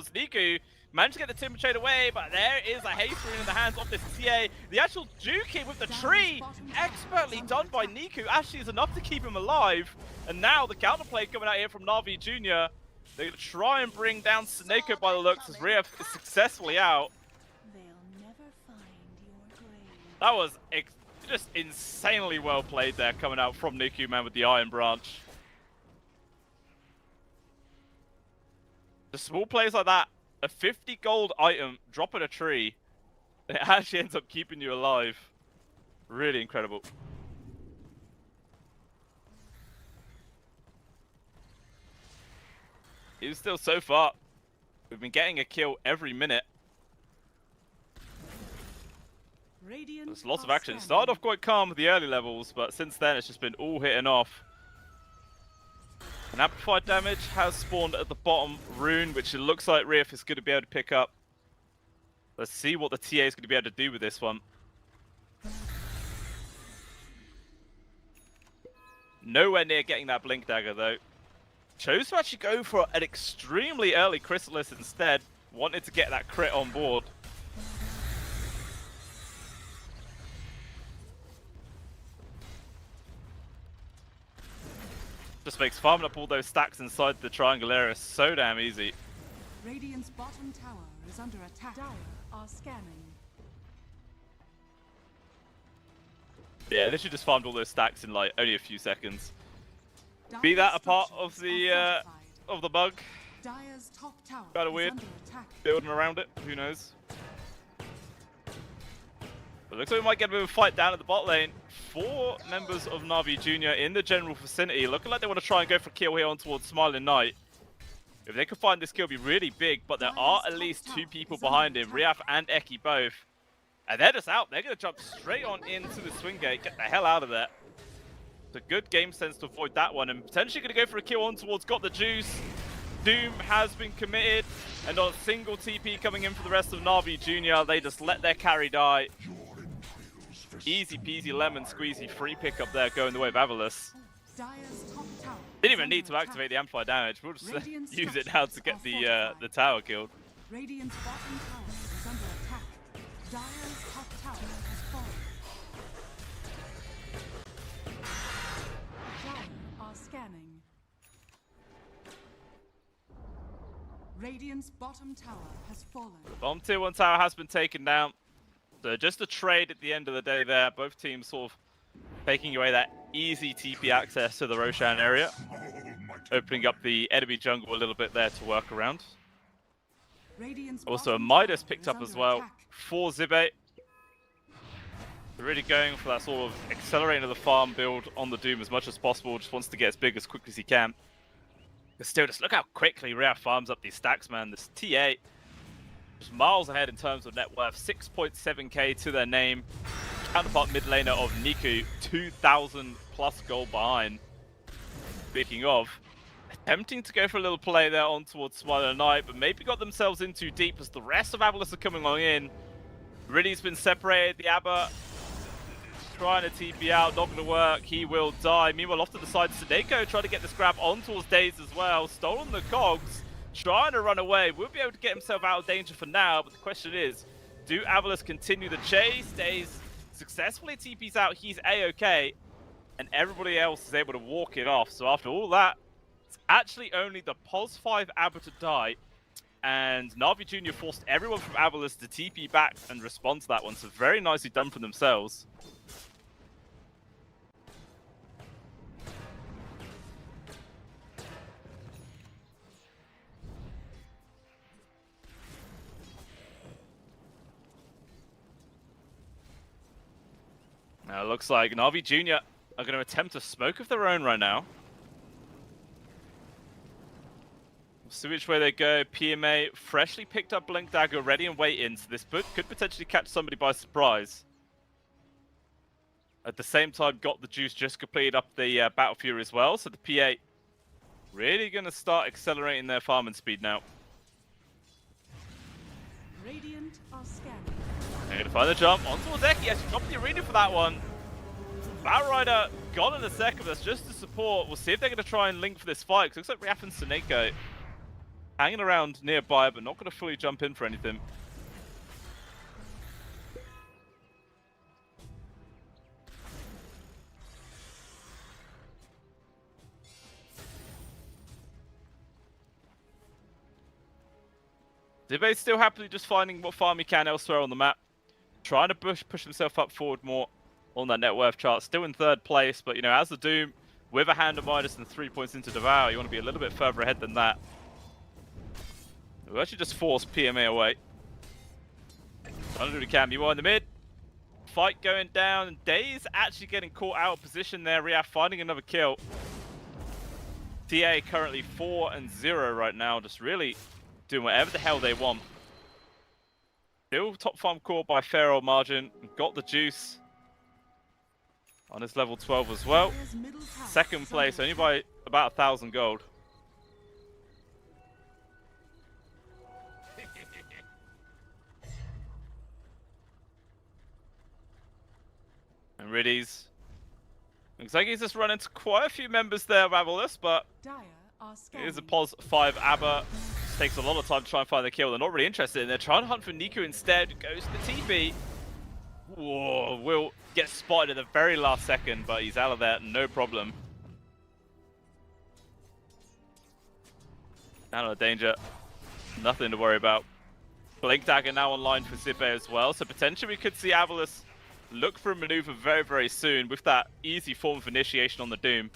towards Niku. Managed to get the Timber Trade away, but there is a haste rune in the hands of this TA. The actual Juki with the tree, expertly done by Niku, actually is enough to keep him alive. And now the counterplay coming out here from Na'Vi Jr. They're going to try and bring down Sneko by the looks as Rief is successfully out. That was just insanely well played there, coming out from Niku, man, with the Iron Branch. The small plays like that, a 50 gold item, dropping a tree, it actually ends up keeping you alive. Really incredible. Even still, so far, we've been getting a kill every minute. There's lots of action. It started off quite calm with the early levels, but since then it's just been all hitting off. An amplified damage has spawned at the bottom rune, which it looks like Rief is going to be able to pick up. Let's see what the TA is going to be able to do with this one. Nowhere near getting that Blink Dagger though. Chose to actually go for an extremely early Chrysalis instead. Wanted to get that crit on board. Just makes farming up all those stacks inside the Triangle area so damn easy. Radiant's bottom tower is under attack. Dire are scanning. Yeah, they should just farmed all those stacks in like only a few seconds. Be that a part of the bug. Dire's top tower Kind of weird. Building around it, who knows? But looks like we might get a bit of a fight down at the bot lane. 4 members of Na'Vi Jr. in the general vicinity, looking like they want to try and go for a kill here on towards Smiling Knight. If they could find this kill, it'd be really big, but there are at least 2 people behind him, Riaf and Eki both. And they're just out. They're going to jump straight on into the swing gate, get the hell out of there. It's a good game sense to avoid that one, and potentially going to go for a kill on towards Got the Juice. Doom has been committed, and on a single TP coming in for the rest of Na'Vi Jr., they just let their carry die. Easy peasy lemon squeezy free pick up there going the way of Avalis. Didn't even need to activate the amplified damage, we'll just use it now to get the tower killed. Radiant's bottom tower is under attack. Dire's top tower has fallen. Dire are scanning. Radiant's bottom tower has fallen. The bottom tier 1 tower has been taken down. So just a trade at the end of the day there. Both teams sort of taking away that easy TP access to the Roshan area. Opening up the enemy jungle a little bit there to work around. Also a Midas picked up as well for Zibe. They're really going for that sort of accelerating the farm build on the Doom as much as possible. Just wants to get as big as quickly as he can. But still, just look how quickly Rhea farms up these stacks, man. This TA just miles ahead in terms of net worth, 6.7k to their name. Counterpart mid laner of Niku, 2,000 plus gold behind. Speaking of, attempting to go for a little play there on towards Smiling Knight, but maybe got themselves in too deep as the rest of Avalis are coming along in. Riddy's been separated, the Abba trying to TP out, not going to work, he will die. Meanwhile, off to the side, Sneko trying to get this grab on towards Daze as well, stolen the cogs. Trying to run away, will be able to get himself out of danger for now, but the question is, do Avalis continue the chase? Daze successfully TPs out, he's A-OK, and everybody else is able to walk it off. So after all that, it's actually only the POS 5 Abba to die, and Na'Vi Jr. forced everyone from Avalis to TP back and respond to that one, so very nicely done for themselves. Now it looks like Na'Vi Jr. are going to attempt a smoke of their own right now. We'll see which way they go. PMA freshly picked up Blink Dagger, ready and waiting, so this could potentially catch somebody by surprise. At the same time, Got the Juice just completed up the Battle Fury as well, so the PA really going to start accelerating their farming speed now. Radiant are scanning. They're going to find the jump on towards Eki. Actually dropped the arena for that one. Batrider gone in a second. That's just to support. We'll see if they're going to try and link for this fight. Cause it looks like Riaf and Sneko hanging around nearby, but not going to fully jump in for anything. Zibe's still happily just finding what farm he can elsewhere on the map. Trying to push himself up forward more on that net worth chart. Still in 3rd place, but you know, as the Doom, with a hand of Midas and 3 points into Devour, you want to be a little bit further ahead than that. We'll actually just force PMA away. Trying to do what he can. Meanwhile in the mid. Fight going down, and Daze actually getting caught out of position there. Riaf finding another kill. TA currently 4-0 right now, just really doing whatever the hell they want. Still top farm core by fair old margin. Got the juice on his level 12 as well. 2nd place, only by about 1,000 gold. And Riddies. Looks like he's just run into quite a few members there of Avalus, but it is a pos 5 ABBA. Takes a lot of time to try and find the kill. They're not really interested in it. They're trying to hunt for Niku instead. Goes to the TP. Whoa, will get spotted at the very last second, but he's out of there, no problem. Out of danger. Nothing to worry about. Blink Dagger now online for Zibe as well, so potentially we could see Avalus look for a maneuver very, very soon with that easy form of initiation on the Doom.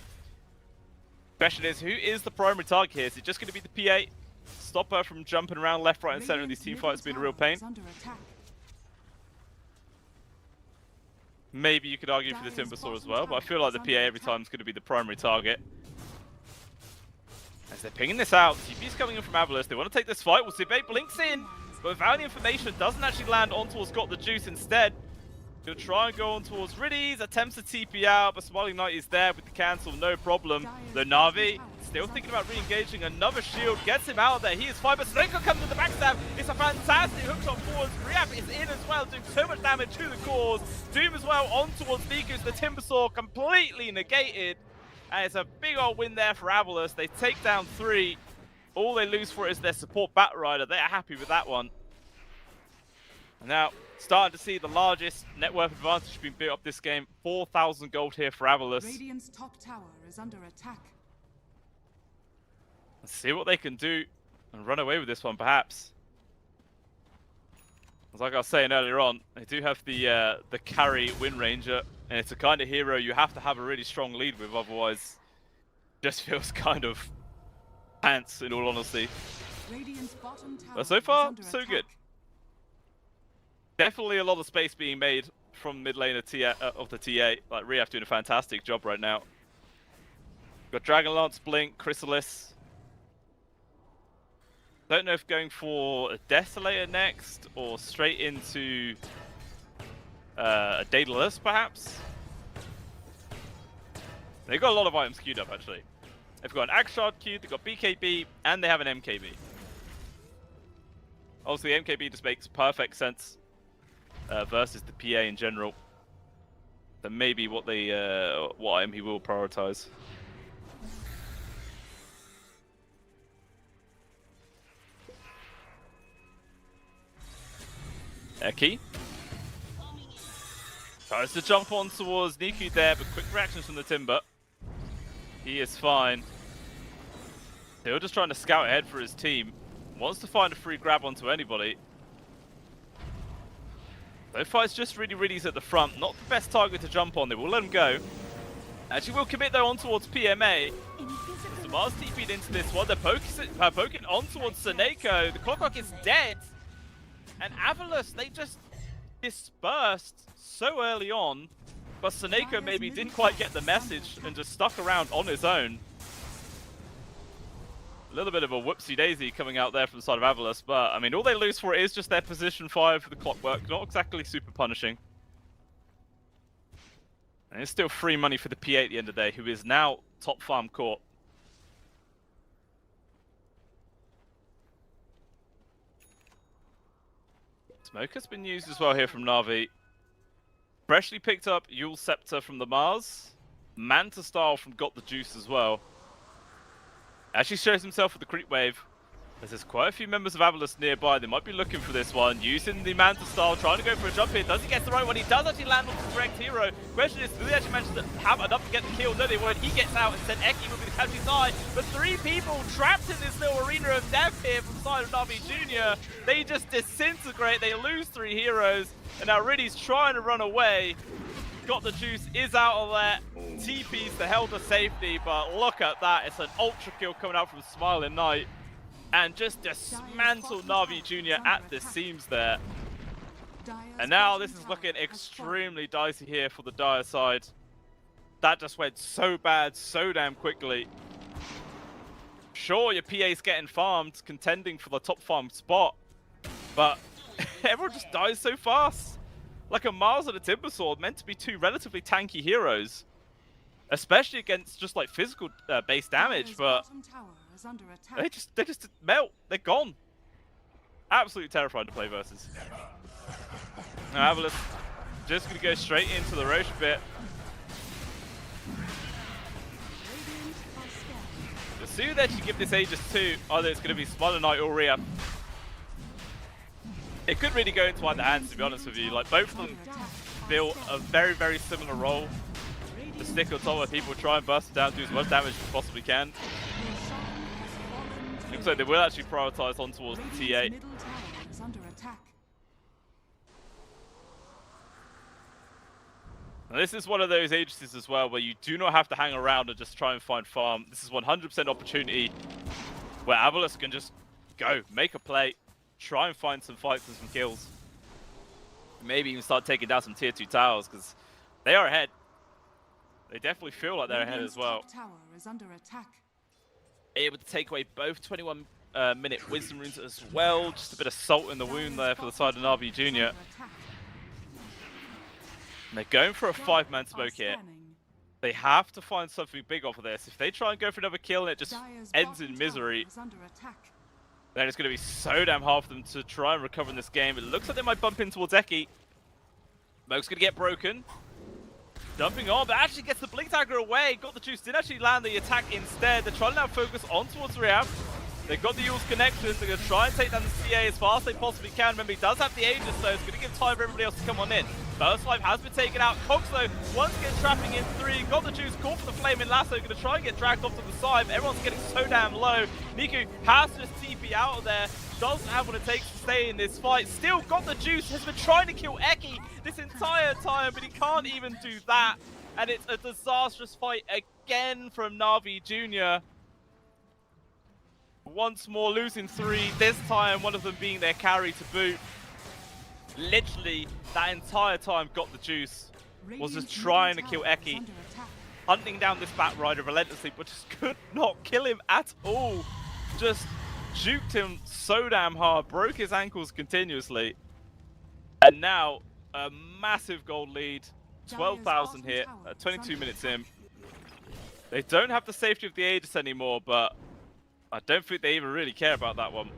Question is, who is the primary target here? Is it just going to be the P8? Stop her from jumping around left, right, and center in these team fights being a real pain. Maybe you could argue for the Timbersaw as well, but I feel like the PA every time is going to be the primary target. As they're pinging this out, TP's coming in from Avalus. They want to take this fight. We'll see Bait blinks in, but without the information, doesn't actually land on towards Got the Juice instead. Gonna try and go on towards Riddies, attempts to TP out, but Smiling Knight is there with the cancel, no problem. The Na'Vi still thinking about re-engaging, another shield gets him out of there. He is fine, but Snowco comes with the backstab. It's a fantastic hook shot forwards. Riap is in as well, doing so much damage to the cause. Doom as well on towards Nikus. The Timbersaw completely negated. And it's a big old win there for Avalus. They take down 3. All they lose for is their support Batrider. They are happy with that one. And now, starting to see the largest net worth advantage being built up this game. 4,000 gold here for Avalus. Radiant's top tower is under attack. Let's see what they can do and run away with this one, perhaps. Like I was saying earlier on, they do have the carry Wind Ranger, and it's a kind of hero you have to have a really strong lead with, otherwise it just feels kind of pants, in all honesty. But so far, so good. Definitely a lot of space being made from mid lane of the TA. Like, Riaf doing a fantastic job right now. Got Dragonlance, Blink, Chrysalis. Don't know if going for a Desolator next or straight into a Daedalus, perhaps. They've got a lot of items queued up, actually. They've got an Axe Shard queued, they've got BKB, and they have an MKB. Obviously, MKB just makes perfect sense versus the PA in general. That may be what they, what item he will prioritize. Eki tries to jump on towards Niku there, but quick reactions from the Timber. He is fine. They were just trying to scout ahead for his team. Wants to find a free grab onto anybody. So far it's just Riddies at the front. Not the best target to jump on. They will let him go. Actually will commit though on towards PMA. Samar's TP'd into this one. They're poking on towards Seneko. The Clockwork is dead. And Avalus, they just dispersed so early on, but Seneko maybe didn't quite get the message and just stuck around on his own. A little bit of a whoopsie-daisy coming out there from the side of Avalus, but I mean, all they lose for it is just their position 5 for the Clockwork. Not exactly super punishing. And it's still free money for the P8 at the end of the day, who is now top farm court. Smoke has been used as well here from Na'Vi. Freshly picked up Yule Scepter from the Mars. Manta Style from Got the Juice as well. Actually shows himself with the creep wave. There's quite a few members of Avalus nearby. They might be looking for this one, using the Manta style, trying to go for a jump here. Does he get the right one? He does actually land on the correct hero. Question is, do they actually manage to have enough to get the kill? No, they won't. He gets out and sent Eki with the casualty side. But 3 people trapped in this little arena of death here from the side of Navi Jr. They just disintegrate. They lose 3 heroes. And now Riddy's trying to run away. Got the juice, is out of there. TP's the hell to safety, but look at that. It's an ultra kill coming out from Smiling Knight. And just dismantle Navi Jr. at the seams there. And now this is looking extremely dicey here for the Dire side. That just went so bad so damn quickly. Sure, your PA's getting farmed, contending for the top farm spot, but everyone just dies so fast. Like a Mars and a Timber Sword, meant to be 2 relatively tanky heroes. Especially against just like physical base damage, but they just melt. They're gone. Absolutely terrifying to play versus. Now Avalus just gonna go straight into the Roche bit. As soon as you give this Aegis 2, either it's gonna be Smiling Knight or Rhea. It could really go into either hands, to be honest with you. Like, both of them fill a very, very similar role. To stick on top where people try and burst it down, do as much damage as you possibly can. Looks like they will actually prioritize on towards the T8. Now this is one of those agencies as well where you do not have to hang around and just try and find farm. This is 100% opportunity where Avalus can just go, make a play, try and find some fights and some kills. Maybe even start taking down some tier 2 towers, because they are ahead. They definitely feel like they're ahead as well. Tower is under attack. Able to take away both 21-minute Wisdom Runes as well. Just a bit of salt in the wound there for the side of Navi Jr. And they're going for a 5-man smoke here. They have to find something big off of this. If they try and go for another kill and it just ends in misery, then it's going to be so damn hard for them to try and recover in this game. It looks like they might bump in towards Eki. Smoke's going to get broken. Dumping on, but actually gets the Blink Dagger away. Got the juice, didn't actually land the attack instead. They're trying to now focus on towards Rehab. They've got the Yule's connections. They're going to try and take down the CA as fast as they possibly can. Remember, he does have the Aegis, so it's going to give time for everybody else to come on in. First Life has been taken out. Cox, though, once again trapping in 3. Got the juice, caught for the Flaming Lasso. Going to try and get dragged off to the side, but everyone's getting so damn low. Niku has to just TP out of there. Doesn't have what it takes to stay in this fight. Still got the juice. Has been trying to kill Eki this entire time, but he can't even do that. And it's a disastrous fight again from Navi Jr. Once more losing 3, this time one of them being their carry to boot. Literally, that entire time got the juice. Was just trying to kill Eki. Hunting down this Batrider relentlessly, but just could not kill him at all. Just juked him so damn hard, broke his ankles continuously. And now, a massive gold lead. 12,000 here, 22 minutes in. They don't have the safety of the Aegis anymore, but I don't think they even really care about that one.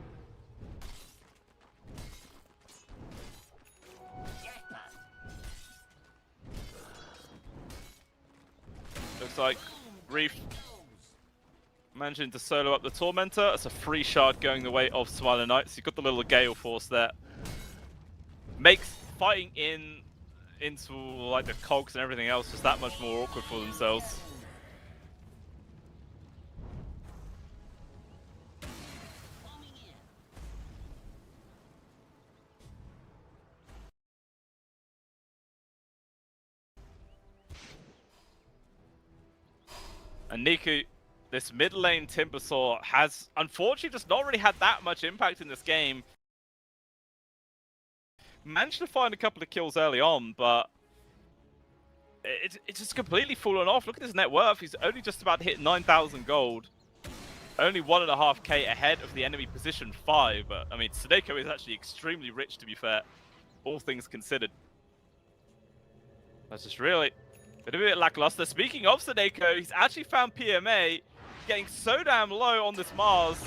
Looks like Reef managing to solo up the Tormentor. It's a free shard going the way of Smiling Knight. So you've got the little Gale Force there. Makes fighting into like the cogs and everything else just that much more awkward for themselves. And Niku, this mid lane Timbersaw has unfortunately just not really had that much impact in this game. Managed to find a couple of kills early on, but it's just completely fallen off. Look at his net worth. He's only just about to hit 9,000 gold. Only 1.5k ahead of the enemy position 5. But I mean, Sadeko is actually extremely rich, to be fair, all things considered. That's just really a bit lackluster. Speaking of Sadeko, he's actually found PMA, getting so damn low on this Mars.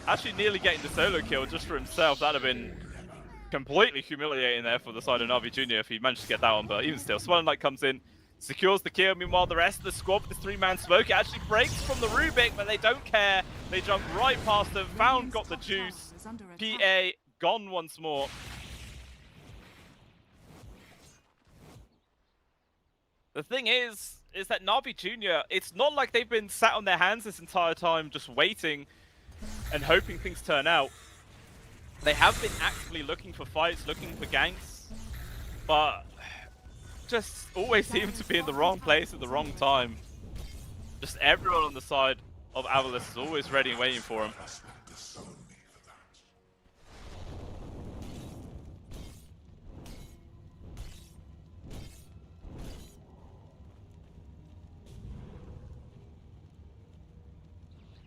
Actually nearly getting the solo kill just for himself. That'd have been completely humiliating there for the side of Navi Jr. if he managed to get that one, but even still, Smiling Knight comes in, secures the kill. Meanwhile, the rest of the squad with this 3-man smoke actually breaks from the Rubik, but they don't care. They jump right past them. Found got the juice. PA gone once more. The thing is that Na'Vi Jr., it's not like they've been sat on their hands this entire time just waiting and hoping things turn out. They have been actively looking for fights, looking for ganks, but just always seem to be in the wrong place at the wrong time. Just everyone on the side of Avalis is always ready and waiting for him.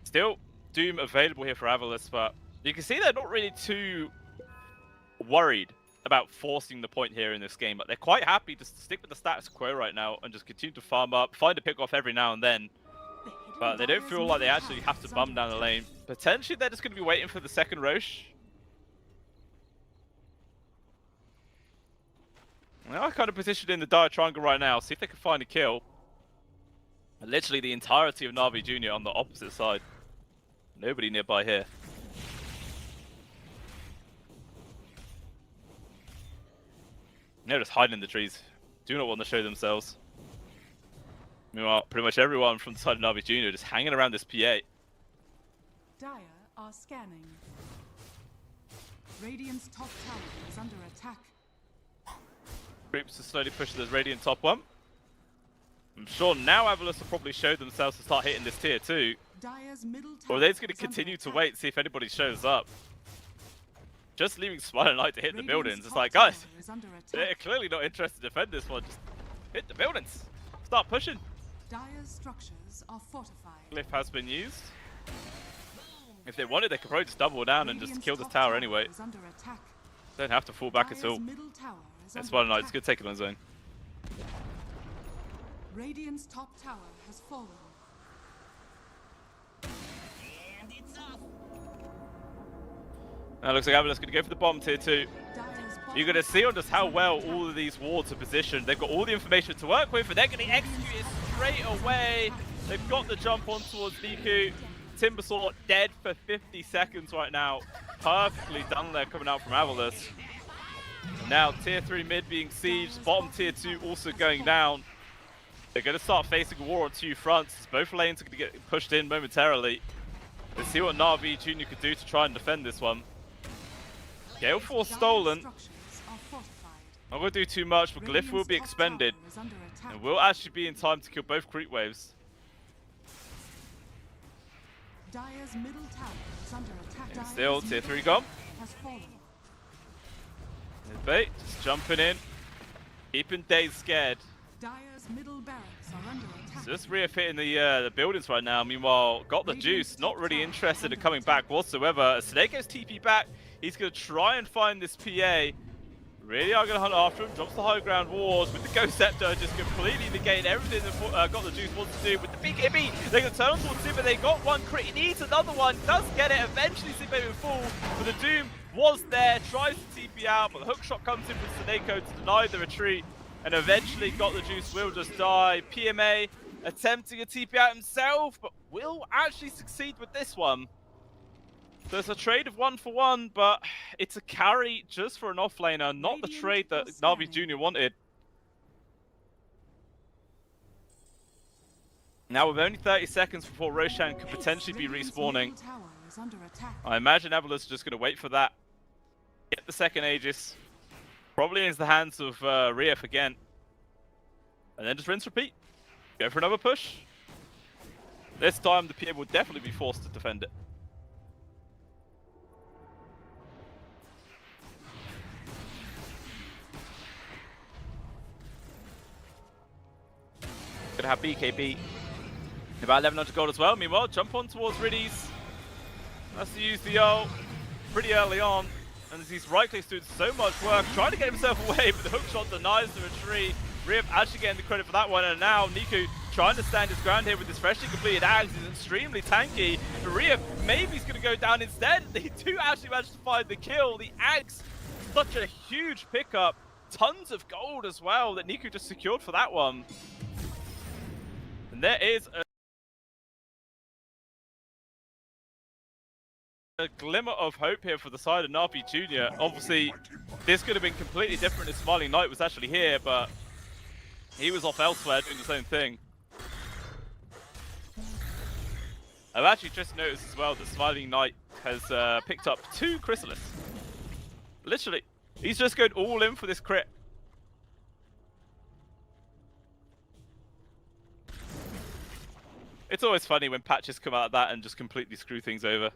Still, Doom available here for Avalis, but you can see they're not really too worried about forcing the point here in this game. But they're quite happy to stick with the status quo right now and just continue to farm up, find a pick off every now and then. But they don't feel like they actually have to bum down the lane. Potentially, they're just going to be waiting for the second Roche. Now I kind of positioned in the dire triangle right now, see if they can find a kill. And literally the entirety of Na'Vi Jr. on the opposite side. Nobody nearby here. They're just hiding in the trees. Do not want to show themselves. Meanwhile, pretty much everyone from the side of Na'Vi Jr. just hanging around this PA. Dire are scanning. Radiant's top tower is under attack. Groups to slowly push this Radiant top one. I'm sure now Avalis will probably show themselves to start hitting this tier 2. Dire's middle tower Or they're just going to continue to wait and see if anybody shows up. Just leaving Smile and Light to hit the buildings. It's like, guys, they're clearly not interested to defend this one. Just hit the buildings. Start pushing. Dire's structures are fortified. Glyph has been used. If they wanted, they could probably just double down and just kill this tower anyway. Don't have to fall back at all. That's Smile and Light. It's going to take it on his own. Radiant's top tower has fallen. And it's off. Now looks like Avalis going to go for the bomb tier 2. You're going to see on just how well all of these wards are positioned. They've got all the information to work with, and they're going to execute it straight away. They've got the jump on towards Niku. Timbersaw dead for 50 seconds right now. Perfectly done there coming out from Avalis. Now tier 3 mid being sieged, bottom tier 2 also going down. They're going to start facing a war on 2 fronts. Both lanes are going to get pushed in momentarily. Let's see what Na'Vi Jr. could do to try and defend this one. Gale Force stolen. Not going to do too much, but Glyph will be expended. And will actually be in time to kill both creep waves. Dire's middle tower is under attack. And still, tier 3 gone. Bait, just jumping in. Keeping Daze scared. Dire's middle barracks are under attack. So just refitting the buildings right now. Meanwhile, got the juice. Not really interested in coming back whatsoever. Snake goes TP back. He's going to try and find this PA. Really are going to hunt after him. Drops the high ground wars with the Ghost Scepter. Just completely negating everything that got the juice wants to do. With the big Ibby, they're going to turn on towards Simba. They got one crit. He needs another one. Does get it. Eventually, Simba will fall. But the Doom was there. Tries to TP out. But the hook shot comes in from Seneko to deny the retreat. And eventually got the juice. Will just die. PMA attempting a TP out himself. But will actually succeed with this one. So it's a trade of 1 for 1, but it's a carry just for an offlaner, not the trade that Na'Vi Jr. wanted. Now with only 30 seconds before Roshan could potentially be respawning, I imagine Avalis is just going to wait for that. Get the second Aegis. Probably into the hands of Rief again. And then just rinse repeat. Go for another push. This time the PA will definitely be forced to defend it. Gonna have BKB. About 1100 gold as well. Meanwhile, jump on towards Riddies. Has to use the ult pretty early on. And as he's right click's doing so much work, trying to get himself away, but the hook shot denies the retreat. Rief actually getting the credit for that one, and now Niku trying to stand his ground here with this freshly completed axe. He's extremely tanky. But Rief maybe he's gonna go down instead. They do actually manage to find the kill. The axe, such a huge pickup. Tons of gold as well that Niku just secured for that one. And there is a glimmer of hope here for the side of Navi Jr. Obviously, this could have been completely different if Smiling Knight was actually here, but he was off elsewhere doing the same thing. I've actually just noticed as well that Smiling Knight has picked up 2 Chrysalis. Literally. He's just going all in for this crit. It's always funny when patches come out of that and just completely screw things over.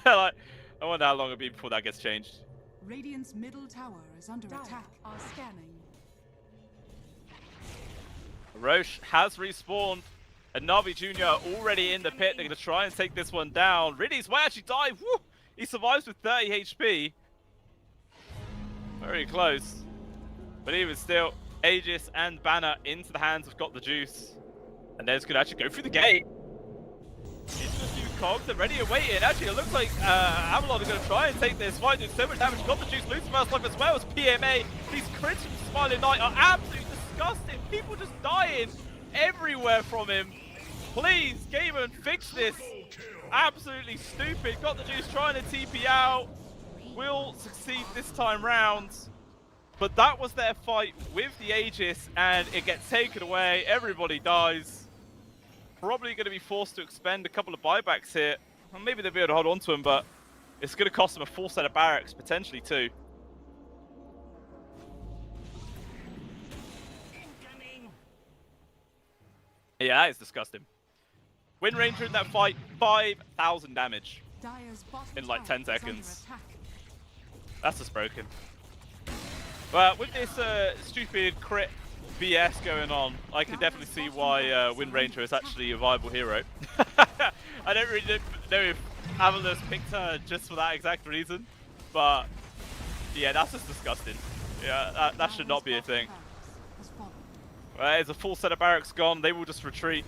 Like, I wonder how long it'll be before that gets changed. Radiant's middle tower is under attack. Are scanning. Roche has respawned, and Navi Jr. already in the pit. They're going to try and take this one down. Riddies might actually die. Woo! He survives with 30 HP. Very close. But even still, Aegis and Banner into the hands of Got the Juice. And they're just going to actually go through the gate. Into the few cogs, they're ready and waiting. Actually, it looks like Avalon are going to try and take this fight. Doing so much damage. Got the Juice loses first life as well as PMA. These crits from Smiling Knight are absolutely disgusting. People just dying everywhere from him. Please, Gamer, fix this. Absolutely stupid. Got the Juice trying to TP out. Will succeed this time round. But that was their fight with the Aegis, and it gets taken away. Everybody dies. Probably going to be forced to expend a couple of buybacks here. Well, maybe they'll be able to hold on to him, but it's going to cost them a full set of barracks, potentially too. Yeah, that is disgusting. Wind Ranger in that fight, 5,000 damage in like 10 seconds. That's just broken. But with this stupid crit BS going on, I can definitely see why Wind Ranger is actually a viable hero. I don't really know if Avalus picked her just for that exact reason, but yeah, that's just disgusting. Yeah, that should not be a thing. There's a full set of barracks gone. They will just retreat.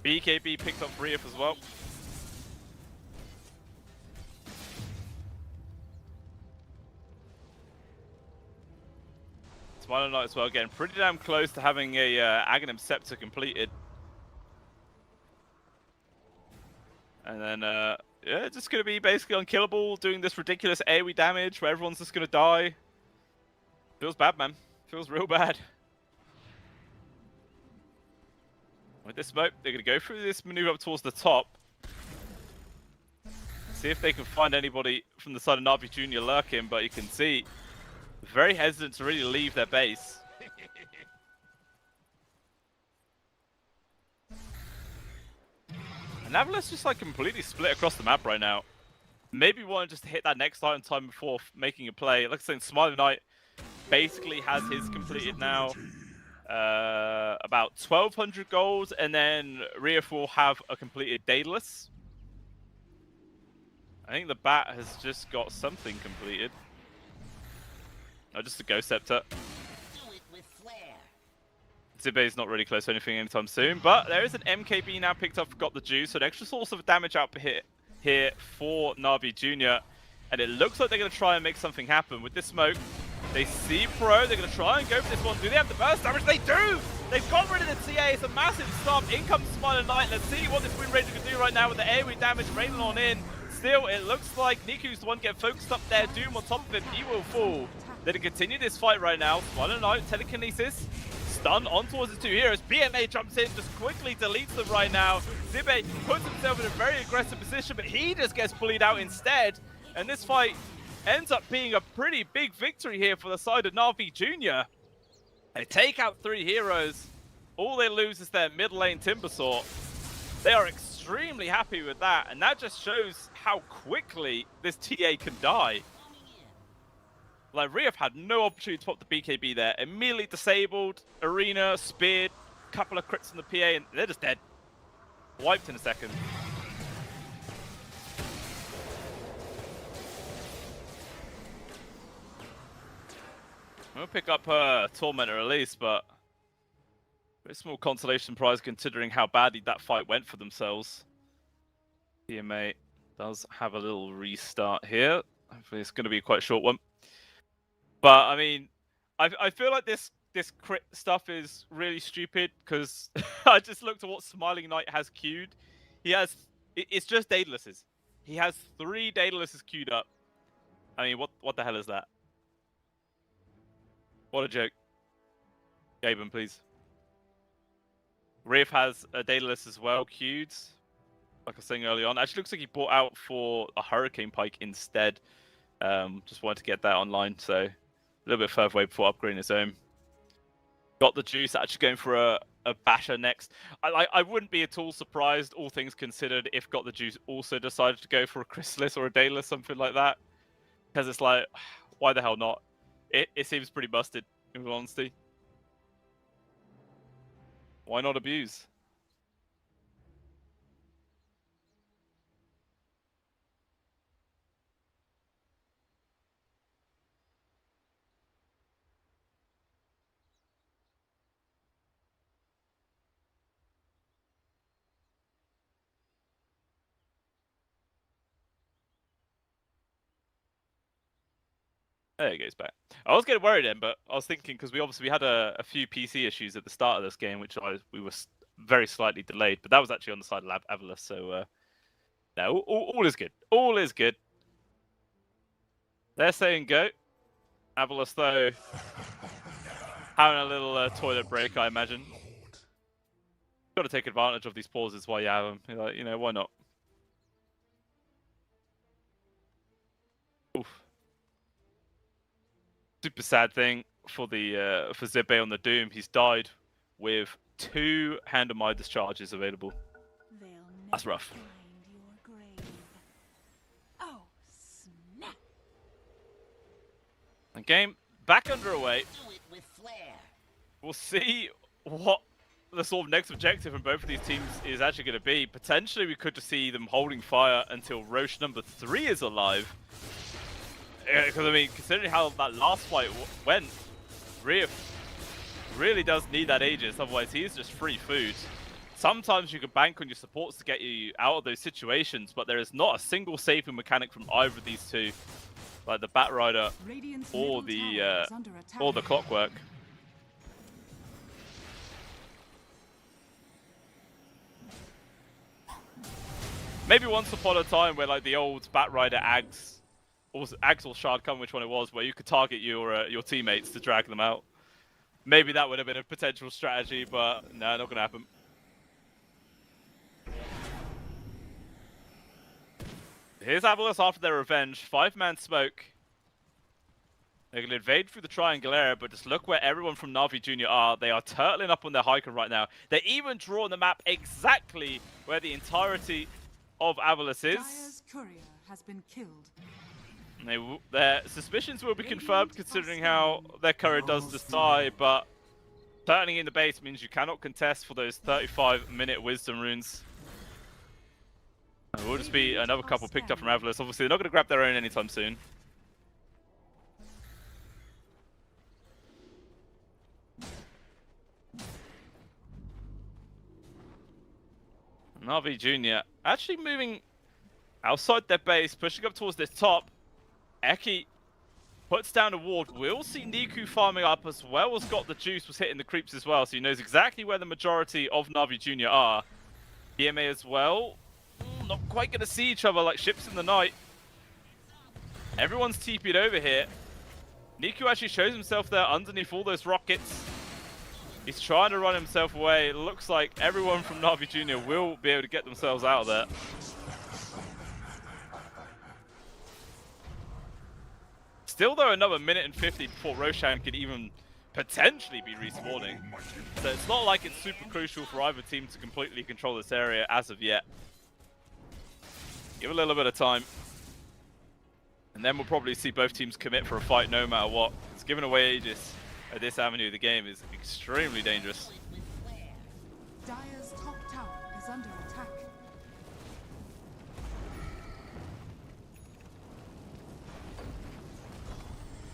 BKB picked up Reef as well. Smiling Knight as well, getting pretty damn close to having a Aghanim Scepter completed. And then, yeah, it's just going to be basically unkillable, doing this ridiculous AoE damage where everyone's just going to die. Feels bad, man. Feels real bad. With this smoke, they're going to go through this maneuver up towards the top. See if they can find anybody from the side of Navi Jr. lurking, but you can see, very hesitant to really leave their base. And Avalus just like completely split across the map right now. Maybe want just to hit that next item time before making a play. Like I said, Smiling Knight basically has his completed now. About 1,200 gold, and then Riaf will have a completed Daedalus. I think the Bat has just got something completed. No, just a Ghost Scepter. Zibe's not really close to anything anytime soon, but there is an MKB now picked up for Got the Juice, so an extra source of damage output here for Navi Jr. And it looks like they're going to try and make something happen with this smoke. They see Pro, they're going to try and go for this one. Do they have the burst damage? They do! They've got rid of the TA, it's a massive stop. In comes Smiling Knight. Let's see what this Wind Ranger can do right now with the AoE damage raining on in. Still, it looks like Niku's the one getting focused up there. Doom on top of him, he will fall. They're going to continue this fight right now. Smiling Knight, telekinesis. Stun on towards the two heroes. BMA jumps in, just quickly deletes them right now. Zibe puts himself in a very aggressive position, but he just gets bullied out instead. And this fight ends up being a pretty big victory here for the side of Navi Jr. They take out 3 heroes. All they lose is their mid lane Timbersaw. They are extremely happy with that, and that just shows how quickly this TA can die. Like, Riaf had no opportunity to pop the BKB there. Immediately disabled, Arena, speared, couple of crits on the PA, and they're just dead. Wiped in a second. We'll pick up Tormentor at least, but very small consolation prize considering how badly that fight went for themselves. PMA does have a little restart here. Hopefully it's going to be quite a short one. But, I mean, I feel like this this crit stuff is really stupid because I just looked at what Smiling Knight has queued. He has, it's just Daedalus. He has 3 Daedalus queued up. I mean, what the hell is that? What a joke. Gaben, please. Riff has a Daedalus as well queued. Like I was saying early on. Actually looks like he bought out for a Hurricane Pike instead. Just wanted to get that online, so a little bit further away before upgrading his own. Got the juice, actually going for a basher next. I wouldn't be at all surprised, all things considered, if Got the Juice also decided to go for a Chrysalis or a Daedalus, something like that. Because it's like, why the hell not? It seems pretty busted, in all honesty. Why not abuse? There it goes back. I was getting worried then, but I was thinking because we had a few PC issues at the start of this game, which we were very slightly delayed. But that was actually on the side of Avalus, so no, all is good. All is good. They're saying go. Avalus though having a little toilet break, I imagine. Got to take advantage of these pauses while you have them. You're like, you know, why not? Oof. Super sad thing for the for Zibe on the Doom. He's died with 2 Hand of Midas charges available. That's rough. Oh, snap. The game back underway. Do it with flair. We'll see what the sort of next objective from both of these teams is actually going to be. Potentially, we could just see them holding fire until Roche number 3 is alive. Because, I mean, considering how that last fight went, Riff really does need that Aegis, otherwise he's just free food. Sometimes you can bank on your supports to get you out of those situations, but there is not a single saving mechanic from either of these two, like the Batrider or the Clockwork. Maybe once upon a time where like the old Batrider Ags or Shard, come which one it was, where you could target your teammates to drag them out. Maybe that would have been a potential strategy, but no, not gonna happen. Here's Avalus after their revenge. 5-man smoke. They're going to invade through the triangle area, but just look where everyone from Na'Vi Jr. are. They are turtling up on their Hyken right now. They even draw on the map exactly where the entirety of Avalus is. Dire's courier has been killed. And their suspicions will be confirmed considering how their courier does just die, but turning in the base means you cannot contest for those 35-minute wisdom runes. It will just be another couple picked up from Avalus. Obviously, they're not going to grab their own anytime soon. Na'Vi Jr. actually moving outside their base, pushing up towards this top. Eki puts down a ward. We'll see Niku farming up as well as Got the Juice was hitting the creeps as well, so he knows exactly where the majority of Na'Vi Jr. are. PMA as well. Not quite going to see each other like ships in the night. Everyone's TP'd over here. Niku actually shows himself there underneath all those rockets. He's trying to run himself away. It looks like everyone from Na'Vi Jr. will be able to get themselves out of there. Still, though, another minute and 50 before Roshan could even potentially be respawning. So it's not like it's super crucial for either team to completely control this area as of yet. Give a little bit of time. And then we'll probably see both teams commit for a fight no matter what. It's giving away Aegis at this avenue of the game is extremely dangerous. Dire's top tower is under attack.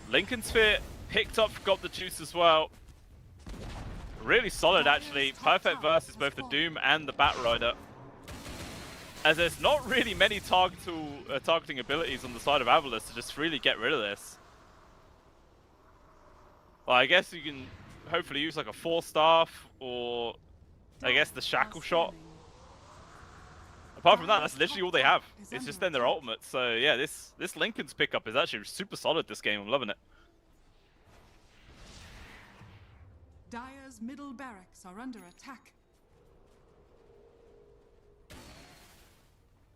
Lincoln Sphere picked up, got the juice as well. Really solid actually. Perfect versus both the Doom and the Batrider. As there's not really many targeting abilities on the side of Avalus to just really get rid of this. Well, I guess you can hopefully use like a 4-staff or I guess the shackle shot. Apart from that, that's literally all they have. It's just then their ultimate. So yeah, this Linken's pickup is actually super solid this game. I'm loving it. Dire's middle barracks are under attack.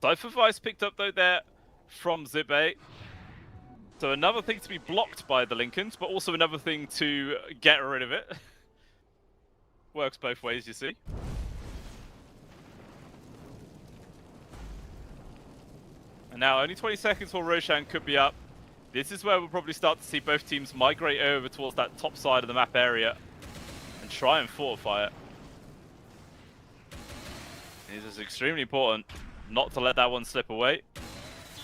Cypher Vice picked up though there from Zibe. So another thing to be blocked by the Linkens, but also another thing to get rid of it. Works both ways, you see. And now only 20 seconds till Roshan could be up. This is where we'll probably start to see both teams migrate over towards that top side of the map area and try and fortify it. It is extremely important not to let that one slip away. Do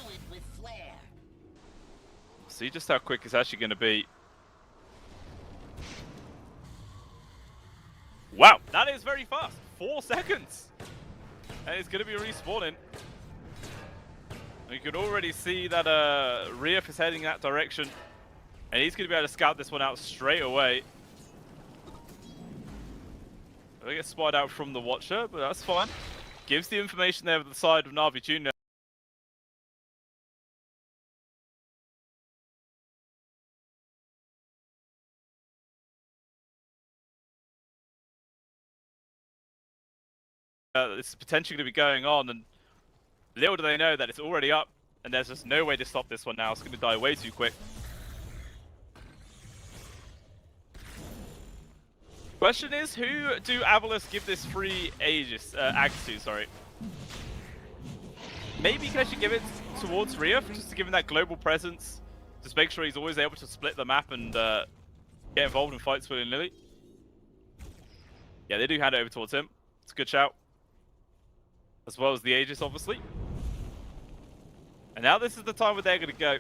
it with flair. See just how quick it's actually going to be. Wow, that is very fast. 4 seconds. And it's going to be respawning. You can already see that Rief is heading that direction. And he's going to be able to scout this one out straight away. They get spied out from the Watcher, but that's fine. Gives the information there with the side of Na'Vi Jr. This is potentially going to be going on, and little do they know that it's already up, and there's just no way to stop this one now. It's going to die way too quick. Question is, who do Avalos give this free Aegis, Axe to, sorry. Maybe you can actually give it towards Rief, just to give him that global presence. Just make sure he's always able to split the map and get involved in fights willy-nilly. Yeah, they do hand it over towards him. It's a good shout. As well as the Aegis, obviously. And now this is the time where they're going to go.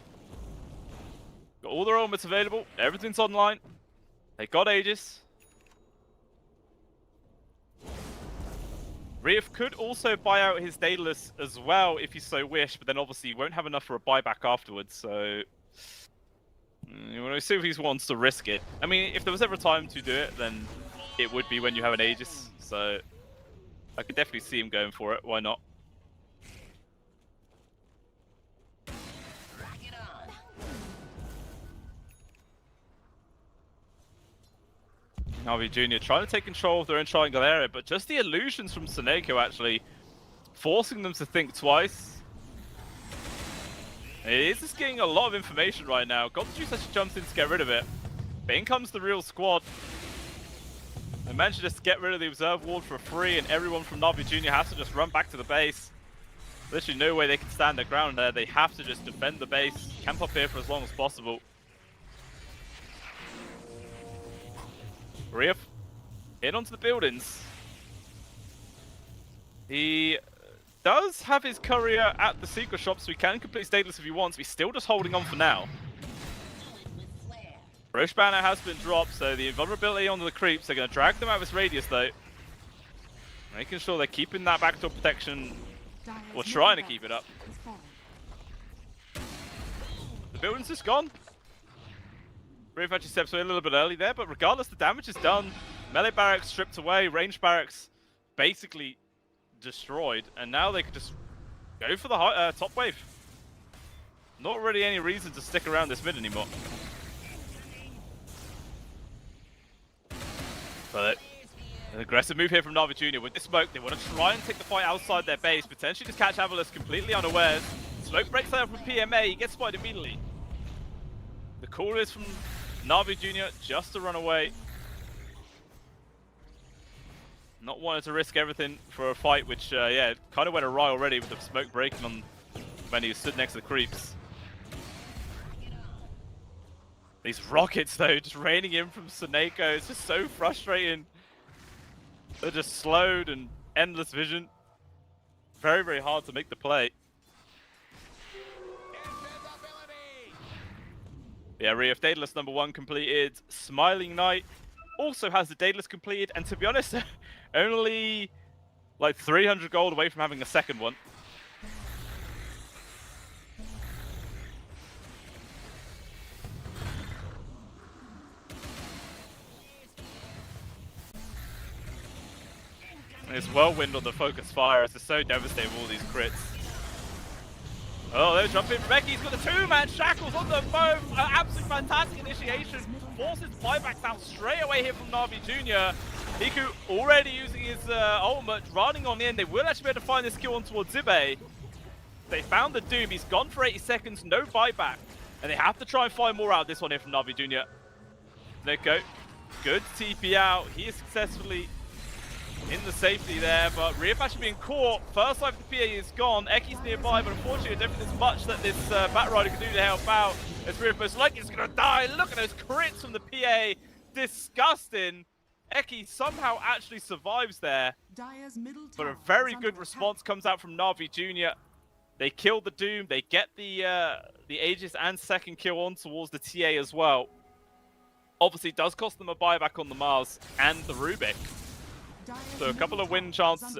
Got all their elements available. Everything's online. They got Aegis. Rief could also buy out his Daedalus as well if he so wished, but then obviously he won't have enough for a buyback afterwards, so... You want to see if he wants to risk it. I mean, if there was ever a time to do it, then it would be when you have an Aegis, so... I could definitely see him going for it, why not? Rock it on. Na'Vi Jr. trying to take control of their own triangle area, but just the illusions from Seneko actually forcing them to think twice. It is just getting a lot of information right now. God Juice actually jumps in to get rid of it. But in comes the real squad. They managed to just get rid of the observe ward for free, and everyone from Na'Vi Jr. has to just run back to the base. Literally no way they can stand their ground there. They have to just defend the base, camp up here for as long as possible. Rief, in onto the buildings. He does have his courier at the secret shop, so he can complete his Daedalus if he wants, but he's still just holding on for now. Roche Banner has been dropped, so the invulnerability onto the creeps, they're going to drag them out of this radius though. Making sure they're keeping that backdoor protection, or trying to keep it up. The building's just gone. Rief actually steps away a little bit early there, but regardless, the damage is done. Melee barracks stripped away, range barracks basically destroyed, and now they can just go for the top wave. Not really any reason to stick around this mid anymore. But an aggressive move here from Na'Vi Jr. With this smoke, they want to try and take the fight outside their base, potentially just catch Avalos completely unawares. Smoke breaks out from PMA, he gets spotted immediately. The call is from Na'Vi Jr. just to run away. Not wanting to risk everything for a fight, which, yeah, kind of went awry already with the smoke breaking on when he stood next to the creeps. These rockets, though, just raining in from Seneko, it's just so frustrating. They're just slowed and endless vision. Very, very hard to make the play. Yeah, Rief Daedalus #1 completed. Smiling Knight also has the Daedalus completed, and to be honest, only like 300 gold away from having a second one. And this whirlwind on the focus fire is just so devastating with all these crits. Oh, they're jumping from Becky. He's got the two-man shackles on them both. Absolutely fantastic initiation. Forces buybacks out straight away here from Na'Vi Jr. Niku already using his ultimate, running on in. They will actually be able to find this kill on towards Zibe. They found the Doom. He's gone for 80 seconds, no buyback. And they have to try and find more out of this one here from Na'Vi Jr. Neko, good TP out. He is successfully in the safety there, but Rift actually being caught. First life of the PA is gone. Eki's nearby, but unfortunately, I don't think there's much that this Batrider can do to help out. As Rift most likely is going to die. Look at those crits from the PA. Disgusting. Eki somehow actually survives there. But a very good response comes out from Na'Vi Jr. They kill the Doom. They get the Aegis and second kill on towards the TA as well. Obviously, it does cost them a buyback on the Mars and the Rubik. So a couple of win chances,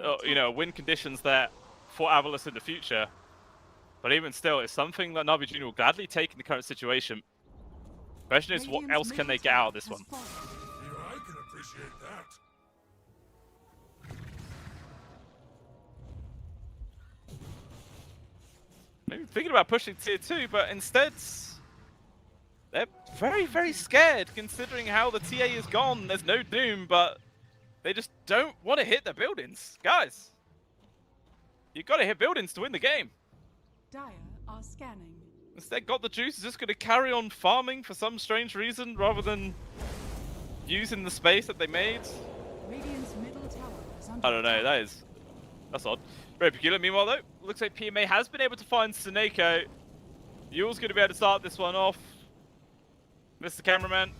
win conditions there for Avalos in the future. But even still, it's something that Na'Vi Jr. will gladly take in the current situation. Question is, what else can they get out of this one? Yeah, I can appreciate that. Maybe thinking about pushing tier 2, but instead, they're very, very scared considering how the TA is gone. There's no Doom, but they just don't want to hit their buildings. Guys, you've got to hit buildings to win the game. Dire are scanning. Instead, Got the Juice is just going to carry on farming for some strange reason rather than using the space that they made. Radiant's middle tower is under I don't know, that's odd. Very peculiar. Meanwhile, though, looks like PMA has been able to find Seneko. Yule's going to be able to start this one off. Mr. Cameraman,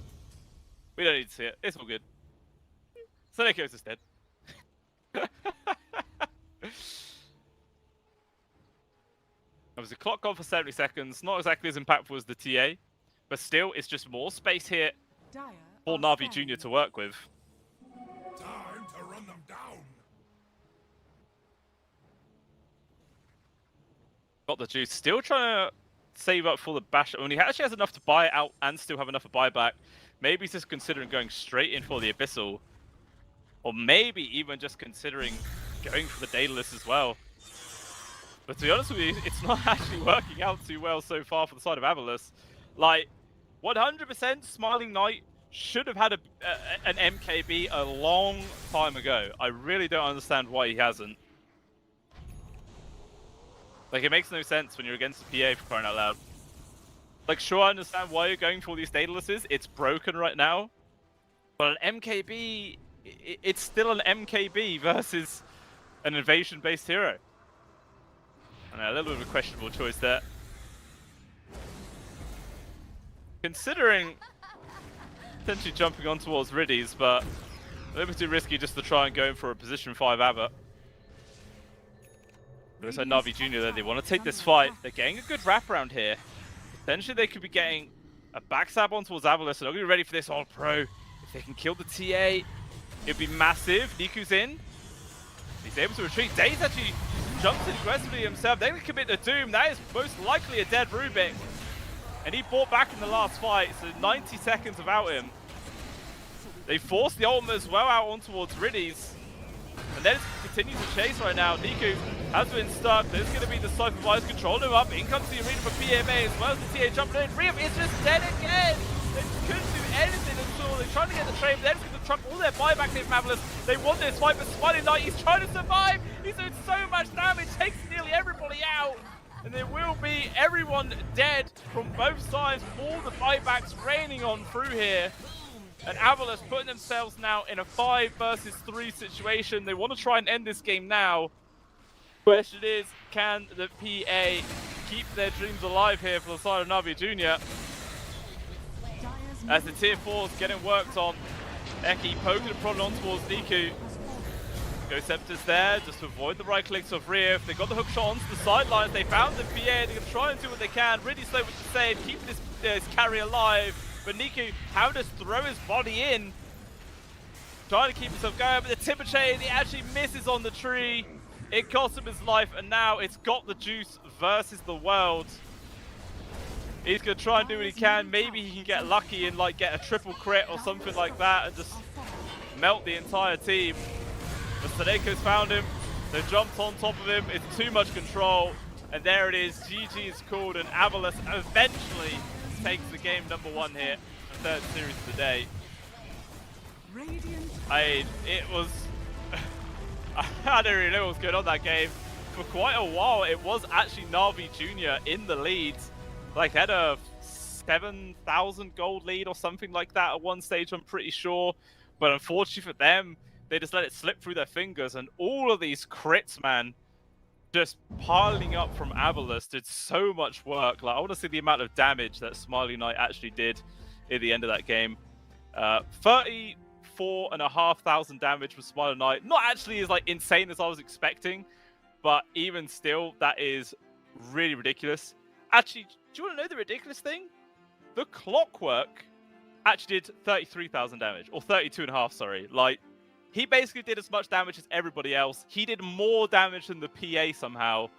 we don't need to see it. It's all good. Seneko's just dead. Obviously, clock gone for 70 seconds. Not exactly as impactful as the TA, but still, it's just more space here for Na'Vi Jr. to work with. Time to run them down. Got the Juice. Still trying to save up for the bash. I mean, he actually has enough to buy it out and still have enough to buy back. Maybe he's just considering going straight in for the Abyssal. Or maybe even just considering going for the Daedalus as well. But to be honest with you, it's not actually working out too well so far for the side of Avalos. Like, 100% Smiling Knight should have had an MKB a long time ago. I really don't understand why he hasn't. Like, it makes no sense when you're against the PA for crying out loud. Like, sure, I understand why you're going for these Daedaluses. It's broken right now. But an MKB, it's still an MKB versus an invasion-based hero. I know, a little bit of a questionable choice there. Considering potentially jumping on towards Riddies, but a little bit too risky just to try and go in for a position 5 Ava. Looks like Na'Vi Jr. there, they want to take this fight. They're getting a good wraparound here. Potentially they could be getting a backstab on towards Avalos, and they're going to be ready for this All-Pro. If they can kill the TA, it'd be massive. Niku's in. He's able to retreat. Daze actually jumps in aggressively himself. They're going to commit the Doom. That is most likely a dead Rubik. And he fought back in the last fight, so 90 seconds without him. They forced the ultimate as well out on towards Riddies. And then it continues to chase right now. Niku has been stuck. There's going to be the Cypher Vice controlling him up. In comes the arena for PMA as well as the TA jumping in. Riv is just dead again. They couldn't do anything at all. They're trying to get the train. They're just going to truck all their buyback here from Avalos. They want this fight, but Smiling Knight, he's trying to survive. He's doing so much damage, takes nearly everybody out. And there will be everyone dead from both sides. All the buybacks raining on through here. And Avalos putting themselves now in a 5 versus 3 situation. They want to try and end this game now. Question is, can the PA keep their dreams alive here for the side of Na'Vi Jr.? As the tier 4 is getting worked on. Eki poking the prod on towards Niku. Go Scepter's there, just to avoid the right clicks of Riv. They got the hook shot onto the sidelines. They found the PA. They're going to try and do what they can. Really slow with the save, keep this carry alive. But Niku, how does throw his body in? Trying to keep himself going, but the Timber Chain, he actually misses on the tree. It cost him his life, and now it's Got the Juice versus the world. He's going to try and do what he can. Maybe he can get lucky and like get a triple crit or something like that and just melt the entire team. But Saneko's found him. They jumped on top of him. It's too much control. And there it is. GG is called, and Avalos eventually takes the game number 1 here. The 3rd series of the day. Radiant It was... I don't really know what was going on that game. For quite a while, it was actually Na'Vi Jr. in the lead. Like, they had a 7,000 gold lead or something like that at one stage, I'm pretty sure. But unfortunately for them, they just let it slip through their fingers. And all of these crits, man, just piling up from Avalos did so much work. Like, I want to see the amount of damage that Smiley Knight actually did at the end of that game. 34,500 damage from Smiley Knight. Not actually as like insane as I was expecting, but even still, that is really ridiculous. Actually, do you want to know the ridiculous thing? The Clockwork actually did 33,000 damage, or 32.5, sorry. Like, he basically did as much damage as everybody else. He did more damage than the PA somehow.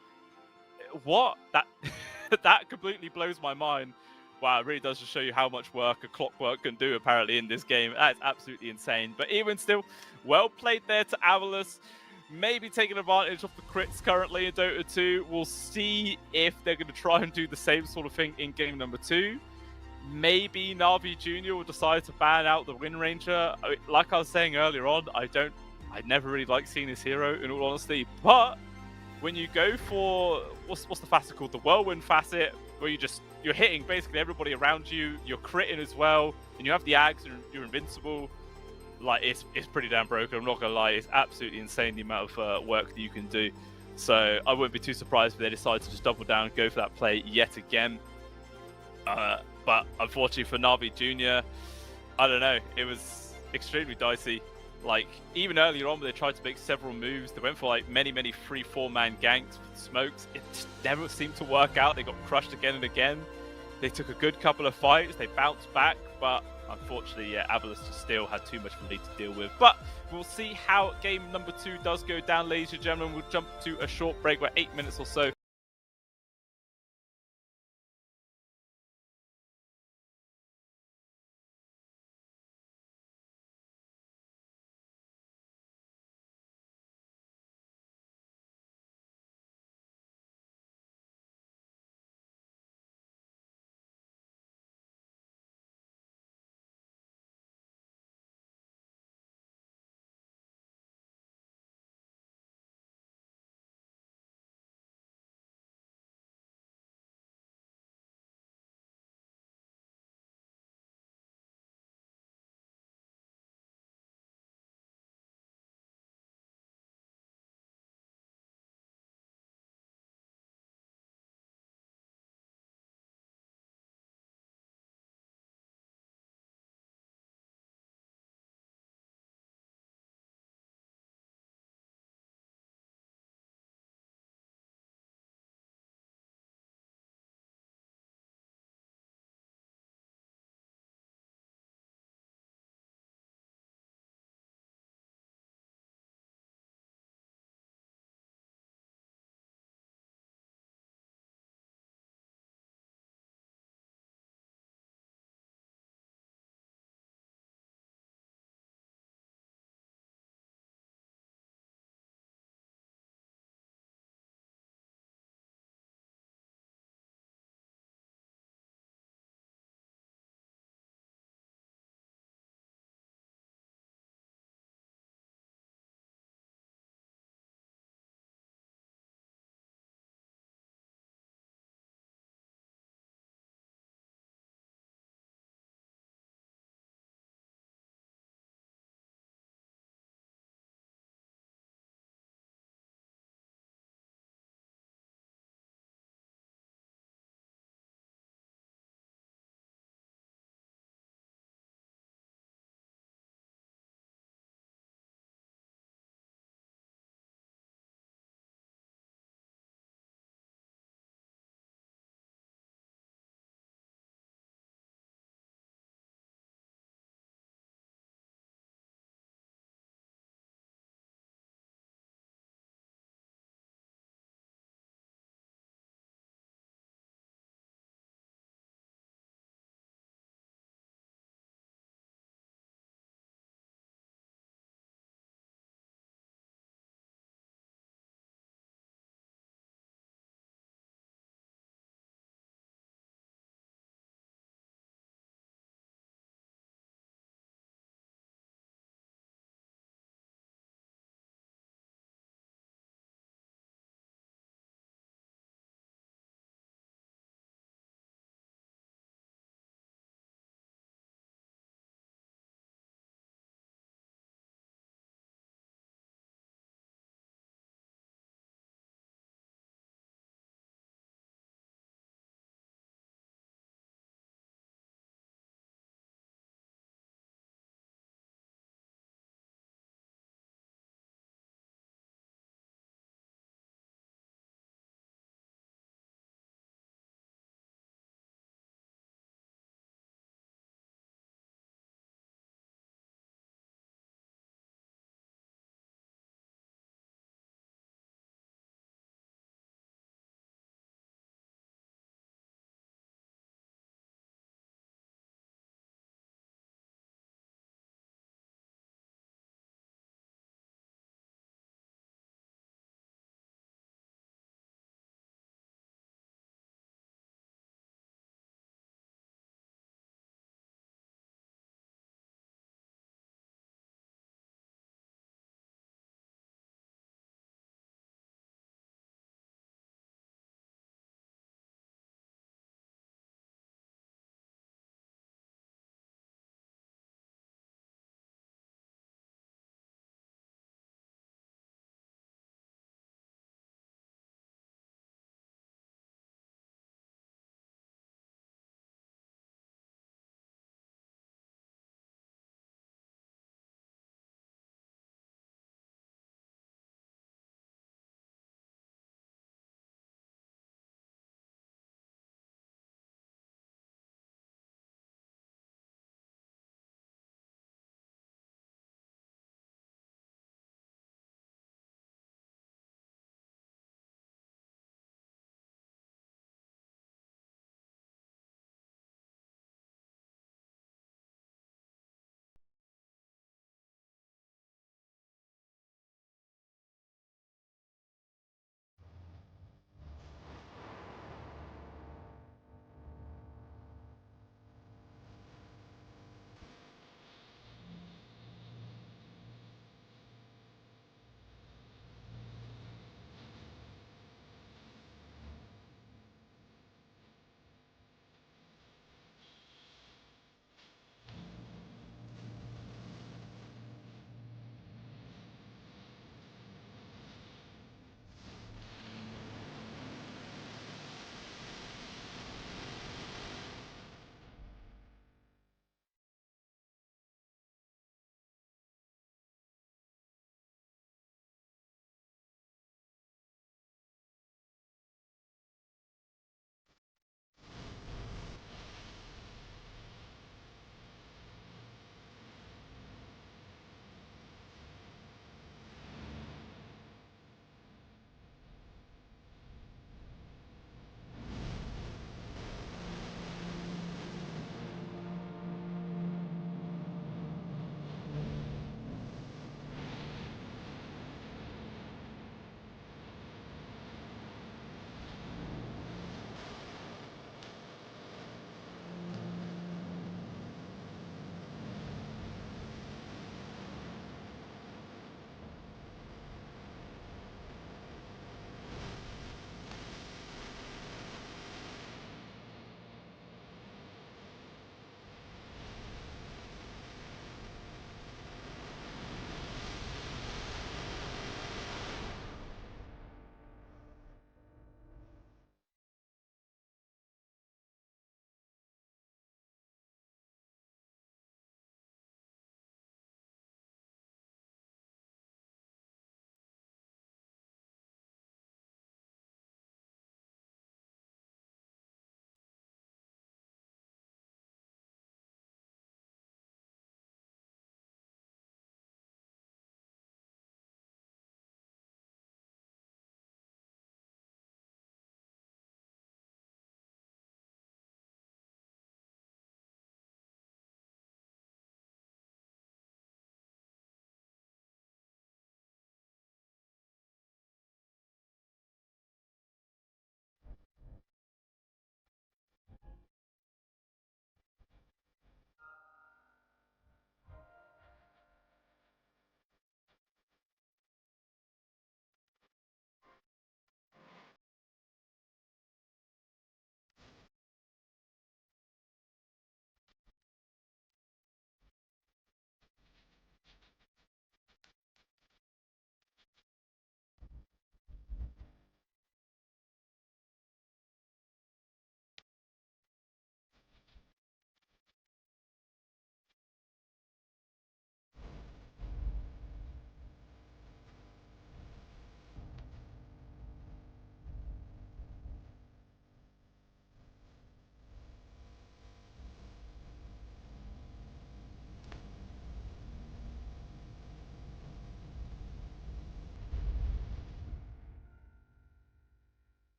What? That completely blows my mind. Wow, it really does just show you how much work a Clockwork can do, apparently, in this game. That's absolutely insane. But even still, well played there to Avalos. Maybe taking advantage of the crits currently in Dota 2. We'll see if they're going to try and do the same sort of thing in game number 2. Maybe Na'Vi Jr. will decide to ban out the Wind Ranger. Like I was saying earlier on, I never really like seeing this hero, in all honesty. But when you go for, what's the facet called? The Whirlwind facet, where you're hitting basically everybody around you, you're critting as well, and you have the Ags and you're invincible. Like, it's pretty damn broken, I'm not gonna lie. It's absolutely insane the amount of work that you can do. So I wouldn't be too surprised if they decide to just double down and go for that play yet again. But unfortunately for Na'Vi Jr., I don't know, it was extremely dicey. Like, even earlier on, when they tried to make several moves, they went for like many 3-4 man ganks with smokes. It just never seemed to work out. They got crushed again and again. They took a good couple of fights, they bounced back, but unfortunately, yeah, Avalos just still had too much of a lead to deal with. But we'll see how game number 2 does go down, ladies and gentlemen. We'll jump to a short break, about 8 minutes or so.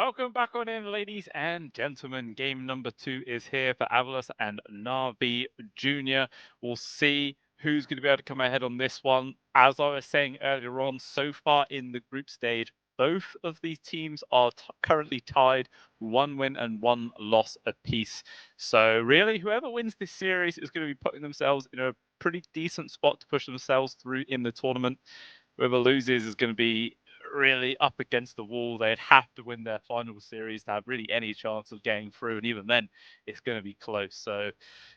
Welcome back on in, ladies and gentlemen. Game number 2 is here for Avalos and Navi Jr. We'll see who's going to be able to come ahead on this one. As I was saying earlier on, so far in the group stage, both of these teams are currently tied, 1 win and 1 loss apiece. So really, whoever wins this series is going to be putting themselves in a pretty decent spot to push themselves through in the tournament. Whoever loses is going to be really up against the wall. They'd have to win their final series to have really any chance of getting through, and even then, it's going to be close. So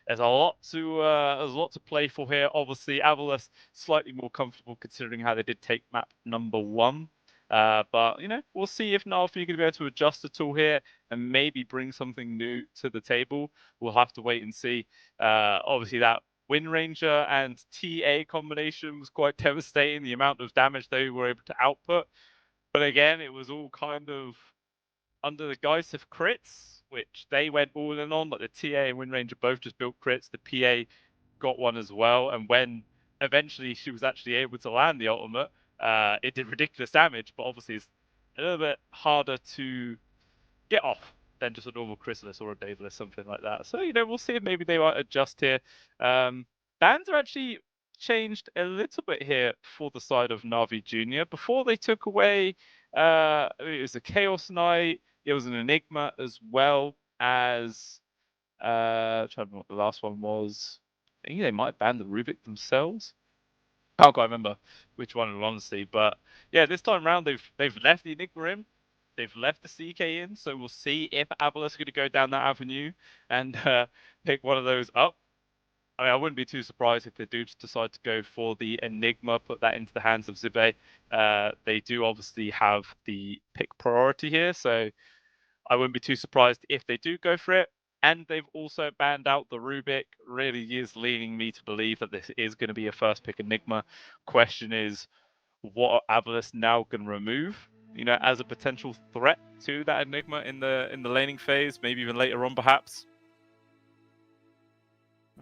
there's a lot to play for here. Obviously, Avalos slightly more comfortable considering how they did take map number 1. But we'll see if Navi are going to be able to adjust at all here and maybe bring something new to the table. We'll have to wait and see. Obviously, that Wind Ranger and TA combination was quite devastating, the amount of damage they were able to output. But again, it was all kind of under the guise of crits, which they went all in on. Like the TA and Wind Ranger both just built crits. The PA got one as well. And when eventually she was actually able to land the ultimate, it did ridiculous damage, but obviously it's a little bit harder to get off than just a normal Chrysalis or a Daedalus, something like that. So, we'll see if maybe they might adjust here. Bans are actually changed a little bit here for the side of Navi Jr. Before they took away, it was a Chaos Knight, it was an Enigma, as well as, trying to remember what the last one was. I think they might ban the Rubik themselves. I can't quite remember which one, in honesty, but yeah, this time around they've left the Enigma in, they've left the CK in, so we'll see if Avalos are going to go down that avenue and pick one of those up. I mean, I wouldn't be too surprised if they do decide to go for the Enigma, put that into the hands of Zibe. They do obviously have the pick priority here, so I wouldn't be too surprised if they do go for it. And they've also banned out the Rubik. Really is leading me to believe that this is going to be a first pick Enigma. Question is, what are Avalos now going to remove? As a potential threat to that Enigma in the laning phase, maybe even later on, perhaps.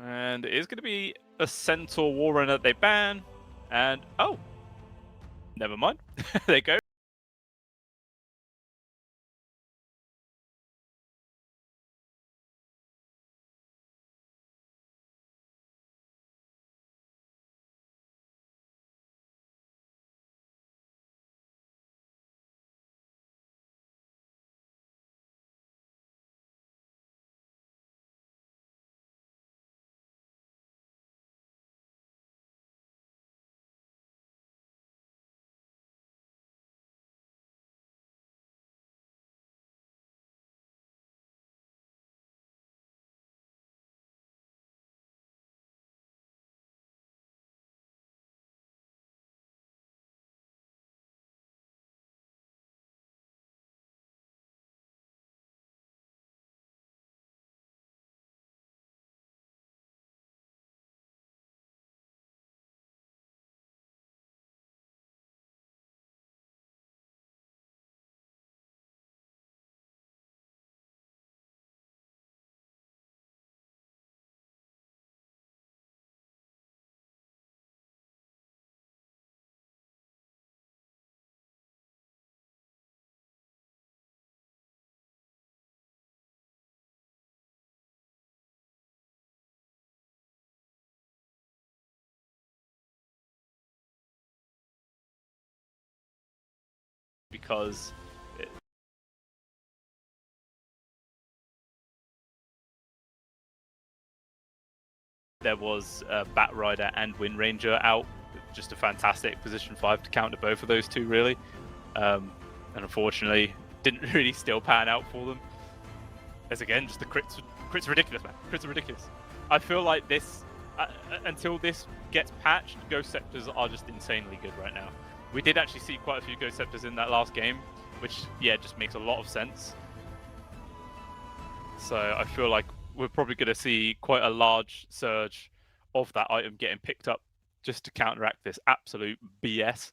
And it is going to be a Centaur Warrunner that they ban. And oh, never mind. They go. Because there was Bat Rider and Wind Ranger out. Just a fantastic position 5 to counter both of those two, really. And unfortunately, didn't really still pan out for them. As again, just the crits are ridiculous, man. Crits are ridiculous. I feel like this, until this gets patched, Ghost Scepters are just insanely good right now. We did actually see quite a few Ghost Scepters in that last game, which, yeah, just makes a lot of sense. So I feel like we're probably going to see quite a large surge of that item getting picked up just to counteract this absolute BS.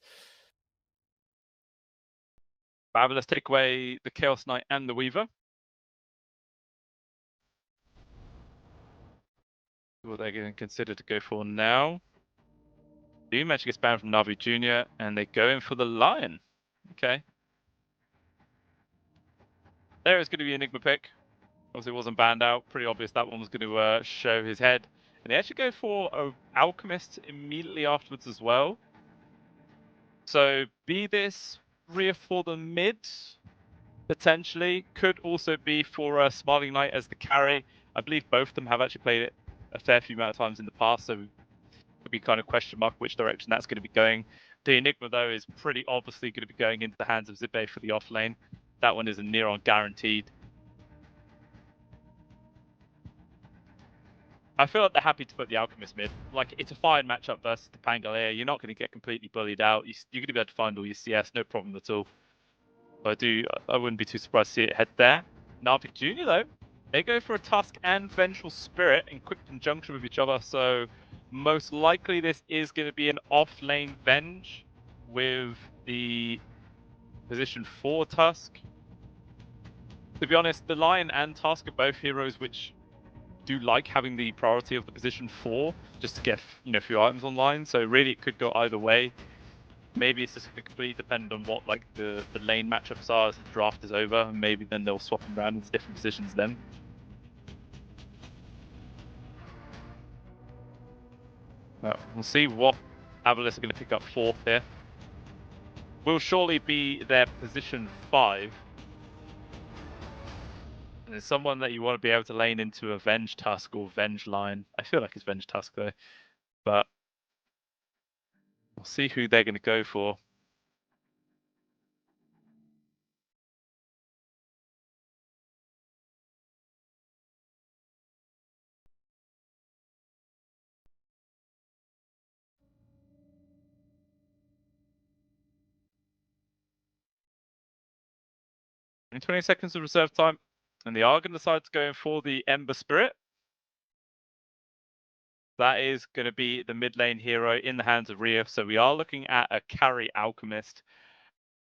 Let's take away the Chaos Knight and the Weaver. What they're going to consider to go for now. Doom actually gets banned from Navi Jr. and they go in for the Lion. Okay. There is going to be Enigma pick. Obviously, it wasn't banned out. Pretty obvious that one was going to show his head. And they actually go for an Alchemist immediately afterwards as well. So, be this Rhea for the mid, potentially. Could also be for Smiling Knight as the carry. I believe both of them have actually played it a fair few amount of times in the past, so it could be kind of question mark which direction that's going to be going. The Enigma, though, is pretty obviously going to be going into the hands of Zibe for the off lane. That one is a near on guaranteed. I feel like they're happy to put the Alchemist mid. Like, it's a fine matchup versus the Pangolier. You're not going to get completely bullied out. You're going to be able to find all your CS, no problem at all. But I wouldn't be too surprised to see it head there. Na'Vi Jr. though, they go for a Tusk and Vengeful Spirit in quick conjunction with each other. So most likely this is going to be an off-lane Venge with the position 4 Tusk. To be honest, the Lion and Tusk are both heroes which do like having the priority of the position 4 just to get a few items online. So really it could go either way. Maybe it's just completely dependent on what like the lane matchups are as the draft is over, and maybe then they'll swap them around into different positions then. Well, we'll see what Avalis are going to pick up 4th here. Will surely be their position 5. And it's someone that you want to be able to lane into a Venge Tusk or Venge Lion. I feel like it's Venge Tusk though. But we'll see who they're going to go for. In 20 seconds of reserve time, and they are going to decide to go for the Ember Spirit. That is going to be the mid lane hero in the hands of Rhea. So we are looking at a carry Alchemist.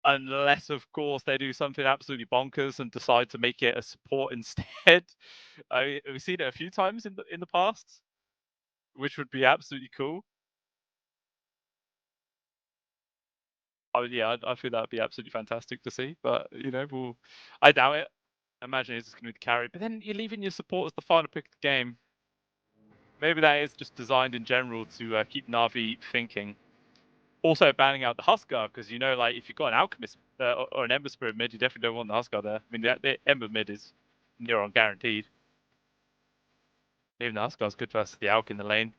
Unless, of course, they do something absolutely bonkers and decide to make it a support instead. We've seen it a few times in the past, which would be absolutely cool. Yeah, I feel that would be absolutely fantastic to see. But I doubt it. I imagine it's going to be the carry. But then you're leaving your support as the final pick of the game. Maybe that is just designed in general to keep Na'Vi thinking. Also banning out the Huskar, because like if you've got an Alchemist or an Ember Spirit mid, you definitely don't want the Huskar there. I mean, the Ember mid is near on guaranteed. Even the Huskar's good versus the Alch in the lane.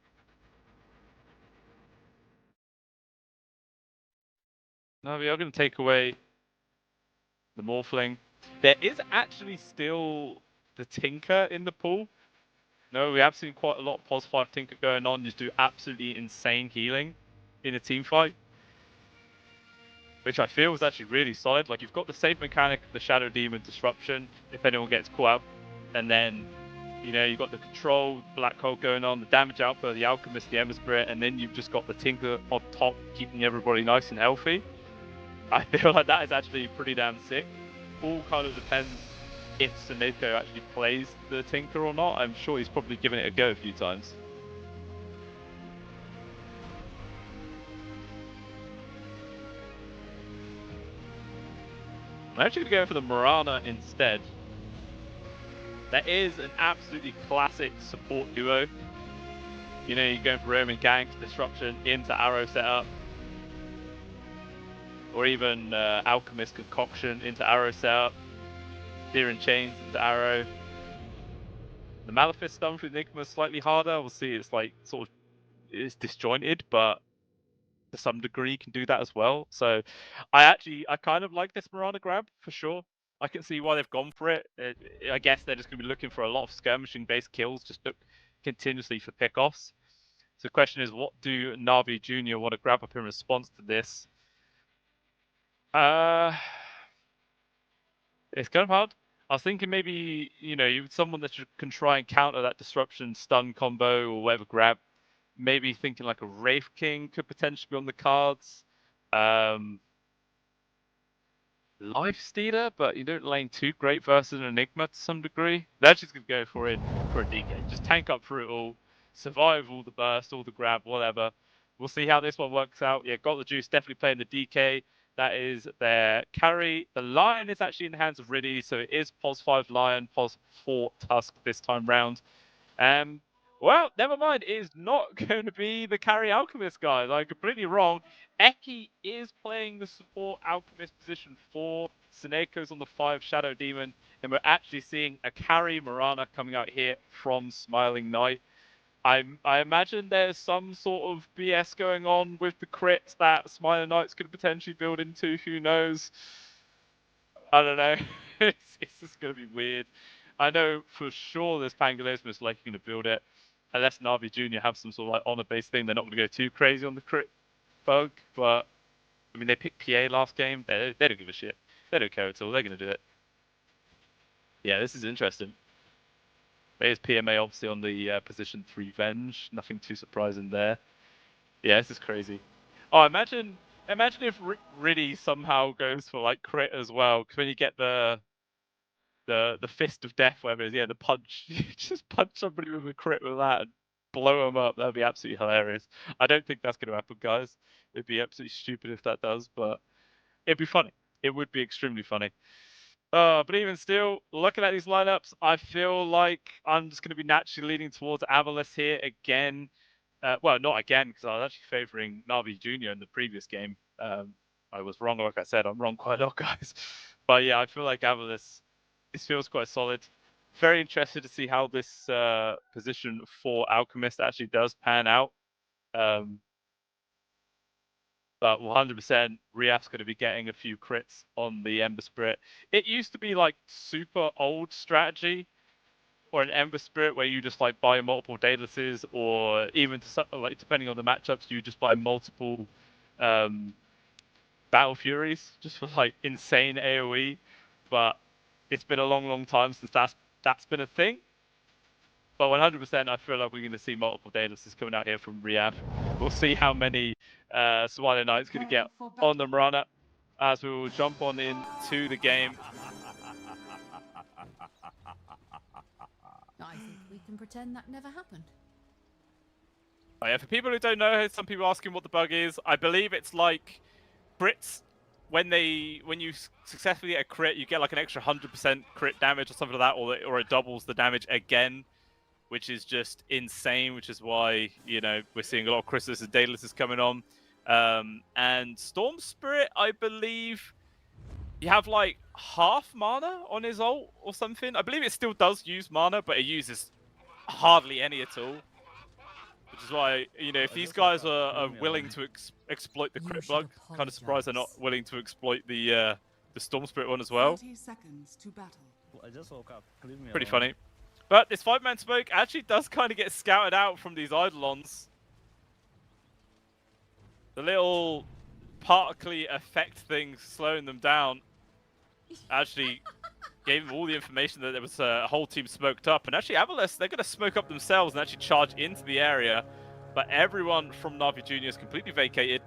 No, we are going to take away the Morphling. There is actually still the Tinker in the pool. No, we have seen quite a lot of pos 5 Tinker going on. Just do absolutely insane healing in a team fight, which I feel is actually really solid. Like, you've got the safe mechanic of the Shadow Demon Disruption, if anyone gets caught out. And then, you've got the control, Black Hole going on, the damage output, the Alchemist, the Ember Spirit, and then you've just got the Tinker on top, keeping everybody nice and healthy. I feel like that is actually pretty damn sick. All kind of depends if Saneko actually plays the Tinker or not. I'm sure he's probably given it a go a few times. I'm actually going to go for the Mirana instead. That is an absolutely classic support duo. You're going for Roman Gank, Disruption into Arrow setup. Or even Alchemist Concoction into Arrow setup. Spear and Chains into Arrow. The Malefice stun for Enigma is slightly harder. We'll see, it's like sort of it's disjointed, but to some degree can do that as well. So I kind of like this Mirana grab for sure. I can see why they've gone for it. I guess they're just going to be looking for a lot of skirmishing based kills, just look continuously for pickoffs. So the question is, what do Na'Vi Jr. want to grab up in response to this? It's kind of hard. I was thinking maybe, someone that can try and counter that disruption stun combo or whatever grab. Maybe thinking like a Wraith King could potentially be on the cards. Life Stealer, but you don't lane too great versus an Enigma to some degree. They're just going to go for a DK. Just tank up through it all. Survive all the burst, all the grab, whatever. We'll see how this one works out. Yeah, got the juice. Definitely playing the DK. That is their carry. The Lion is actually in the hands of Riddy, so it is pos 5 Lion, pos 4 Tusk this time round. Well, never mind. It is not going to be the carry Alchemist, guys. I'm completely wrong. Eki is playing the support Alchemist position for Sineko's on the 5 Shadow Demon, and we're actually seeing a carry Mirana coming out here from Smiling Knight. I imagine there's some sort of BS going on with the crits that Smiling Knights could potentially build into. Who knows? I don't know. It's just going to be weird. I know for sure there's Pangolins most likely going to build it. Unless Navi Jr. have some sort of like honor-based thing, they're not going to go too crazy on the crit bug. But, I mean, they picked PA last game. They don't give a shit. They don't care at all. They're going to do it. Yeah, this is interesting. There's PMA obviously on the position 3 Venge. Nothing too surprising there. Yeah, this is crazy. Oh, imagine if Riddy somehow goes for like crit as well, because when you get the fist of death, whatever it is, yeah, the punch, you just punch somebody with a crit with that and blow them up. That'd be absolutely hilarious. I don't think that's going to happen, guys. It'd be absolutely stupid if that does, but it'd be funny. It would be extremely funny. But even still, looking at these lineups, I feel like I'm just going to be naturally leaning towards Avalis here again. Well, not again, because I was actually favoring Navi Jr. in the previous game. I was wrong, like I said, I'm wrong quite a lot, guys. But yeah, I feel like Avalis, this feels quite solid. Very interested to see how this position for Alchemist actually does pan out. But 100% Riaf's going to be getting a few crits on the Ember Spirit. It used to be like super old strategy or an Ember Spirit where you just like buy multiple Daedalus, or even to, like depending on the matchups, you just buy multiple Battle Furies just for like insane AoE. But it's been a long time since that's been a thing. But 100%, I feel like we're going to see multiple Daedalus coming out here from Riaf. We'll see how many Smiling Knight's going to get on the Mirana as we will jump on into the game. I think we can pretend that never happened. Oh, yeah, for people who don't know, some people asking what the bug is. I believe it's like crits. When you successfully get a crit, you get like an extra 100% crit damage or something like that, or it doubles the damage again, which is just insane, which is why, you know, we're seeing a lot of Chrysalis and Daedalus coming on. And Storm Spirit, I believe, you have like half mana on his ult or something. I believe it still does use mana, but it uses hardly any at all. Which is why, you know, if these guys are willing to exploit the crit bug, kind of surprised they're not willing to exploit the Storm Spirit one as well. 30 seconds to battle. I just woke up. Leave me Pretty alone. funny. But this 5-man smoke actually does kind of get scouted out from these Eidolons. The little particly effect thing slowing them down actually gave them all the information that there was a whole team smoked up. And actually, Avalis, they're going to smoke up themselves and actually charge into the area. But everyone from Navi Jr. is completely vacated.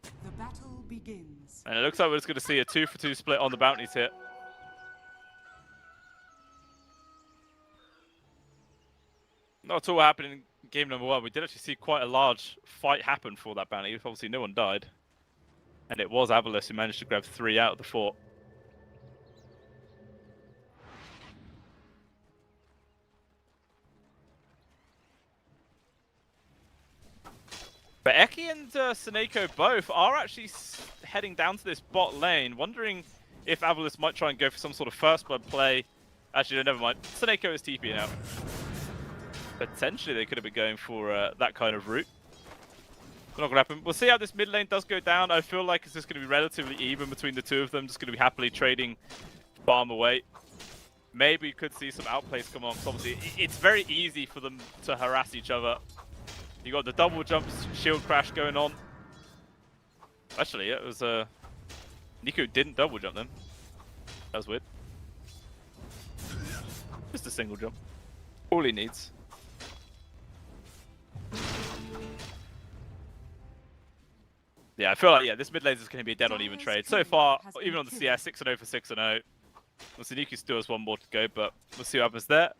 The battle begins. And it looks like we're just going to see a 2-for-2 split on the bounties here. Not at all what happened in game number 1. We did actually see quite a large fight happen for that bounty. Obviously, no one died. And it was Avalis who managed to grab 3 out of the 4. But Eki and Sineko both are actually heading down to this bot lane, wondering if Avalis might try and go for some sort of first blood play. Actually, no, never mind. Sineko is TPing out. Potentially, they could have been going for that kind of route. Not gonna happen. We'll see how this mid lane does go down. I feel like it's just going to be relatively even between the two of them. Just going to be happily trading farm away. Maybe you could see some outplays come on, because obviously it's very easy for them to harass each other. You got the double jumps, shield crash going on. Actually, it was Nico didn't double jump them. That was weird. Just a single jump. All he needs. Yeah, I feel like this mid lane is going to be a dead on even trade. So far, even on the CS, 6-0 for 6-0. Nico still has one more to go, but we'll see what happens there.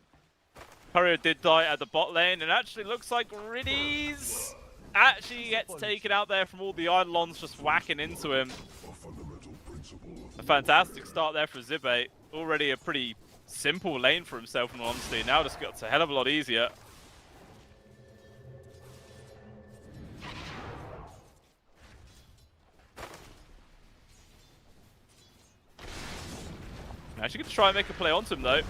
Courier did die at the bot lane, and actually looks like Riddy's actually gets taken out there from all the Eidolons just whacking into him. A fantastic start there for Zibe. Already a pretty simple lane for himself in all honesty. Now just got a hell of a lot easier. Actually going to try and make a play onto him though.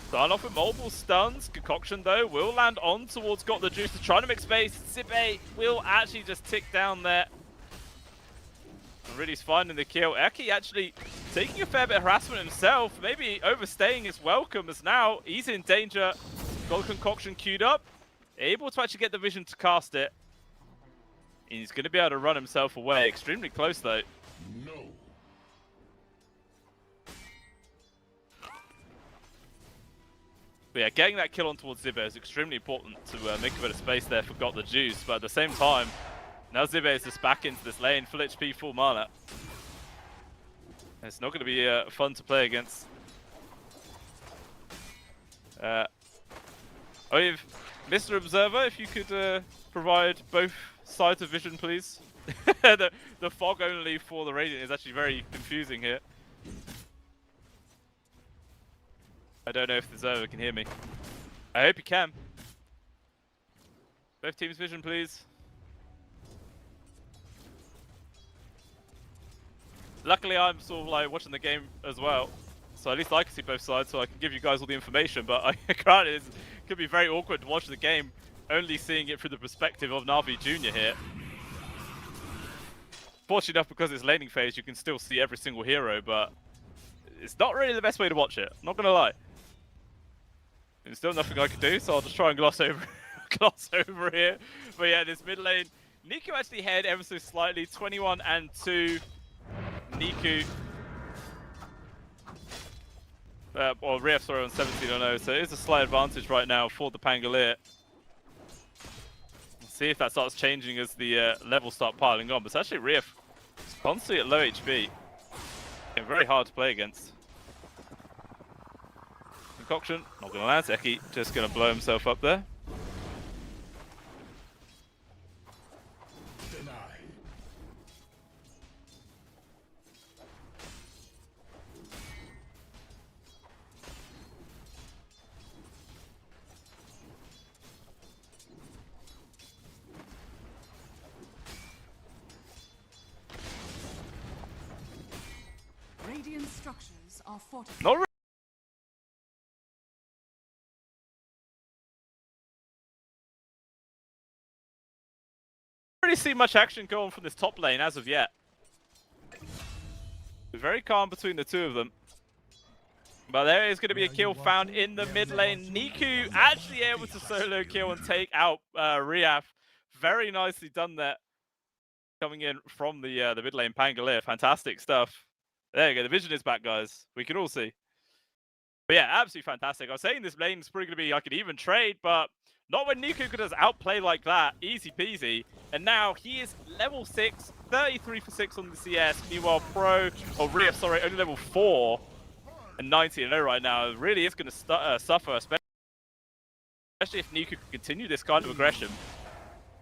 Starting off with multiple stuns. Concoction though will land on towards Got the Juice to try to make space. Zibe will actually just tick down there. Really finding the kill. Eki actually taking a fair bit of harassment himself. Maybe overstaying his welcome as now he's in danger. Got the Concoction queued up. Able to actually get the vision to cast it. And he's going to be able to run himself away. Extremely close though. No. But yeah, getting that kill on towards Zibe is extremely important to make a bit of space there for Got the Juice. But at the same time, now Zibe is just back into this lane, full HP, full mana. It's not going to be fun to play against. Mr. Observer, if you could provide both sides of vision, please. The fog only for the Radiant is actually very confusing here. I don't know if the Observer can hear me. I hope you can. Both teams' vision, please. Luckily, I'm sort of like watching the game as well, so at least I can see both sides, so I can give you guys all the information. But granted, it could be very awkward to watch the game, only seeing it through the perspective of Na'Vi Jr. here. Fortunately enough, because it's laning phase, you can still see every single hero, but it's not really the best way to watch it. I'm not gonna lie. There's still nothing I can do, so I'll just try and gloss over here. But yeah, this mid lane, Niku actually ahead ever so slightly, 21 and 2. Niku, or Rief, sorry, on 17 on 0, so it is a slight advantage right now for the Pangolier. Let's see if that starts changing as the levels start piling on, but it's actually Rief constantly at low HP. Yeah, very hard to play against. Concoction, not going to land. Eki just going to blow himself up there. Radiant structures are fortified. Not really see much action going from this top lane as of yet. Very calm between the two of them. But there is going to be a kill found in the mid lane. Niku actually able to solo kill and take out Riaf. Very nicely done there. Coming in from the mid lane Pangolier. Fantastic stuff. There you go. The vision is back, guys. We can all see. But yeah, absolutely fantastic. I was saying this lane is probably going to be like an even trade, but not when Niku could just outplay like that. Easy peasy. And now he is level 6, 33 for 6 on the CS. Meanwhile, Riaf, sorry, only level 4 and 90 and 0 right now. It really is going to suffer, especially if Niku could continue this kind of aggression.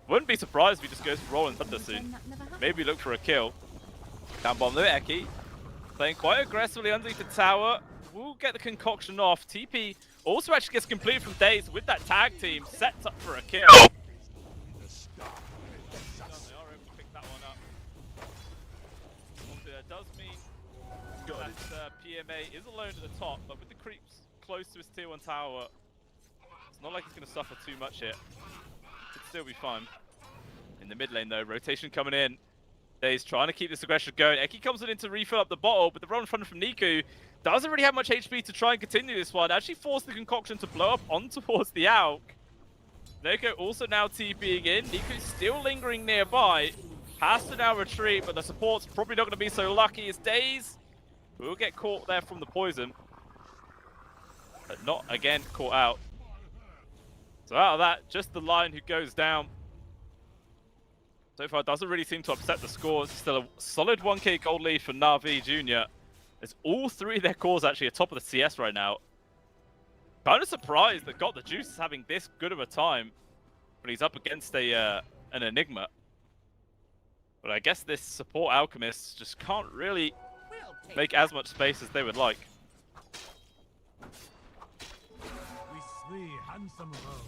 Wouldn't be surprised if he just goes for Roll and Thunder soon. Maybe look for a kill. Down bottom there, Eki. Playing quite aggressively underneath the tower. Will get the concoction off. TP also actually gets completed from Daze with that tag team. Sets up for a kill. They are able to pick that one up. Obviously, that does mean that PMA is alone at the top, but with the creeps close to his tier 1 tower, it's not like he's going to suffer too much here. Could still be fine. In the mid lane though, rotation coming in. Daze trying to keep this aggression going. Eki comes in to refill up the bottle, but the run in front from Niku doesn't really have much HP to try and continue this one. Actually forced the concoction to blow up on towards the Auk. Neko also now TPing in. Niku's still lingering nearby. Has to now retreat, but the support's probably not going to be so lucky as Daze will get caught there from the poison. But not again caught out. So out of that, just the Lion who goes down. So far, doesn't really seem to upset the scores. Still a solid 1k gold lead for Na'Vi Jr. As all three of their cores actually atop of the CS right now. Kind of surprised that Got the Juice is having this good of a time when he's up against a an Enigma. But I guess this support Alchemist just can't really We'll take make as much space as they would like. With 3 handsome girls.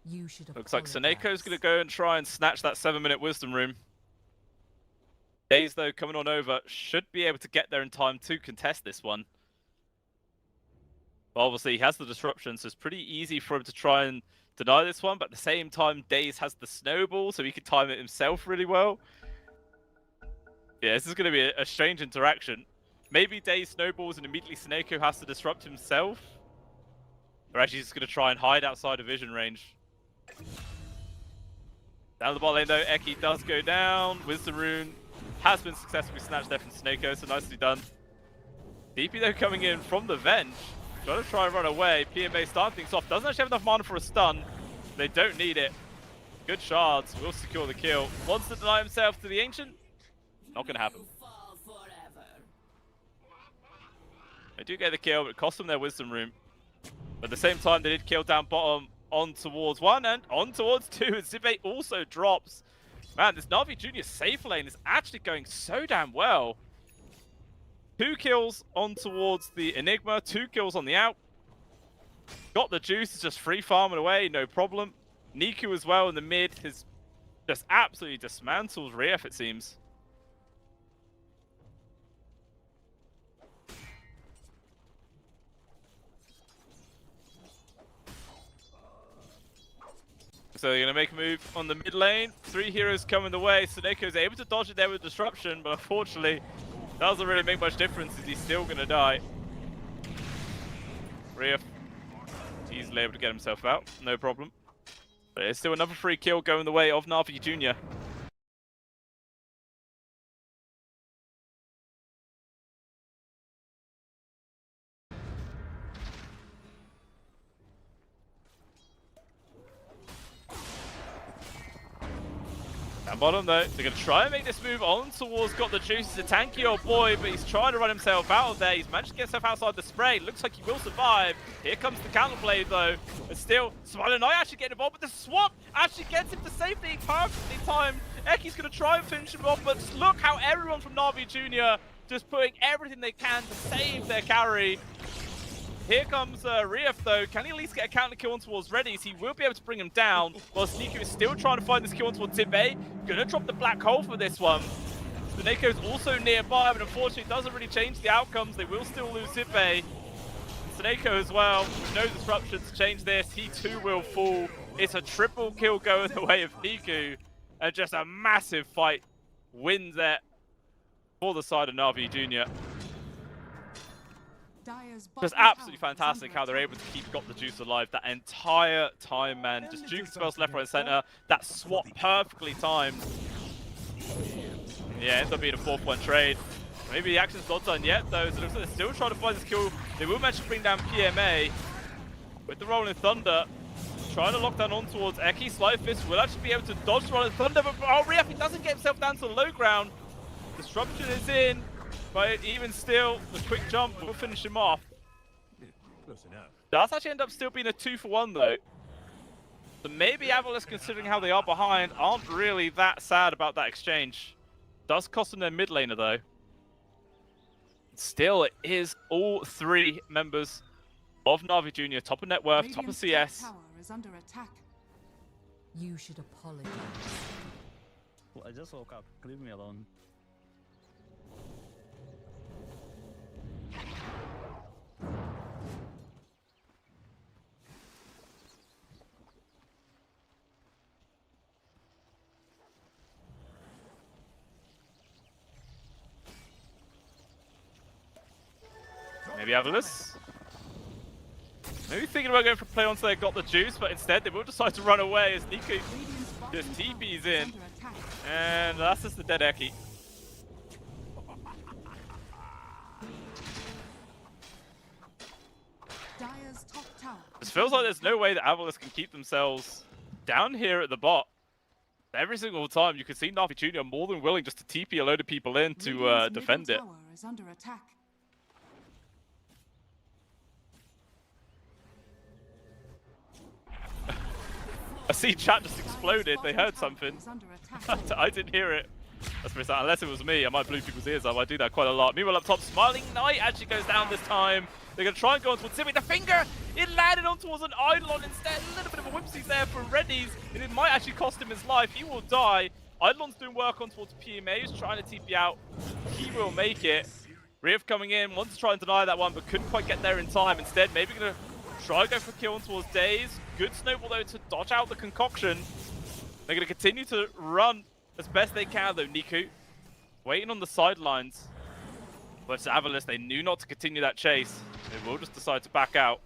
You should Looks like apologize. Seneco's going to go and try and snatch that 7-minute wisdom room. Days, though, coming on over, should be able to get there in time to contest this one. But obviously, he has the disruption, so it's pretty easy for him to try and deny this one. But at the same time, Days has the snowball, so he can time it himself really well. Yeah, this is going to be a strange interaction. Maybe Days snowballs and immediately Seneko has to disrupt himself. Or actually, he's just going to try and hide outside of vision range. Down the bot lane though, Eki does go down. Wisdom Rune has been successfully snatched there from Seneko, so nicely done. DP though coming in from the Venge. Trying to try and run away. PMA starting things off. Doesn't actually have enough mana for a stun. They don't need it. Good shards. Will secure the kill. Wants to deny himself to the Ancient. Not going to happen. They do get the kill, but it costs them their Wisdom Rune. But at the same time, they did kill down bottom on towards 1 and on towards 2. And Zibe also drops. Man, this Na'Vi Jr. safe lane is actually going so damn well. 2 kills on towards the Enigma, 2 kills on the out. Got the juice, is just free farming away, no problem. Niku as well in the mid has just absolutely dismantled Rief, it seems. So they're going to make a move on the mid lane. 3 heroes coming the way. Seneko is able to dodge it there with disruption, but unfortunately, doesn't really make much difference as he's still going to die. Rief, easily able to get himself out, no problem. But it's still another free kill going the way of Na'Vi Jr. Down bottom though, they're going to try and make this move on towards Got the Juice. It's a tanky old boy, but he's trying to run himself out of there. He's managed to get himself outside the spray. Looks like he will survive. Here comes the counterplay though. But still, Smiling Eye actually getting involved, but the swap actually gets him to safety perfectly timed. Eki's going to try and finish him off, but look how everyone from Na'Vi Jr. just putting everything they can to save their carry. Here comes Rief though. Can he at least get a counter kill on towards Redis? He will be able to bring him down. While Sneaku is still trying to find this kill on towards Zibe. Gonna drop the black hole for this one. Seneko's also nearby, but unfortunately it doesn't really change the outcomes. They will still lose Zibe. Seneko as well, with no disruption to change this. He too will fall. It's a triple kill going the way of Niku. And just a massive fight wins it for the side of Na'Vi Jr. Just absolutely fantastic how they're able to keep Got the Juice alive that entire time, man. Just juke spells left, right, and center. That swap perfectly timed. Yeah, ends up being a 4-point trade. Maybe the action's not done yet, though, so it looks like they're still trying to find this kill. They will manage to bring down PMA with the Rolling Thunder. Trying to lock down on towards Eki. Slight Fist will actually be able to dodge the Rolling Thunder, but oh, Rief, he doesn't get himself down to the low ground. Disruption is in. But even still, the quick jump will finish him off. Close enough. Does actually end up still being a 2-for-1 though. So maybe Avalos, considering how they are behind, aren't really that sad about that exchange. Does cost them their mid laner though. Still, it is all 3 members of Na'Vi Jr. Top of net worth, top of CS. Tower is under attack. You should apologize. Well, I just woke up. Leave me alone. Maybe Avalos. Maybe thinking about going for play once they got the juice, but instead they will decide to run away as Niku just TP's in. And that's just the dead Eki. It feels like there's no way that Avalos can keep themselves down here at the bot. Every single time you can see Navi Jr. more than willing just to TP a load of people in to Radiant's defend middle it. tower is under attack. I see chat just exploded. They heard something. Is under attack. I didn't hear it. That's pretty sad. Unless it was me, I might blow people's ears up. I do that quite a lot. Meanwhile, up top, Smiling Knight actually goes down this time. They're going to try and go on towards Zimmy. The finger! It landed on towards an Eidolon instead. A little bit of a whipsies there from Reddy's, and it might actually cost him his life. He will die. Eidolon's doing work on towards PMA. He's trying to TP out. He will make it. Riv coming in, wants to try and deny that one, but couldn't quite get there in time. Instead, maybe going to try and go for a kill on towards Daze. Good snowball, though, to dodge out the concoction. They're going to continue to run as best they can, though. Niku waiting on the sidelines. But it's Avalis, they knew not to continue that chase. They will just decide to back out.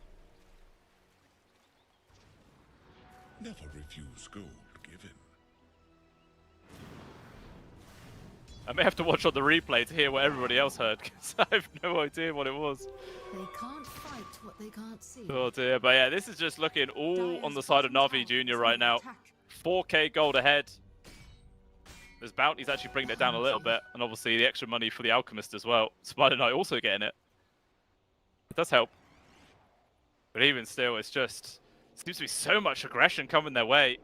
Never refuse gold given. I may have to watch on the replay to hear what everybody else heard, because I have no idea what it was. They can't fight what they can't see. Oh dear, but yeah, this is just looking all on the side of Navi Jr. right now. 4k gold ahead. There's bounties actually bringing it down a little bit, and obviously the extra money for the Alchemist as well. Spider Knight also getting it. It does help. But even still, it's just... seems to be so much aggression coming their way.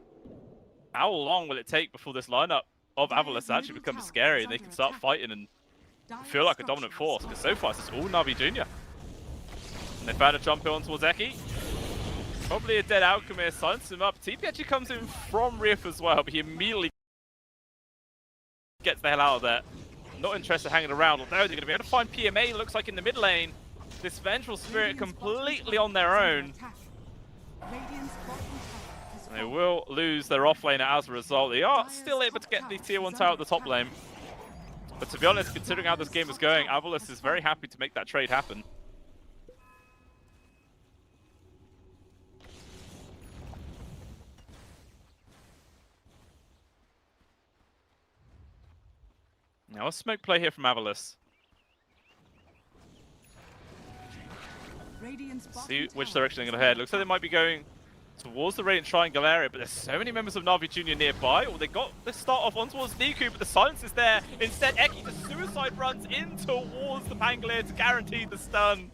How long will it take before this lineup of Avalis actually becomes scary and they can start fighting and feel like a dominant force? Because so far it's just all Navi Jr. And they found a jump on towards Eki. Probably a dead Alchemist, silences him up. TP actually comes in from Riff as well, but he immediately gets the hell out of there. Not interested hanging around, although they're going to be able to find PMA, looks like in the mid lane. This Vengeful Spirit completely on their own. And they will lose their off laner as a result. They are still able to get the tier 1 tower at the top lane. But to be honest, considering how this game is going, Avalis is very happy to make that trade happen. Now a smoke play here from Avalis. See which direction they're going to head. Looks like they might be going towards the Radiant Triangle area, but there's so many members of Navi Jr. nearby. Or they got the start off on towards Niku, but the silence is there. Instead, Eki just suicide runs in towards the Pangolier to guarantee the stun.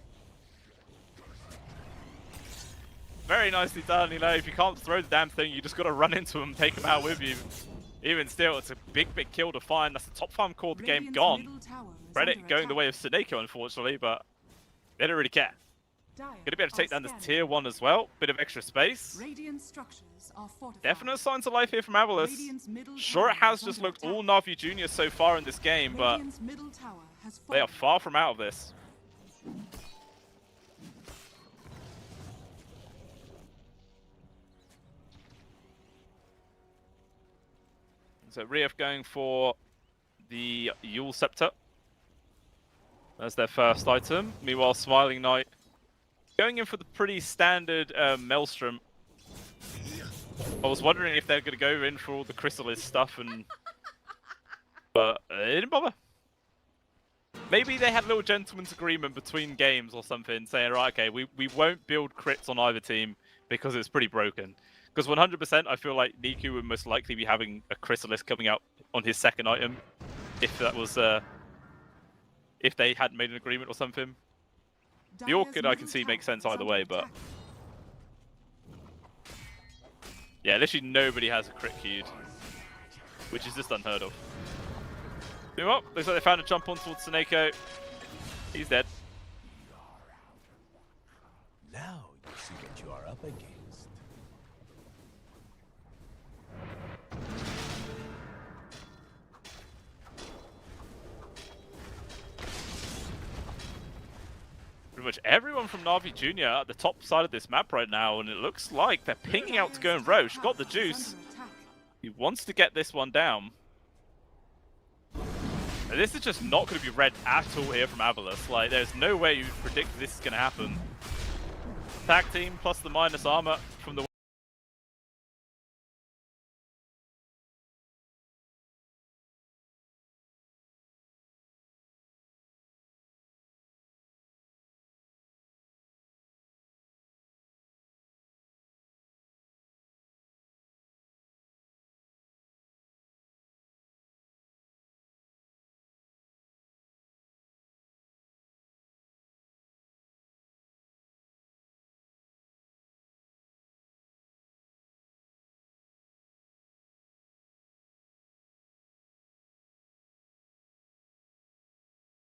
Very nicely done, you know, if you can't throw the damn thing, you just got to run into him and take him out with you. Even still, it's a big, big kill to find. That's the top farm core of the game gone. Reddit going the way of Sineko, unfortunately, but they don't really care. Gonna be able to take down this tier 1 as well. Bit of extra space. Definite signs of life here from Avalis. Sure, it has just looked all Navi Jr. so far in this game, but they are far from out of this. So Rief going for the Yule Scepter. That's their first item. Meanwhile, Smiling Knight going in for the pretty standard Maelstrom. I was wondering if they're going to go in for all the Chrysalis stuff, but they didn't bother. Maybe they had a little gentleman's agreement between games or something, saying, right, okay, we won't build crits on either team because it's pretty broken. Because 100%, I feel like Niku would most likely be having a Chrysalis coming out on his second item, if that was, if they hadn't made an agreement or something. The Orchid I can see makes sense either way, but yeah, literally nobody has a crit queued, which is just unheard of. Well, looks like they found a jump on towards Sineko. He's dead. Now you see what you are up against. Pretty much everyone from Navi Jr. at the top side of this map right now, and it looks like they're pinging out to go and Roche. Got the juice. He wants to get this one down. And this is just not going to be read at all here from Avalis. Like, there's no way you predict this is going to happen. Tag team plus the minus armor from the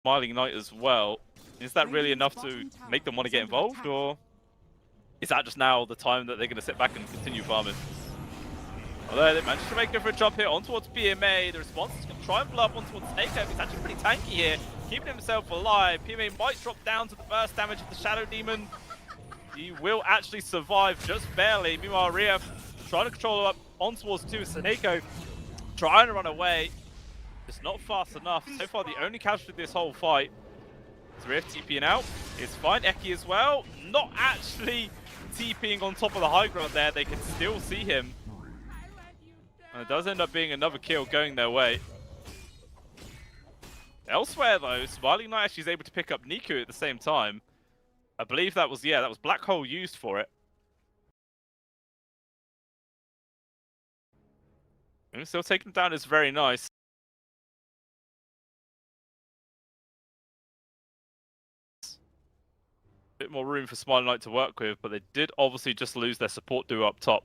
Smiling Knight as well. Is that really enough to make them want to get involved, or is that just now the time that they're going to sit back and continue farming? Although they managed to make it for a jump here on towards PMA, the response is going to try and blow up on towards Snake. He's actually pretty tanky here, keeping himself alive. PMA might drop down to the burst damage of the Shadow Demon. He will actually survive just barely. Meanwhile, Rief trying to control up on towards 2. Seneko trying to run away. It's not fast enough. So far, the only casualty of this whole fight is Rief TPing out. It's fine. Eki as well. Not actually TPing on top of the high ground there. They can still see him. And it does end up being another kill going their way. Elsewhere, though, Smiling Knight actually is able to pick up Niku at the same time. I believe that was, yeah, that was Black Hole used for it. And still taking him down is very nice. Bit more room for Smiling Knight to work with, but they did obviously just lose their support duo up top.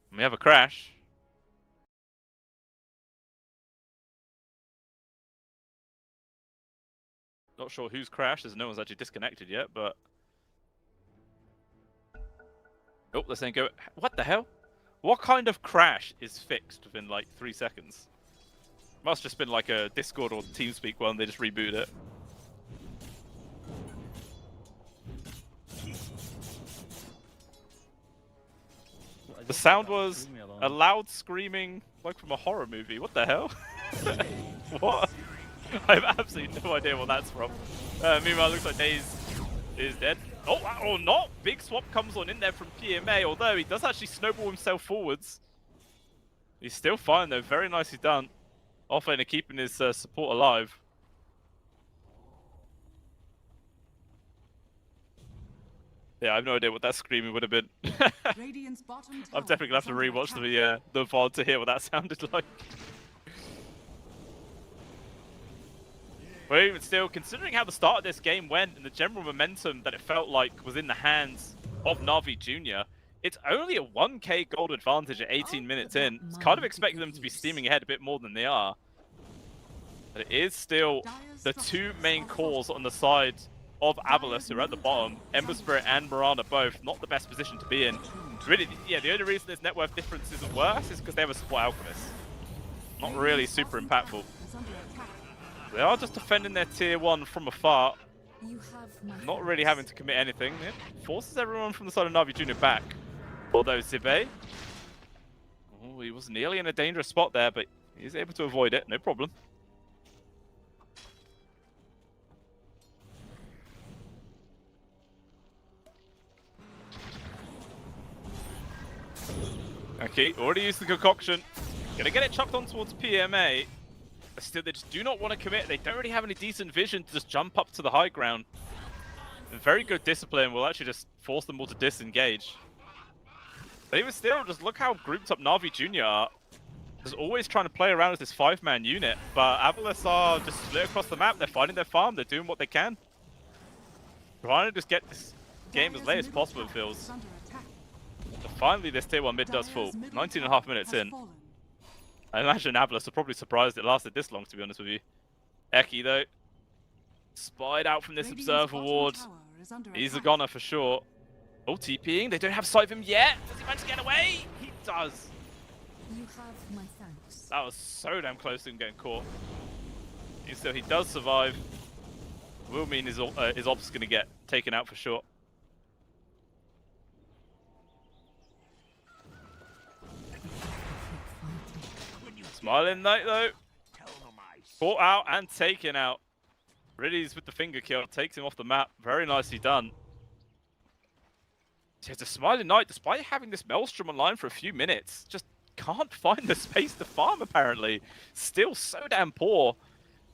And we have a crash. Not sure who's crashed, as no one's actually disconnected yet, but... Oh, let's then go... What the hell? What kind of crash is fixed within like 3 seconds? Must just been like a Discord or TeamSpeak one, they just rebooted it. The sound was a loud screaming, like from a horror movie. What the hell? What? I have absolutely no idea what that's from. Meanwhile, it looks like Daze is dead. Oh, or not! Big swap comes on in there from PMA, although he does actually snowball himself forwards. He's still fine though, very nicely done. Offlaner keeping his support alive. Yeah, I have no idea what that screaming would have been. I'm definitely gonna have to rewatch the VOD to hear what that sounded like. But even still, considering how the start of this game went and the general momentum that it felt like was in the hands of Na'Vi Jr., it's only a 1k gold advantage at 18 minutes in. It's kind of expecting them to be steaming ahead a bit more than they are. But it is still the two main cores on the side of Avalos who are at the bottom. Ember Spirit and Mirana both not the best position to be in. Really, yeah, the only reason this net worth difference isn't worse is because they have a support alchemist. Not really super impactful. They are just defending their tier 1 from afar. Not really having to commit anything. It forces everyone from the side of Na'Vi Jr. back. Although Zibe, oh, he was nearly in a dangerous spot there, but he's able to avoid it, no problem. Okay, already used the concoction. Gonna get it chucked on towards PMA. But still, they just do not want to commit. They don't really have any decent vision to just jump up to the high ground. And very good discipline will actually just force them all to disengage. But even still, just look how grouped up Na'Vi Jr. are. Just always trying to play around as this 5-man unit. But Avalos are just split across the map. They're fighting their farm. They're doing what they can. Trying to just get this game as late as possible, it feels. But finally, this tier 1 mid does fall. 19.5 minutes in. I imagine Avalos are probably surprised it lasted this long, to be honest with you. Eki, though, spied out from this observer ward. He's a goner for sure. Oh, TPing. They don't have sight of him yet. Does he manage to get away? He does. You have my thanks. That was so damn close to him getting caught. And still, he does survive. Will mean his op's going to get taken out for sure. Smiling Knight, though. Caught out and taken out. Riddy's with the finger kill. Takes him off the map. Very nicely done. It's a Smiling Knight, despite having this Maelstrom online for a few minutes, just can't find the space to farm, apparently. Still so damn poor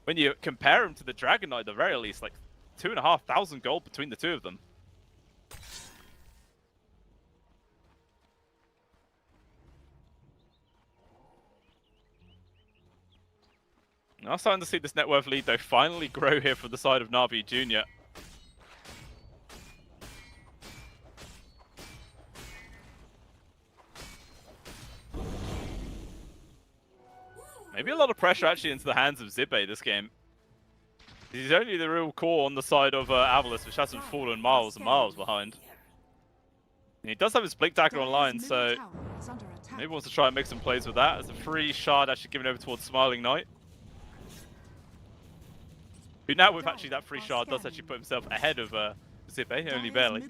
when you compare him to the Dragon Knight, at the very least. Like, 2,500 gold between the two of them. Now starting to see this net worth lead, though, finally grow here for the side of Na'Vi Jr. Maybe a lot of pressure actually into the hands of Zibe this game. He's only the real core on the side of Avalos, which hasn't fallen miles and miles behind. And he does have his Blink Dagger online, so maybe wants to try and make some plays with that. As a free shard actually given over towards Smiling Knight. Who now with actually that free shard does actually put himself ahead of Zibe, only barely.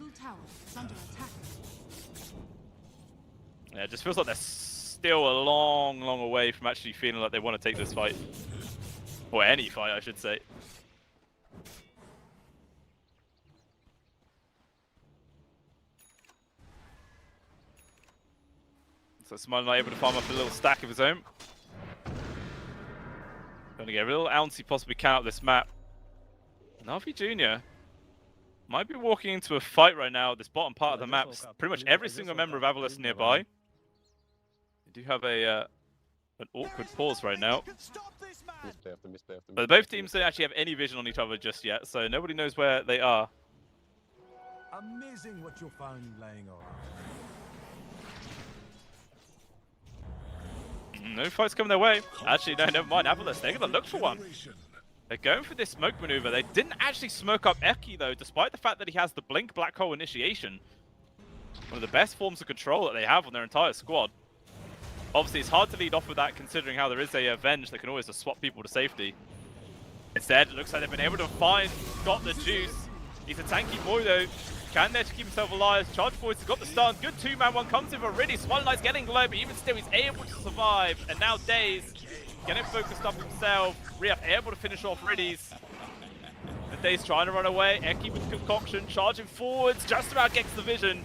Yeah, it just feels like they're still a long, long away from actually feeling like they want to take this fight. Or any fight, I should say. So Smiling Knight able to farm up a little stack of his own. Going to get a little ounce he possibly can out this map. Navi Jr. might be walking into a fight right now at this bottom part of the map. Pretty much every single member of Avalos nearby. You do have an awkward pause right now. But both teams don't actually have any vision on each other just yet, so nobody knows where they are. Amazing what you'll find laying around. No fights coming their way. Actually, no, never mind. Avalos, they're going to look for one. They're going for this smoke maneuver. They didn't actually smoke up Eki, though, despite the fact that he has the Blink Black Hole initiation. One of the best forms of control that they have on their entire squad. Obviously, it's hard to lead off with that, considering how there is a Venge that can always just swap people to safety. Instead, it looks like they've been able to find, got the juice. He's a tanky boy, though. Can there to keep himself alive. Charge Boys has got the stun. Good 2-man one comes in for Riddy. Smiling Knight's getting low, but even still, he's able to survive. And now Daze getting focused up himself. Riaf able to finish off Riddy's. And Daze trying to run away. Eki with concoction, charging forwards. Just about gets the vision.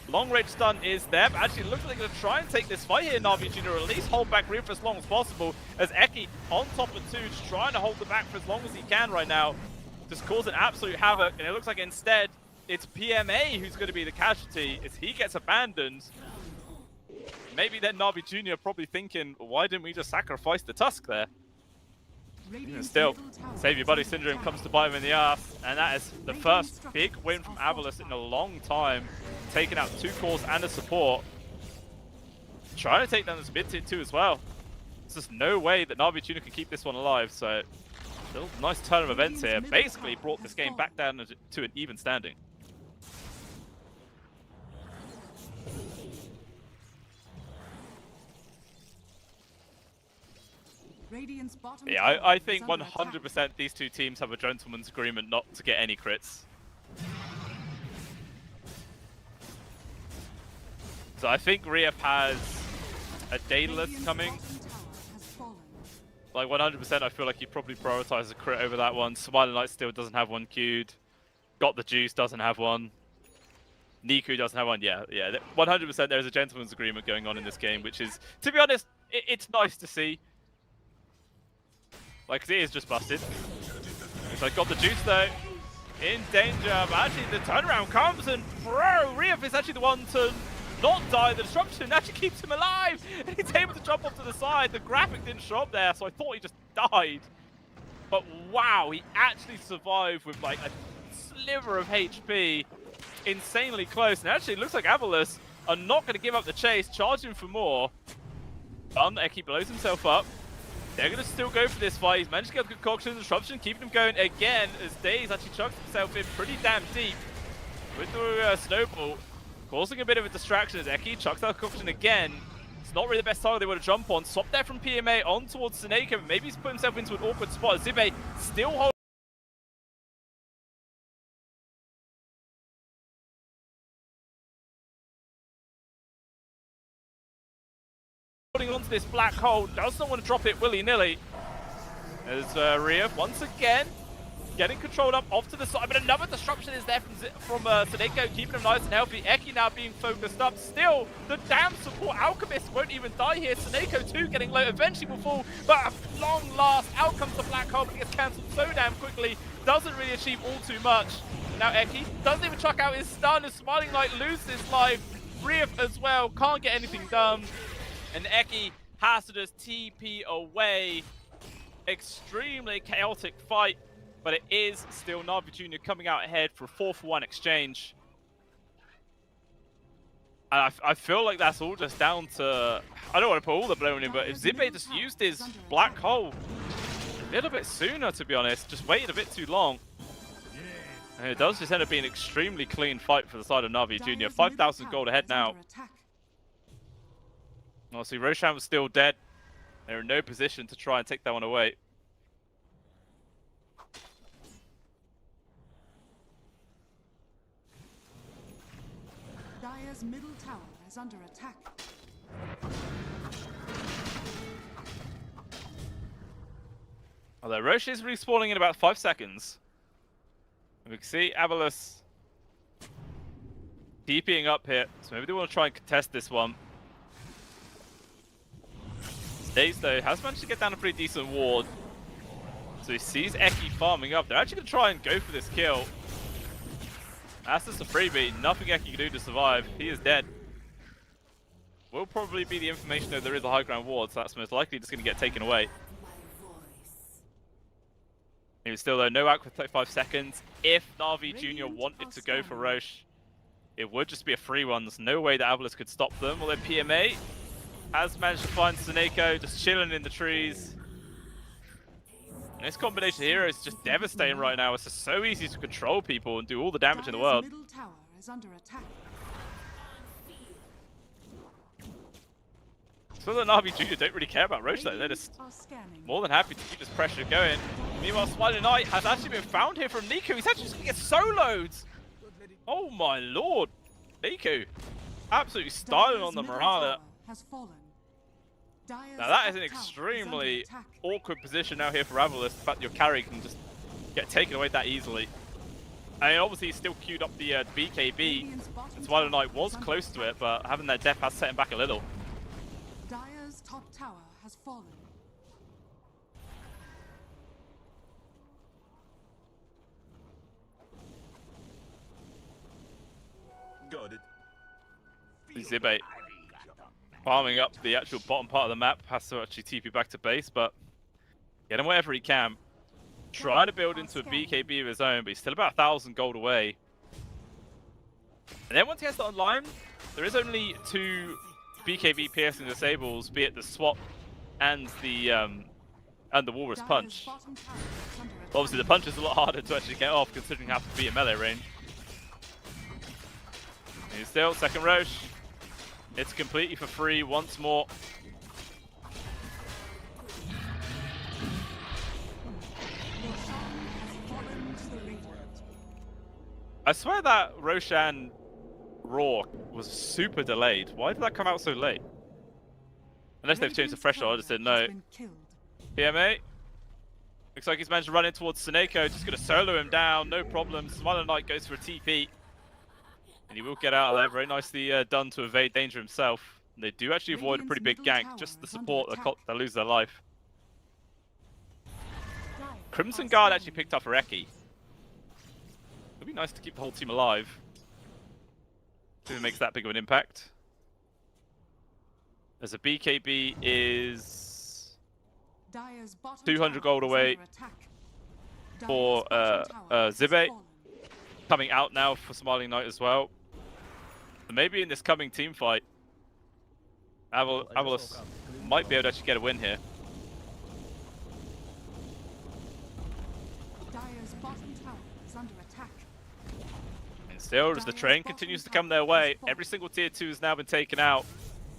Long range stun is there, but actually it looks like they're going to try and take this fight here, Navi Jr. Or at least hold back Riaf for as long as possible. As Eki on top of 2, just trying to hold the back for as long as he can right now. Just causing absolute havoc. And it looks like instead, it's PMA who's going to be the casualty as he gets abandoned. Maybe then Navi Jr. probably thinking, why didn't we just sacrifice the Tusk there? Still, Save Your Buddy Syndrome comes to bite him in the ass, and that is the first big win from Avalos in a long time. Taking out 2 cores and a support. Trying to take down this mid tier 2 as well. There's just no way that Navi Jr. can keep this one alive, so still nice turn of events here. Basically brought this game back down to an even standing. Yeah, I think 100% these two teams have a gentleman's agreement not to get any crits. So I think Riaf has a Daedalus coming. Like 100%, I feel like he probably prioritizes a crit over that one. Smiling Knight still doesn't have one queued. Got the Juice, doesn't have one. Niku doesn't have one. Yeah. 100% there is a gentleman's agreement going on in this game, which is, to be honest, it's nice to see. Like, 'cause it is just busted. So I got the Juice though. In danger, but actually the turnaround comes and Riaf is actually the one to not die. The disruption actually keeps him alive, and he's able to jump off to the side. The graphic didn't show up there, so I thought he just died. But wow, he actually survived with like a sliver of HP. Insanely close, and actually it looks like Avalos are not going to give up the chase, charging for more. Eki blows himself up. They're going to still go for this fight. He's managed to get a concoction, disruption, keeping him going again as Daze actually chucks himself in pretty damn deep with the snowball, causing a bit of a distraction as Eki chucks that concoction again. It's not really the best target they want to jump on. Swap there from PMA on towards Seneka, but maybe he's put himself into an awkward spot. Zibe still holding onto this black hole, does not want to drop it willy-nilly. As Riaf once again getting controlled up off to the side, but another disruption is there from Seneko, keeping him nice and healthy. Eki now being focused up. Still, the damn support Alchemist won't even die here. Seneko too getting low, eventually will fall, but at long last, out comes the black hole, but it gets cancelled so damn quickly. Doesn't really achieve all too much. Now Eki doesn't even chuck out his stun as Smiling Knight loses his life. Riaf as well, can't get anything done. And Eki has to just TP away. Extremely chaotic fight, but it is still Navi Jr. coming out ahead for a 4-for-1 exchange. And I feel like that's all just down to, I don't want to put all the blame on him, but if Zibe just used his black hole a little bit sooner, to be honest, just waited a bit too long. And it does just end up being an extremely clean fight for the side of Na'Vi Jr. 5,000 gold ahead now. Obviously, Roshan was still dead. They're in no position to try and take that one away. Dire's middle tower is under attack. Although Roche is respawning in about 5 seconds. And we can see Avalus TPing up here, so maybe they want to try and contest this one. Stays though, has managed to get down a pretty decent ward. So he sees Eki farming up. They're actually going to try and go for this kill. That's just a freebie. Nothing Eki can do to survive. He is dead. Will probably be the information though there is a high ground ward, so that's most likely just going to get taken away. He was still though, no out for 35 seconds. If Na'Vi Jr. wanted to go for Roche, it would just be a free one. There's no way that Avalus could stop them. Although PMA has managed to find Seneko just chilling in the trees. And this combination of heroes is just devastating right now. It's just so easy to control people and do all the damage in the world. Middle tower is under attack. So the Na'Vi Jr. don't really care about Roche though. They're just more than happy to keep this pressure going. Meanwhile, Smiling Knight has actually been found here from Niku. He's actually just going to get soloed. Oh my lord. Niku absolutely styling on the Mirana. Now that is an extremely awkward position now here for Avalus. The fact that your carry can just get taken away that easily. And obviously he's still queued up the BKB. And Smiling Knight was close to it, but having that death has set him back a little. Dire's top tower has fallen. Got it. Zibe farming up the actual bottom part of the map, has to actually TP back to base, but get him wherever he can. Trying to build into a BKB of his own, but he's still about 1,000 gold away. And then once he has that online, there is only 2 BKB piercing disables, be it the swap and the Walrus Punch. Obviously the punch is a lot harder to actually get off considering you have to be in melee range. He's still second Roche. It's completely for free once more. I swear that Roshan Roar was super delayed. Why did that come out so late? Unless they've changed the threshold, I just didn't know. PMA. Looks like he's managed to run in towards Seneko. Just going to solo him down, no problem. Smiling Knight goes for a TP. And he will get out of there. Very nicely done to evade danger himself. And they do actually avoid a pretty big gank, just the support that lose their life. Crimson Guard actually picked up Reki. It'd be nice to keep the whole team alive. If it makes that big of an impact. As a BKB is 200 gold away for Zibe. Coming out now for Smiling Knight as well. And maybe in this coming team fight, Avalus might be able to actually get a win here. And still, as the train continues to come their way, every single tier 2 has now been taken out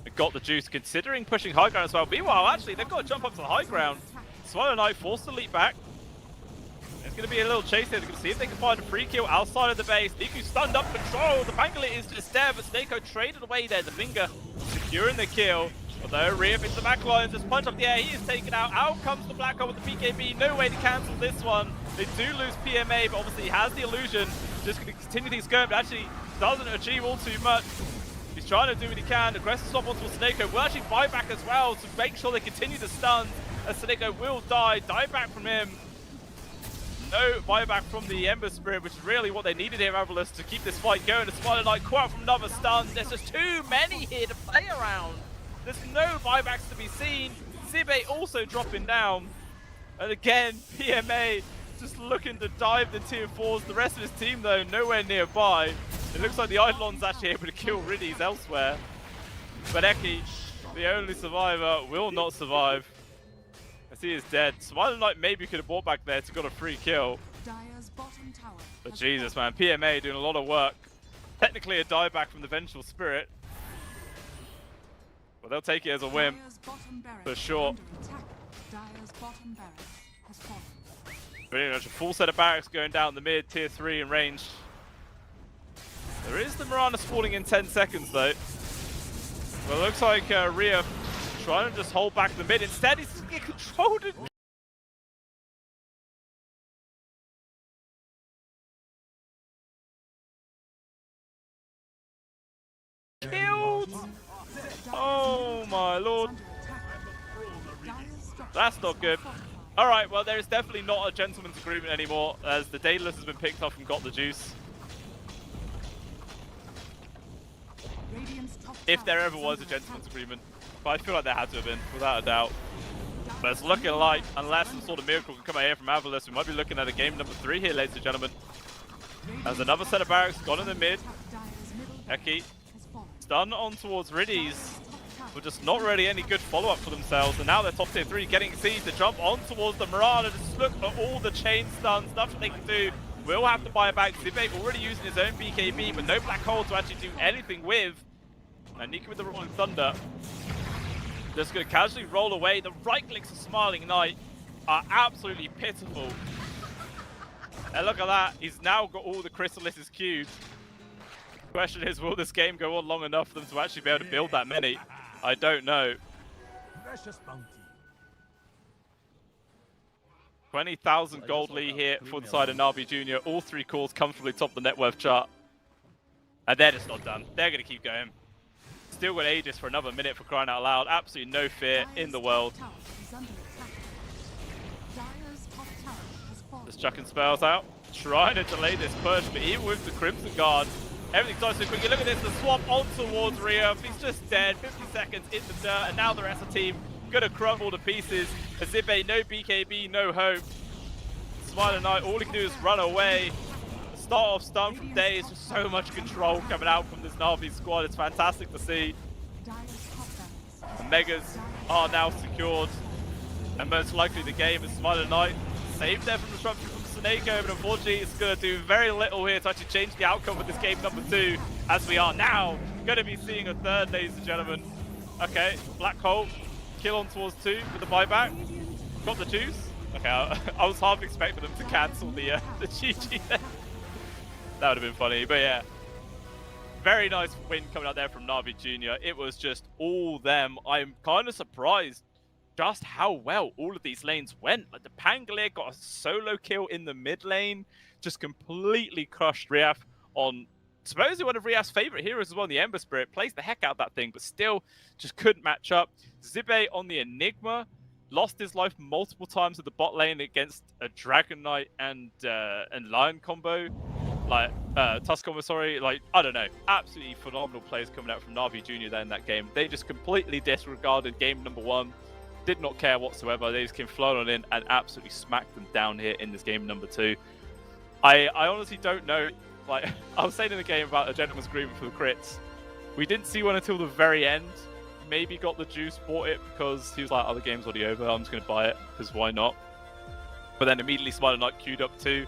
and got the juice, considering pushing high ground as well. Meanwhile, actually, they've got to jump up to the high ground. Smiling Knight forced to leap back. It's going to be a little chase here. They're going to see if they can find a free kill outside of the base. Niku stunned up control. The Pangolin is just there, but Snako traded away there. The finger securing the kill. Although Rhea into the back line, just punch up the air. He is taken out. Out comes the Black Hole with the PKB. No way to cancel this one. They do lose PMA, but obviously he has the illusion. Just going to continue things going, but actually doesn't achieve all too much. He's trying to do what he can. Aggressive swap onto Snako. Will actually buy back as well to make sure they continue to stun. As Snako will die back from him. No buyback from the Ember Spirit, which is really what they needed here, Avalus, to keep this fight going. The Smiling Knight caught from another stun. There's just too many here to play around. There's no buybacks to be seen. Zibe also dropping down. And again, PMA just looking to dive the tier 4s. The rest of his team, though, nowhere nearby. It looks like the Eidolon's actually able to kill Riddies elsewhere. But Eki, the only survivor, will not survive. As he is dead. Smiling Knight maybe could have bought back there to got a free kill. Dire's bottom tower But has Jesus, fallen. man, PMA doing a lot of work. Technically a dieback from the Vengeful Spirit. But they'll take it as a win. Dire's bottom barracks For is sure. under attack. Dire's bottom barracks has fallen. Pretty much a full set of barracks going down the mid, tier 3 in range. There is the Mirana spawning in 10 seconds though. Well, it looks like Rhea trying to just hold back the mid. Instead, he's getting controlled and killed. Oh my lord. Under attack. Dire's structures That's not good. are fortified. Alright, well there is definitely not a gentleman's agreement anymore as the Daedalus has been picked off and got the juice. Radiant's top If tower there is ever was a under gentleman's attack. agreement. But I feel like there had to have been, without a doubt. But it's looking like, unless some sort of miracle can come out here from Avalos, we might be looking at a game number 3 here, ladies and gentlemen. As another set of barracks gone in the mid. Dire's middle Eki has fallen. stun on towards Riddies. Top tower But just not really any good follow-up for themselves. And now they're top tier 3 getting seized to jump on towards the Mirana. Just look at all the chain stuns, stuff that they can do. Will have to buy it back. Zibe already using his own BKB, but no black hole to actually do anything with. And Nika with the Rolling Thunder. Just going to casually roll away. The right clicks of Smiling Knight are absolutely pitiful. And look at that. He's now got all the Chrysalis's cubes. Question is, will this game go on long enough for them to actually be able to build that many? I don't know. Precious bounty. 20,000 gold lead here for the side of Navi Jr. All 3 cores comfortably top the net worth chart. And they're just not done. They're going to keep going. Still got Aegis for another minute for crying out loud. Absolutely no fear in the world. Dire's top tower is under attack. Dire's top tower has fallen. Just chucking spells out. Trying to delay this push, but even with the Crimson Guard, everything's done so quickly. Look at this, the swap on towards Rhea. He's just dead, 50 seconds in the dirt, and now the rest of the team gonna crumble to pieces. Azibe, no BKB, no hope. Smiling Knight, all he can do is run away. The start off stun from Day is just so much control coming out from this Na'Vi squad. It's fantastic to see. Dire's top barracks The has Megas are now secured. And most likely the game is Smiling Knight saved there from disruption from Snako, but unfortunately it's going to do very little here to actually change the outcome of this game number 2, as we are now going to be seeing a third, ladies and gentlemen. Okay, Black Hole, kill on towards 2 with the buyback. Got the juice. Okay, I was half expecting them to cancel the GG there. That would have been funny, but yeah. Very nice win coming out there from Navi Jr. It was just all them. I'm kind of surprised just how well all of these lanes went. Like the Pangolier got a solo kill in the mid lane, just completely crushed Riaf on supposedly one of Riaf's favorite heroes as well, the Ember Spirit. Plays the heck out of that thing, but still just couldn't match up. Zibe on the Enigma lost his life multiple times at the bot lane against a Dragon Knight and Lion combo. Like, Tusk combo, sorry. Like, I don't know. Absolutely phenomenal plays coming out from Navi Jr. there in that game. They just completely disregarded game number 1. Did not care whatsoever. They just came flowing on in and absolutely smacked them down here in this game number 2. I honestly don't know. Like, I was saying in the game about a gentleman's agreement for the crits. We didn't see one until the very end. Maybe got the juice, bought it because he was like, oh, the game's already over. I'm just going to buy it because why not? But then immediately Smiling Knight queued up too.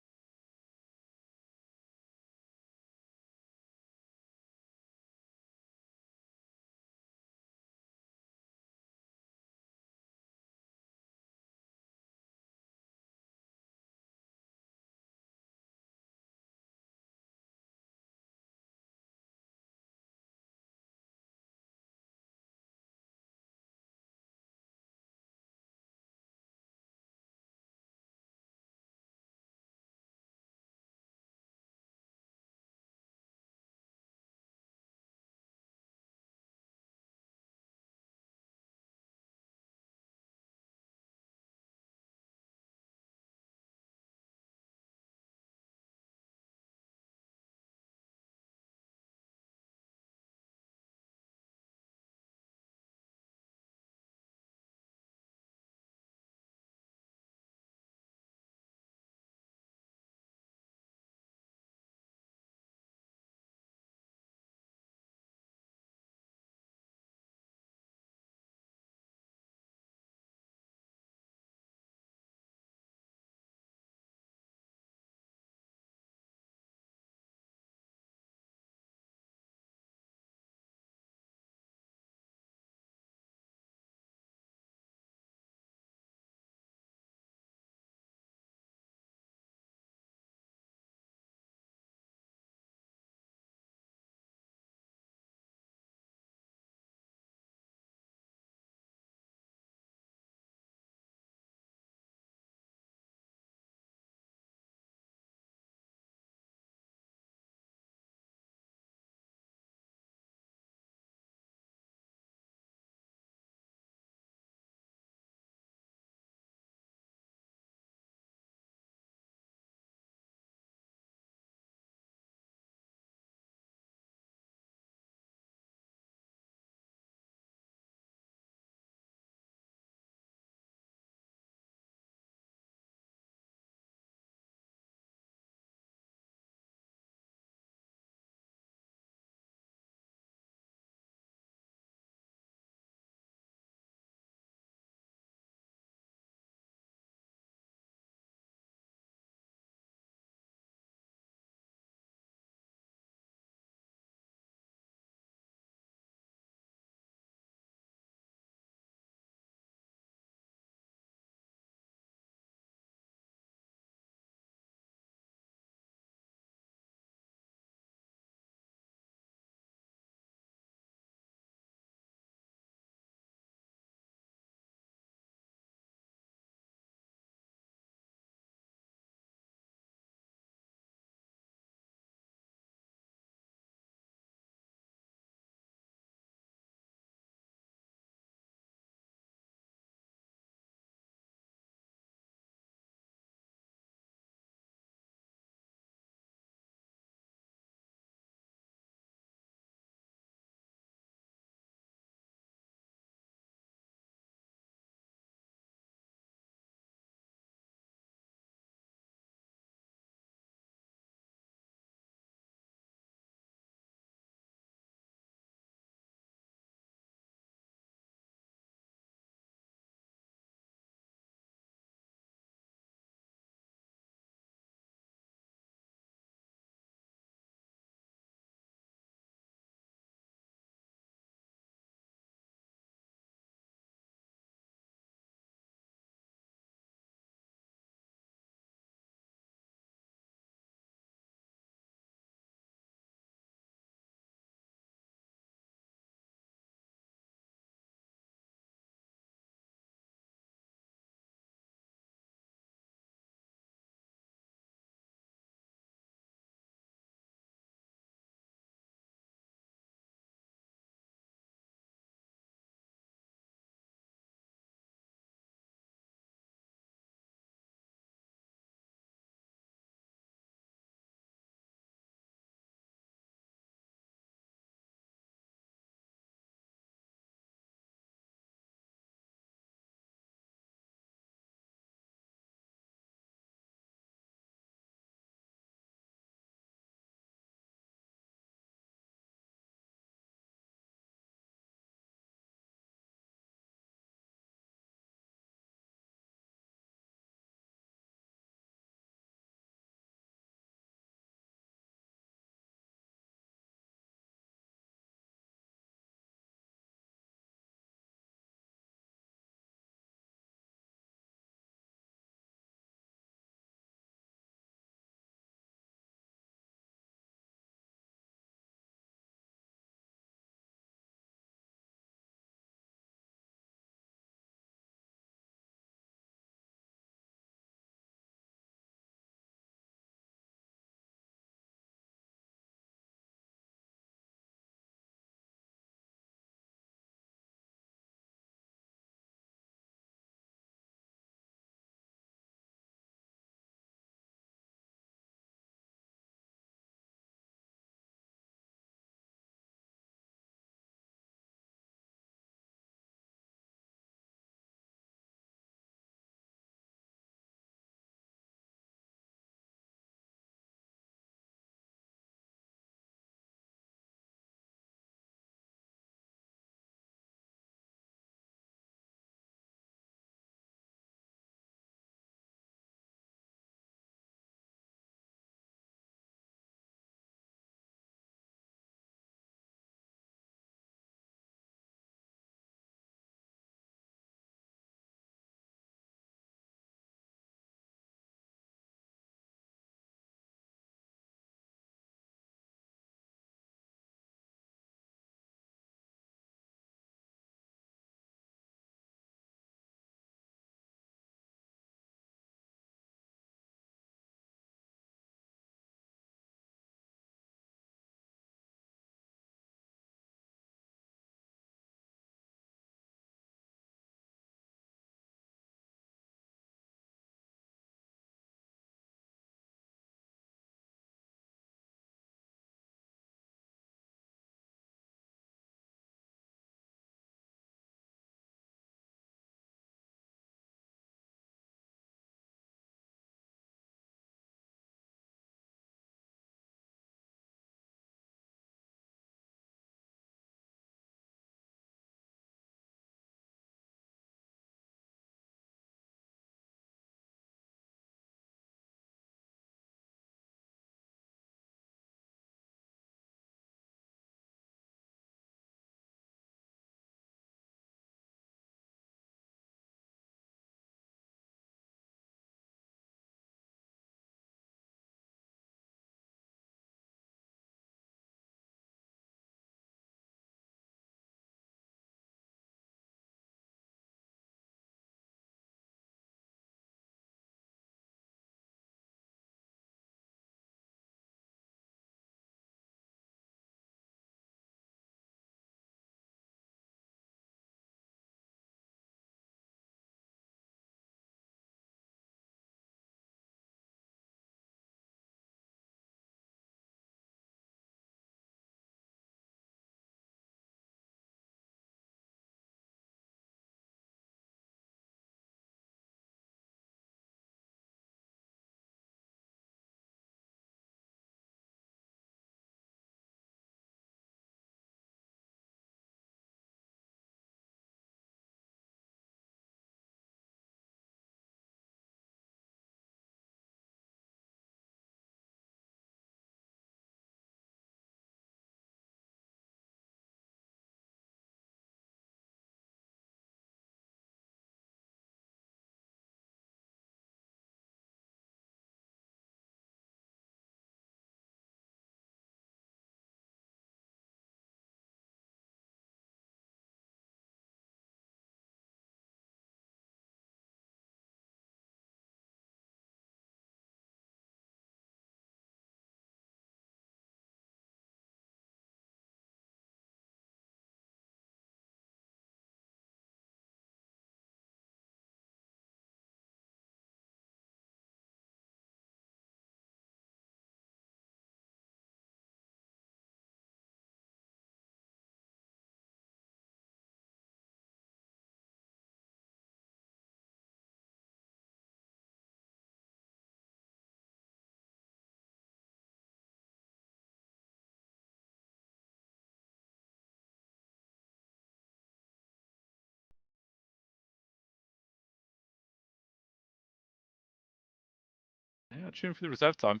tune for the reserve time.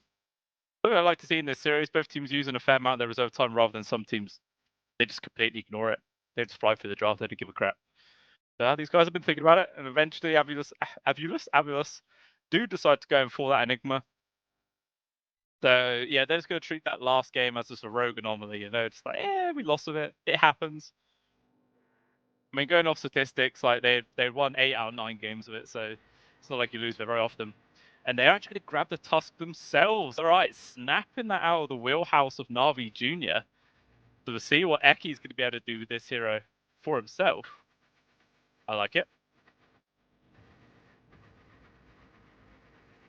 What I like to see in this series, both teams using a fair amount of their reserve time rather than some teams, they just completely ignore it. They just fly through the draft, they don't give a crap. So these guys have been thinking about it, and eventually Avulus do decide to go in for that Enigma. So yeah, they're just going to treat that last game as just a rogue anomaly, you know, just like, we lost with it. It happens. I mean, going off statistics, like they won 8 out of 9 games of it, so it's not like you lose very often. And they actually grabbed the Tusk themselves. All right, snapping that out of the wheelhouse of Na'Vi Jr. So we'll see what Eki's going to be able to do with this hero for himself. I like it.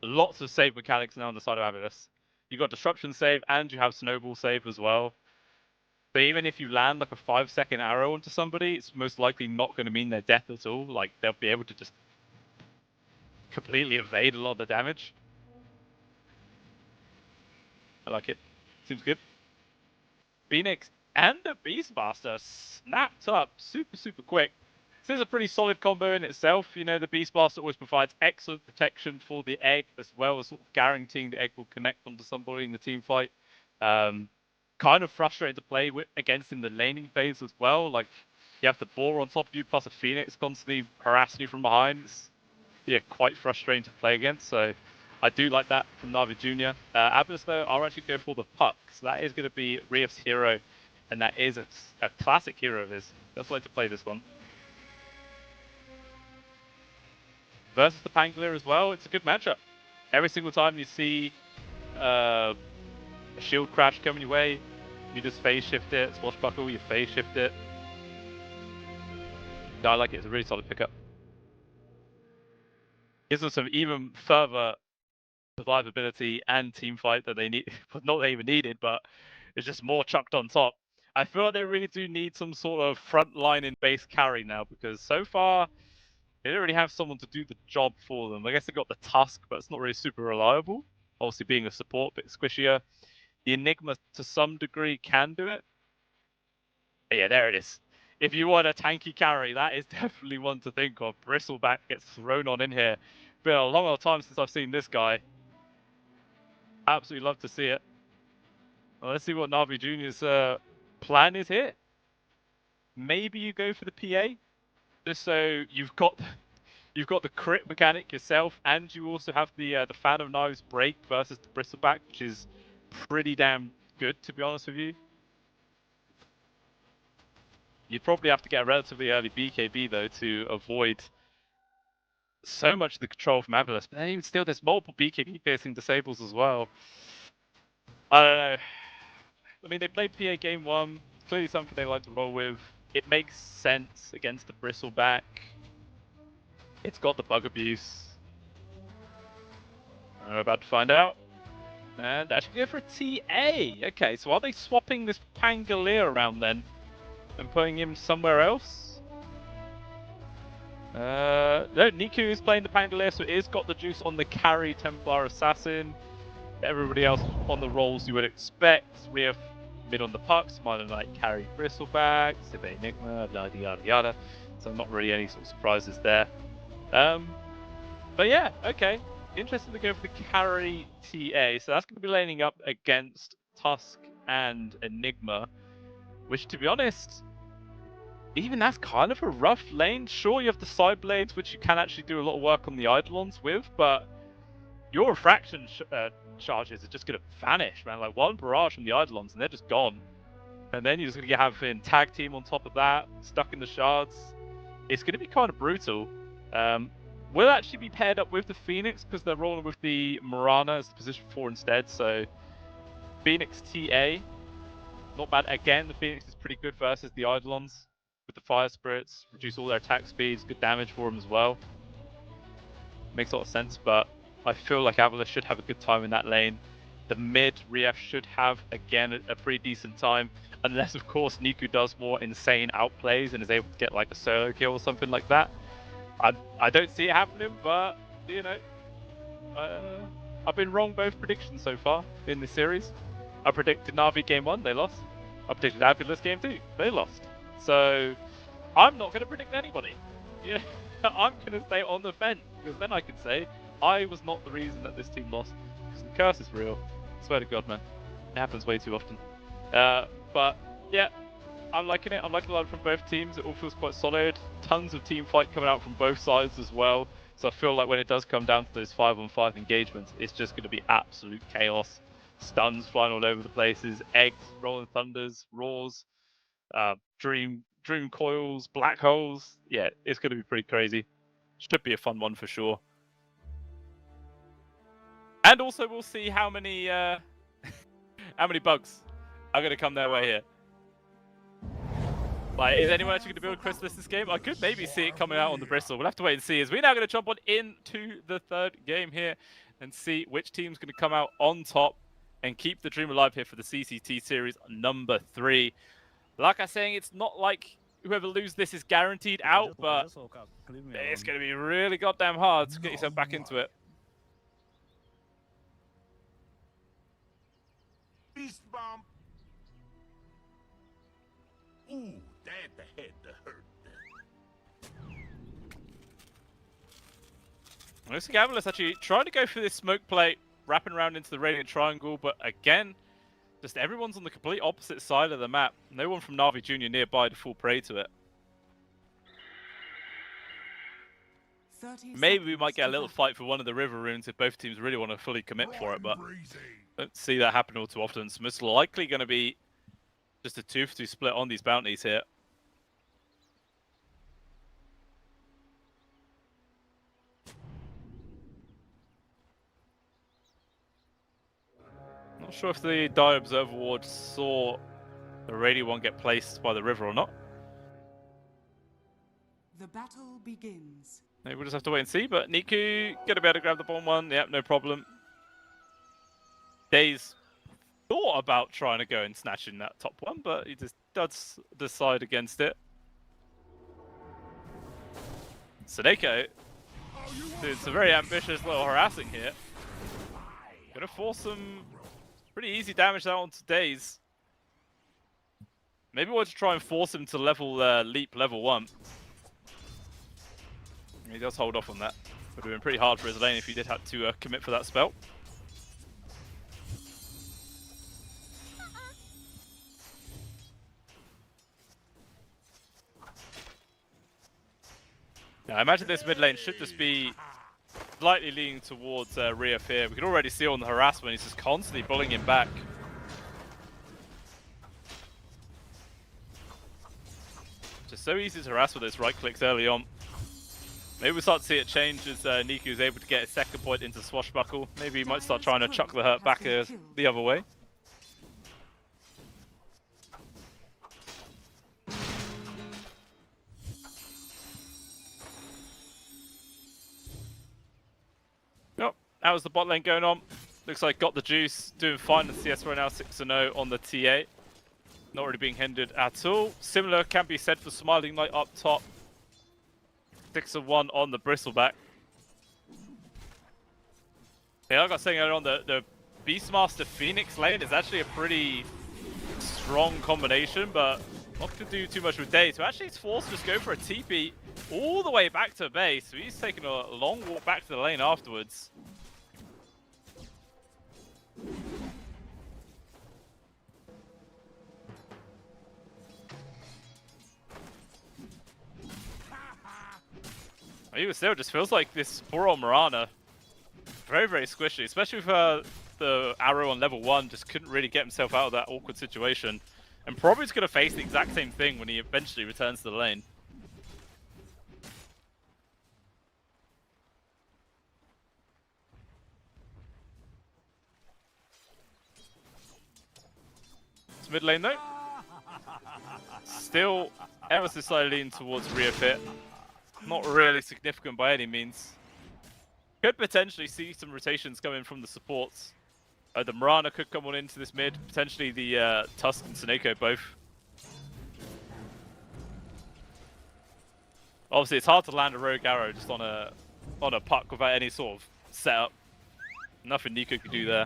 Lots of save mechanics now on the side of Avulus. You've got Disruption save and you have Snowball save as well. But even if you land like a 5-second arrow onto somebody, it's most likely not going to mean their death at all. Like, they'll be able to just completely evade a lot of the damage. I like it. Seems good. Phoenix and the Beastmaster snapped up super quick. This is a pretty solid combo in itself. You know, the Beastmaster always provides excellent protection for the egg, as well as sort of guaranteeing the egg will connect onto somebody in the team fight. Kind of frustrating to play with against in the laning phase as well. Like, you have the boar on top of you, plus a Phoenix constantly harassing you from behind. It's, yeah, quite frustrating to play against. So I do like that from Na'Vi Jr. Avulus, though, I'll actually go for the Puck. So that is going to be Rief's hero, and that is a classic hero of his. That's why I like to play this one. Versus the Pangolier as well, it's a good matchup. Every single time you see a shield crash coming your way, you just phase shift it, swashbuckle, you phase shift it. No, I like it, it's a really solid pickup. Gives them some even further survivability and team fight that they need, not they even needed, but it's just more chucked on top. I feel like they really do need some sort of front line in base carry now, because so far, they don't really have someone to do the job for them. I guess they got the Tusk, but it's not really super reliable. Obviously being a support, a bit squishier. The Enigma, to some degree, can do it. But yeah, there it is. If you want a tanky carry, that is definitely one to think of. Bristleback gets thrown on in here. Been a long time since I've seen this guy. Absolutely love to see it. Well, let's see what Na'Vi Jr.'s plan is here. Maybe you go for the PA, just so you've got the crit mechanic yourself, and you also have the Fan of Knives break versus the Bristleback, which is pretty damn good, to be honest with you. You'd probably have to get a relatively early BKB, though, to avoid so much of the control from Avulus. But then even still, there's multiple BKB piercing disables as well. I don't know. I mean, they played PA game 1. Clearly something they like to roll with. It makes sense against the Bristleback. It's got the bug abuse. I'm about to find out. And actually go for a TA. Okay, so are they swapping this Pangolier around then? And putting him somewhere else? No, Niku is playing the Pangolier, so it is got the juice on the carry Templar Assassin. Everybody else on the rolls you would expect. We have mid on the pucks, Minor Knight carry Bristleback, Sibe Enigma, yada yada yada. So not really any sort of surprises there. But yeah, okay. Interesting to go for the carry TA. So that's going to be laning up against Tusk and Enigma, which, to be honest, even that's kind of a rough lane. Sure, you have the side blades, which you can actually do a lot of work on the Eidolons with, but your refraction charges are just going to vanish, man. Like one barrage from the Eidolons and they're just gone. And then you're just going to have a tag team on top of that, stuck in the shards. It's going to be kind of brutal. We'll actually be paired up with the Phoenix because they're rolling with the Mirana as the position 4 instead. So Phoenix TA, not bad. Again, the Phoenix is pretty good versus the Eidolons with the Fire Spirits. Reduce all their attack speeds, good damage for them as well. Makes a lot of sense, but I feel like Avulus should have a good time in that lane. The mid Rief should have, again, a pretty decent time. Unless, of course, Niku does more insane outplays and is able to get like a solo kill or something like that. I don't see it happening, but, you know, I've been wrong both predictions so far in this series. I predicted Na'Vi game 1, they lost. I predicted Avulus game 2, they lost. So, I'm not going to predict anybody. You know, I'm going to stay on the fence, because then I can say, I was not the reason that this team lost. The curse is real. I swear to God, man. It happens way too often. But yeah, I'm liking it. I'm liking the line from both teams. It all feels quite solid. Tons of team fight coming out from both sides as well. So I feel like when it does come down to those 5-on-5 engagements, it's just going to be absolute chaos. Stuns flying all over the places, eggs, rolling thunders, roars, dream coils, black holes. Yeah, it's going to be pretty crazy. Should be a fun one for sure. And also, we'll see how many bugs are going to come their way here. Like, is anyone actually going to build Chrysalis this game? I could maybe see it coming out on the Bristol. We'll have to wait and see. As we're now going to jump on into the third game here and see which team's going to come out on top and keep the dream alive here for the CCT series number 3. Like I was saying, it's not like whoever loses this is guaranteed out, but it's going to be really goddamn hard to get yourself back into it. Beast bomb. Ooh, that had to hurt. Looks like Avalos actually trying to go for this smoke play, wrapping around into the Radiant Triangle, but again, just everyone's on the complete opposite side of the map. No one from Na'Vi Jr. nearby to fall prey to it. Maybe we might get a little fight for one of the river runes if both teams really want to fully commit for it, but don't see that happen all too often. So it's likely going to be just a 2-for-2 split on these bounties here. Not sure if the Dire Observer Ward saw the radio one get placed by the river or not. The battle begins. Maybe we'll just have to wait and see, but Niku gonna be able to grab the bottom one. Yep, no problem. Daze thought about trying to go and snatch in that top one, but he just does decide against it. Sadeko doing some very ambitious little harassing here. Gonna force some pretty easy damage out onto Daze. Maybe we'll just try and force him to level leap level 1. He does hold off on that. Would have been pretty hard for his lane if he did have to commit for that spell. Now, I imagine this mid lane should just be slightly leaning towards Rhea here. We can already see on the harassment, he's just constantly bullying him back. Just so easy to harass with those right clicks early on. Maybe we'll start to see it change as Niku is able to get a second point into Swashbuckle. Maybe he might start trying to chuck the hurt back the other way. Yep, that was the bot lane going on. Looks like got the juice, doing fine in CS right now, 6-0 on the TA. Not really being hindered at all. Similar can be said for Smiling Knight up top. 6-1 on the Bristleback. Yeah, like I was saying earlier on, the Beastmaster Phoenix lane is actually a pretty strong combination, but not going to do too much with Daze. So actually he's forced to just go for a TP all the way back to base. So he's taking a long walk back to the lane afterwards. Even still, it just feels like this poor old Mirana, very, very squishy, especially with the arrow on level 1, just couldn't really get himself out of that awkward situation. And probably is going to face the exact same thing when he eventually returns to the lane. It's mid lane though. Still ever so slightly leaning towards Rhea Fit. Not really significant by any means. Could potentially see some rotations coming from the supports. The Mirana could come on into this mid, potentially the Tusk and Seneko both. Obviously, it's hard to land a rogue arrow just on a puck without any sort of setup. Nothing Nico could do there.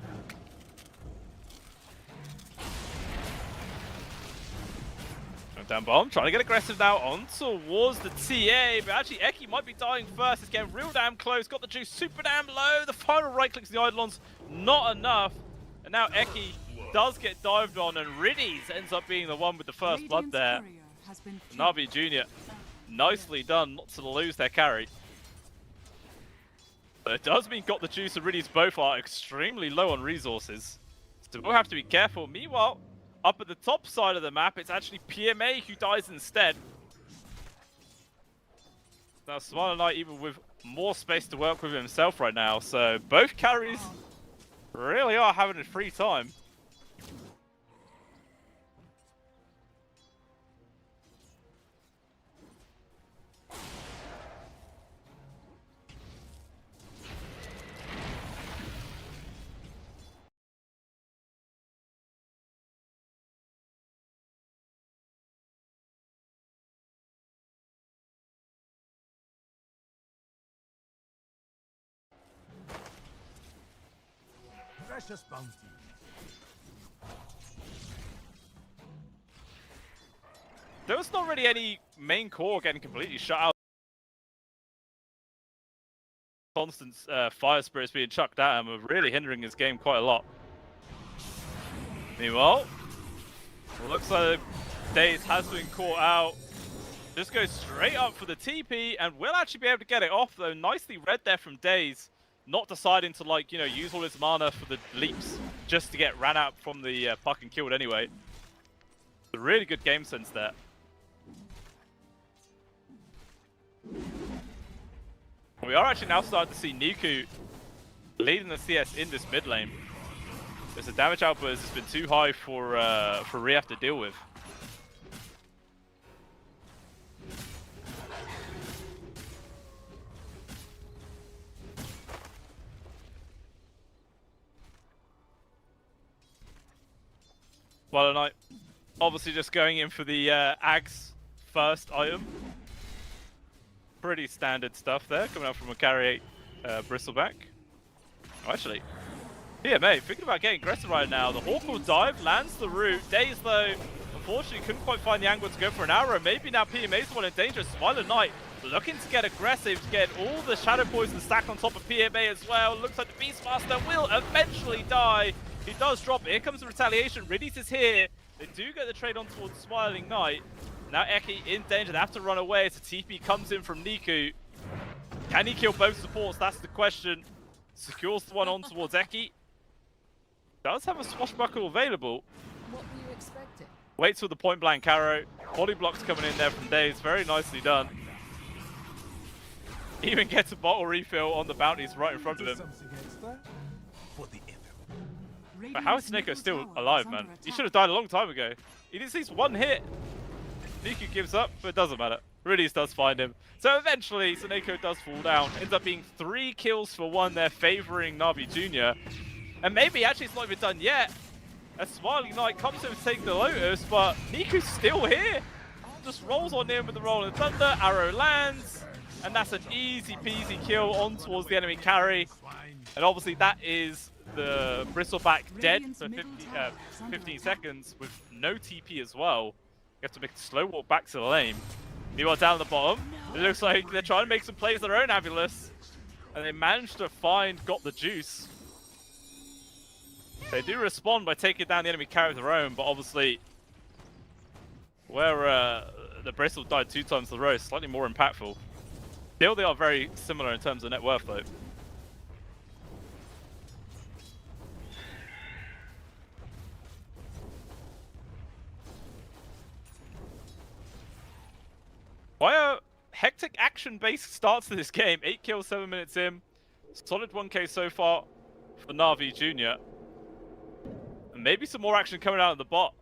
Down bomb, trying to get aggressive now on towards the TA, but actually Eki might be dying first. It's getting real damn close, got the juice super damn low. The final right clicks the Eidolons, not enough. And now Eki does get dived on, and Riddies ends up being the one with the first blood there. Na'Vi Jr. nicely done not to lose their carry. But it does mean got the juice and Riddies both are extremely low on resources. So we'll have to be careful. Meanwhile, up at the top side of the map, it's actually PMA who dies instead. Now Smiler Knight even with more space to work with himself right now, so both carries really are having a free time. Precious bounty. There was not really any main core getting completely shut out. Constant fire spirits being chucked at him are really hindering his game quite a lot. Meanwhile, looks like Daze has been caught out. Just goes straight up for the TP and will actually be able to get it off though. Nicely read there from Daze. Not deciding to, like, you know, use all his mana for the leaps just to get ran out from the puck and killed anyway. A really good game sense there. We are actually now starting to see Niku leading the CS in this mid lane. Because the damage output has just been too high for Riaf to deal with. Well, Knight obviously just going in for the Ags first item. Pretty standard stuff there, coming out from a carry 8 Bristleback. Oh, actually, PMA thinking about getting aggressive right now. The Hawk will dive, lands the root. Daze, though, unfortunately couldn't quite find the angle to go for an arrow. Maybe now PMA's the one in danger. Smiler Knight looking to get aggressive, to get all the Shadow Poison stacked on top of PMA as well. Looks like the Beastmaster will eventually die. He does drop it. Here comes the retaliation. Riddies is here. They do get the trade on towards Smiling Knight. Now Eki in danger. They have to run away as the TP comes in from Niku. Can he kill both supports? That's the question. Secures the one on towards Eki. Does have a swashbuckle available. What were you expecting? Waits for the point blank arrow. Body blocks coming in there from Daze. Very nicely done. Even gets a bottle refill on the bounties right in front of him. But how is Sneko still alive, man? He should have died a long time ago. He just sees one hit. Niku gives up, but it doesn't matter. Riddies does find him. So eventually, Sneko does fall down. Ends up being 3 kills for 1 there, favoring Na'Vi Jr. And maybe actually it's not even done yet. As Smiling Knight comes in to take the Lotus, but Niku's still here. Just rolls on in with the Rolling Thunder. Arrow lands. And that's an easy peasy kill on towards the enemy carry. And obviously that is the Bristleback dead for 15 seconds with no TP as well. You have to make a slow walk back to the lane. Meanwhile, down the bottom, it looks like they're trying to make some plays of their own Ambulance. And they managed to find Got the Juice. They do respond by taking down the enemy carry of their own, but obviously where the Bristol died 2 times in a row, slightly more impactful. Still, they are very similar in terms of net worth though. Quite a hectic action-based start to this game. 8 kills, 7 minutes in. Solid 1k so far for Na'Vi Jr. And maybe some more action coming out of the bot.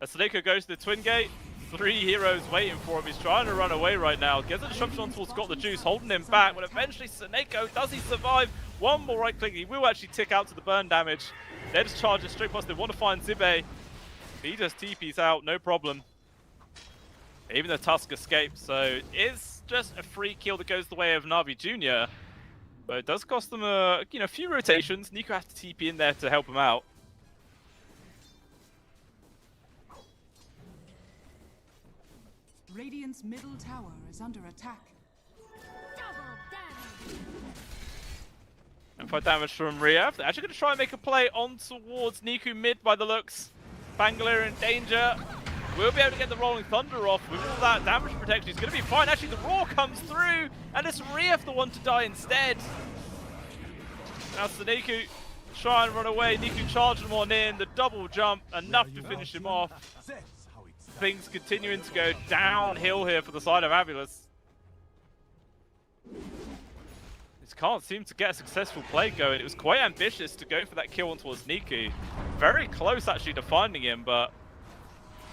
As Sneko goes to the Twin Gate, 3 heroes waiting for him. He's trying to run away right now. Gets a disruption on towards Got the Juice, holding him back. But eventually Sneko, does he survive? One more right click. He will actually tick out to the burn damage. They're just charging straight past. They want to find Zibe. He just TP's out, no problem. Even the Tusk escapes, so it is just a free kill that goes the way of Na'Vi Jr. But it does cost them a few rotations. Niku has to TP in there to help him out. Radiant's middle tower is under attack. And 5 damage from Riaf. They're actually going to try and make a play on towards Niku mid by the looks. Bangalore in danger. We'll be able to get the Rolling Thunder off with all that damage protection. He's going to be fine. Actually, the Roar comes through, and it's Riaf the one to die instead. Now Niku try and run away. Niku charging one in. The double jump, enough to finish him off. That's how it's done. Things continuing to go downhill here for the side of Avulus. This can't seem to get a successful play going. It was quite ambitious to go for that kill on towards Niku. Very close actually to finding him, but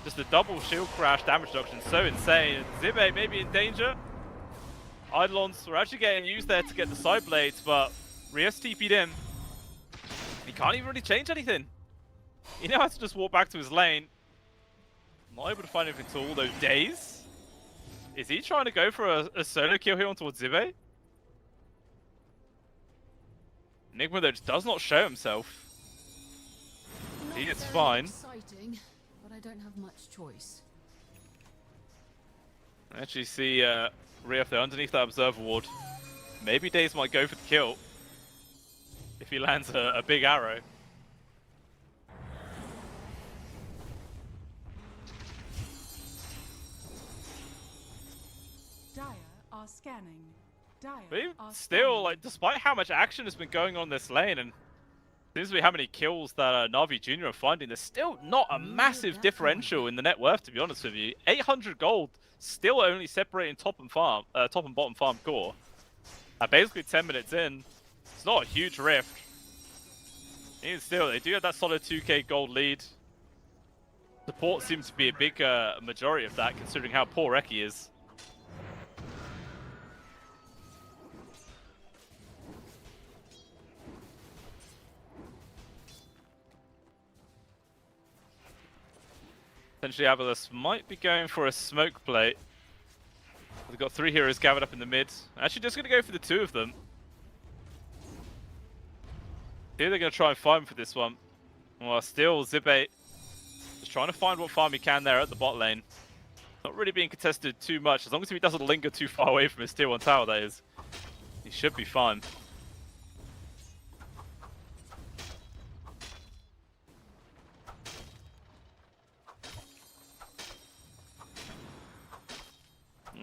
just the double shield crash damage reduction, so insane. Zibe maybe in danger. Eidolons were actually getting used there to get the side blades, but Rias TP'd in. He can't even really change anything. He now has to just walk back to his lane. Not able to find anything to all those days. Is he trying to go for a solo kill here on towards Zibe? Enigma though just does not show himself. He is fine. Exciting, but I don't have much choice. I actually see Riaf there underneath that observer ward. Maybe Daze might go for the kill if he lands a big arrow. Dire are scanning. Dire But even are still, scanning. like, despite how much action has been going on this lane, and seems to be how many kills that Na'Vi Jr. are finding, there's still not a massive differential in the net worth, to be honest with you. 800 gold, still only separating top and bottom farm core. Basically 10 minutes in, it's not a huge rift. Even still, they do have that solid 2k gold lead. Support seems to be a big majority of that, considering how poor Reki is. Potentially Avulus might be going for a smoke plate. They've got 3 heroes gathered up in the mid. Actually just going to go for the 2 of them. Here they're going to try and find for this one. Well, still Zibe just trying to find what farm he can there at the bot lane. Not really being contested too much, as long as he doesn't linger too far away from his tier 1 tower, that is. He should be fine.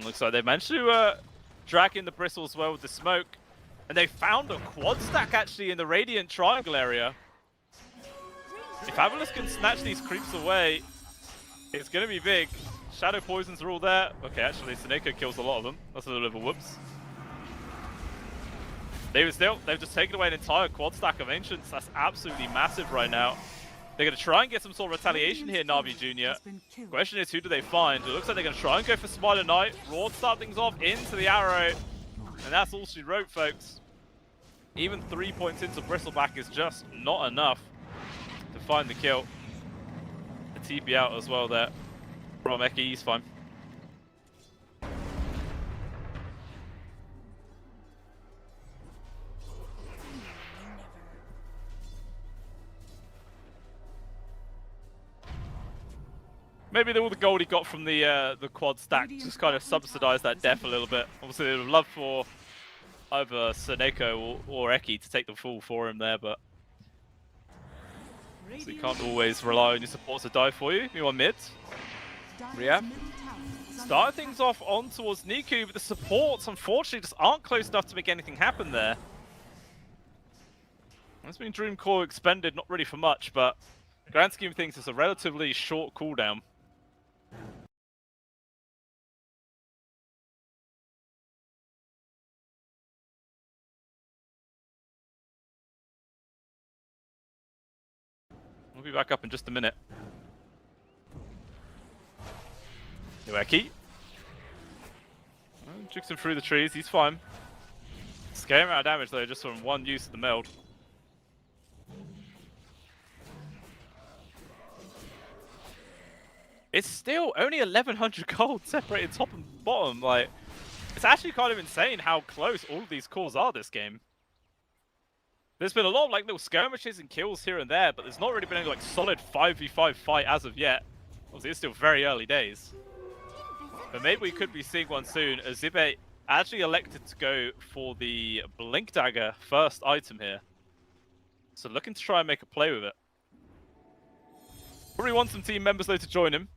Looks like they managed to drag in the Bristle as well with the smoke. And they found a quad stack actually in the Radiant Triangle area. If Avulus can snatch these creeps away, it's going to be big. Shadow poisons are all there. Okay, actually, Seneko kills a lot of them. That's a little bit of a whoops. They've just taken away an entire quad stack of Ancients. That's absolutely massive right now. They're going to try and get some sort of retaliation here, Na'Vi Jr. Question is, who do they find? It looks like they're going to try and go for Spider Knight. Raw start things off into the arrow. And that's all she wrote, folks. Even 3 points into Bristleback is just not enough to find the kill. The TP out as well there. From Eki, he's fine. Maybe all the gold he got from the quad stack just kind of subsidized that death a little bit. Obviously, they would love for either Seneko or Eki to take the fall for him there, but so you can't always rely on your supports to die for you. You on mid. Riaf started things off on towards Niku, but the supports unfortunately just aren't close enough to make anything happen there. That's been Dream Core expended, not really for much, but grand scheme of things, it's a relatively short cooldown. We'll be back up in just a minute. Eki. Jukes him through the trees, he's fine. Scary amount of damage though, just from one use of the meld. It's still only 1100 gold separated top and bottom. Like, it's actually kind of insane how close all of these cores are this game. There's been a lot of like little skirmishes and kills here and there, but there's not really been any like solid 5v5 fight as of yet. Obviously, it's still very early days. But maybe we could be seeing one soon, as Zibe actually elected to go for the Blink Dagger first item here. So looking to try and make a play with it. Probably want some team members though to join him.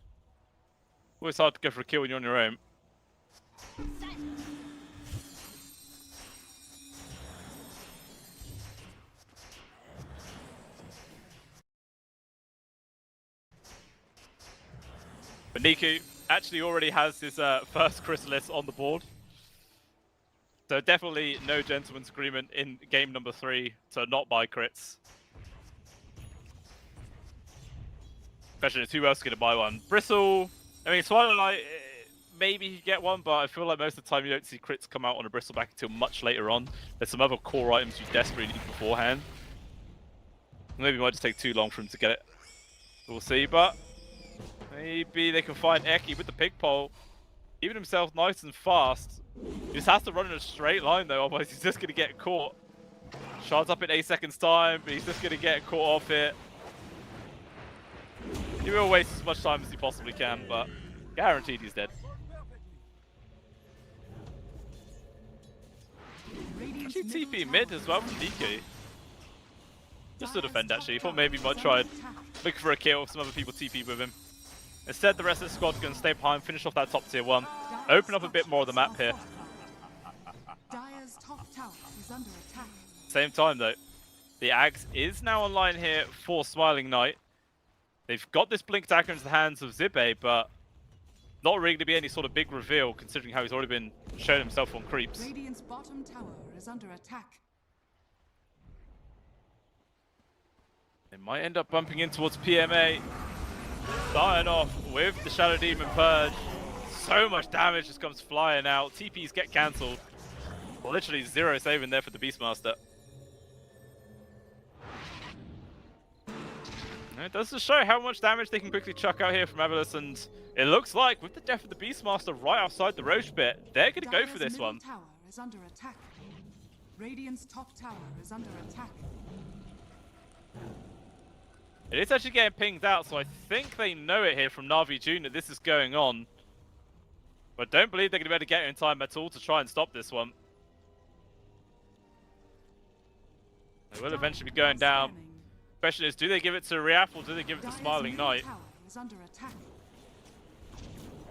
Always hard to go for a kill when you're on your own. But Niku actually already has his first Chrysalis on the board. So definitely no gentleman's agreement in game number 3 to not buy crits. Question is, who else is going to buy one? Bristle. I mean, Swallow Knight, maybe you get one, but I feel like most of the time you don't see crits come out on a Bristleback until much later on. There's some other core items you desperately need beforehand. Maybe it might just take too long for him to get it. We'll see, but maybe they can find Eki with the pig pole. Keeping himself nice and fast. He just has to run in a straight line though, otherwise he's just going to get caught. Shards up in 8 seconds time, but he's just going to get caught off it. He will waste as much time as he possibly can, but guaranteed he's dead. Actually TP mid as well from DK. Just to defend actually, thought maybe he might try looking for a kill, some other people TP with him. Instead the rest of the squad's going to stay behind, finish off that top tier 1. Open up a bit more of the map here. Dire's top tower is under attack. Same time though, the Ags is now online here for Smiling Knight. They've got this Blink Dagger into the hands of Zibe, but not really going to be any sort of big reveal considering how he's already been shown himself on creeps. Radiant's bottom tower is under attack. They might end up bumping in towards PMA. Starting off with the Shadow Demon Purge. So much damage just comes flying out. TPs get cancelled. Literally 0 saving there for the Beastmaster. It does just show how much damage they can quickly chuck out here from Avalus, and it looks like with the death of the Beastmaster right outside the Roche bit, they're going to go for this one. Tower is under attack. Radiant's top tower is under attack. It is actually getting pinged out, so I think they know it here from Na'Vi June that this is going on. But don't believe they're going to be able to get it in time at all to try and stop this one. They will eventually be going down. Question is, do they give it to Riaf or do they give it to Smiling Knight?